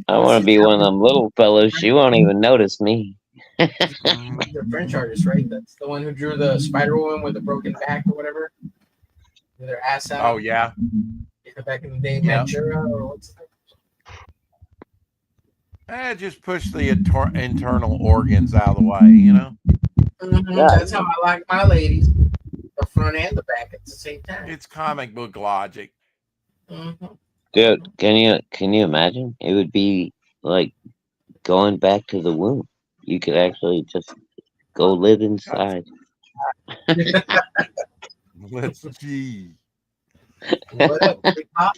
I want to be one of them little fellas. She won't even notice me. The French artist, right? That's the one who drew the spider woman with a broken back or whatever. with their ass out. Oh yeah. Back in the day, Yep. Ventura, or what's it? Just push the internal organs out of the way, you know. That's how I like my ladies, the front and the back at the same time. It's comic book logic. Dude, can you imagine? It would be like going back to the womb. You could actually just go live inside. Let's see. What up, Big Pop?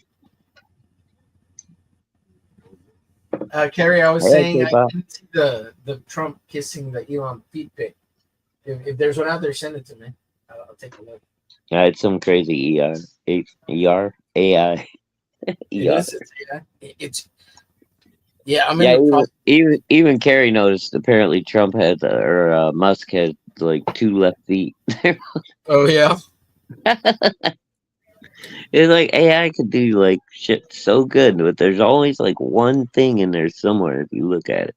Kerry, I was saying I didn't see the Trump kissing the Elon feet pic. If there's one out there, send it to me. I'll take a look. Yeah, it's some crazy AI. It's I'm in the process. Even Kerry noticed. Apparently, Trump had or Musk had like 2 left feet. Oh yeah. It's like AI could do like shit so good, but there's always like one thing in there somewhere if you look at it.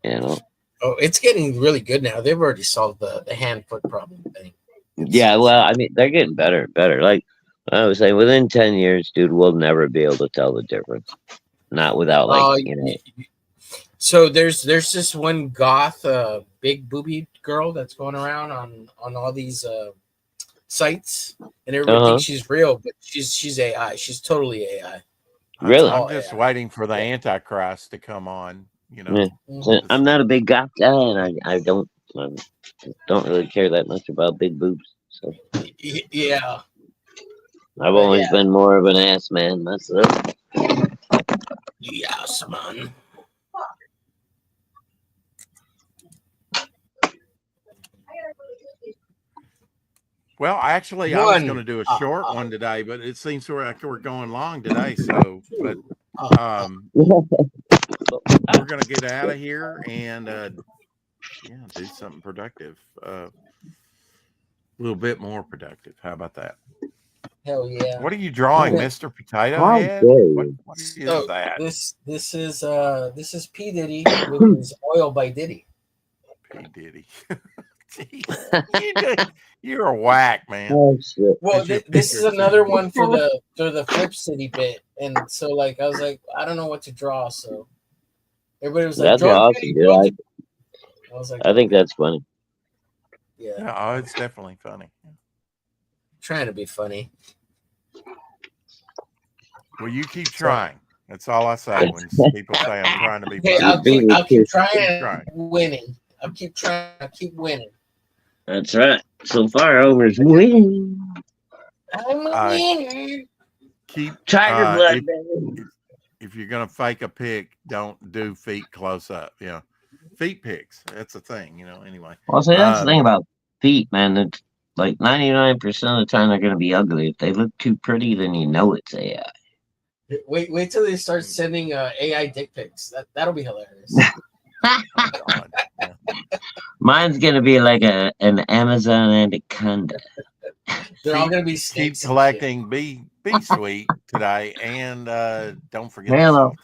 You know. Oh, it's getting really good now. They've already solved the hand foot problem thing. Yeah, well, I mean, they're getting better and better. Like I was saying, within 10 years, dude, we'll never be able to tell the difference. Not without like you know. So there's this one goth big booby girl that's going around on all these sites, and everybody thinks she's real, but she's AI. She's totally AI. Really? I'm just waiting for the Antichrist to come on. You know, So I'm not a big goth guy, and I don't really care that much about big boobs. So yeah, I've always been more of an ass man myself. Yes, man. Well, actually, I was going to do a short one today, but it seems like we're going long today. So, but we're going to get out of here and do something productive, a little bit more productive. How about that? Hell yeah! What are you drawing, Mr. Potato Head? What is that? This is P Diddy with his Oil by Diddy. P Diddy. You're a whack, man. Oh, shit. Well, this is another one for the Flip City bit, and so like I was like, I don't know what to draw, so everybody was like, That's awesome, dude. I was like, I think that's funny. Yeah, oh, it's definitely funny. Trying to be funny. Well, you keep trying. That's all I say when people say I'm trying to be funny. Hey, I'll keep trying. Winning. I'll keep trying. I'll keep winning. That's right. So far, Homer's winning. I'm a winner. Keep Tiger blood, baby. If you're gonna fake a pic, don't do feet close up. You know, feet pics. That's a thing. You know. Anyway. Well, see, that's the thing about feet, man. It's like 99% of the time they're gonna be ugly. If they look too pretty, then you know it's AI. Wait till they start sending AI dick pics. That'll be hilarious. Mine's gonna be like an Amazon anaconda. They're all gonna be keep collecting. Be sweet today, and don't forget. Hello.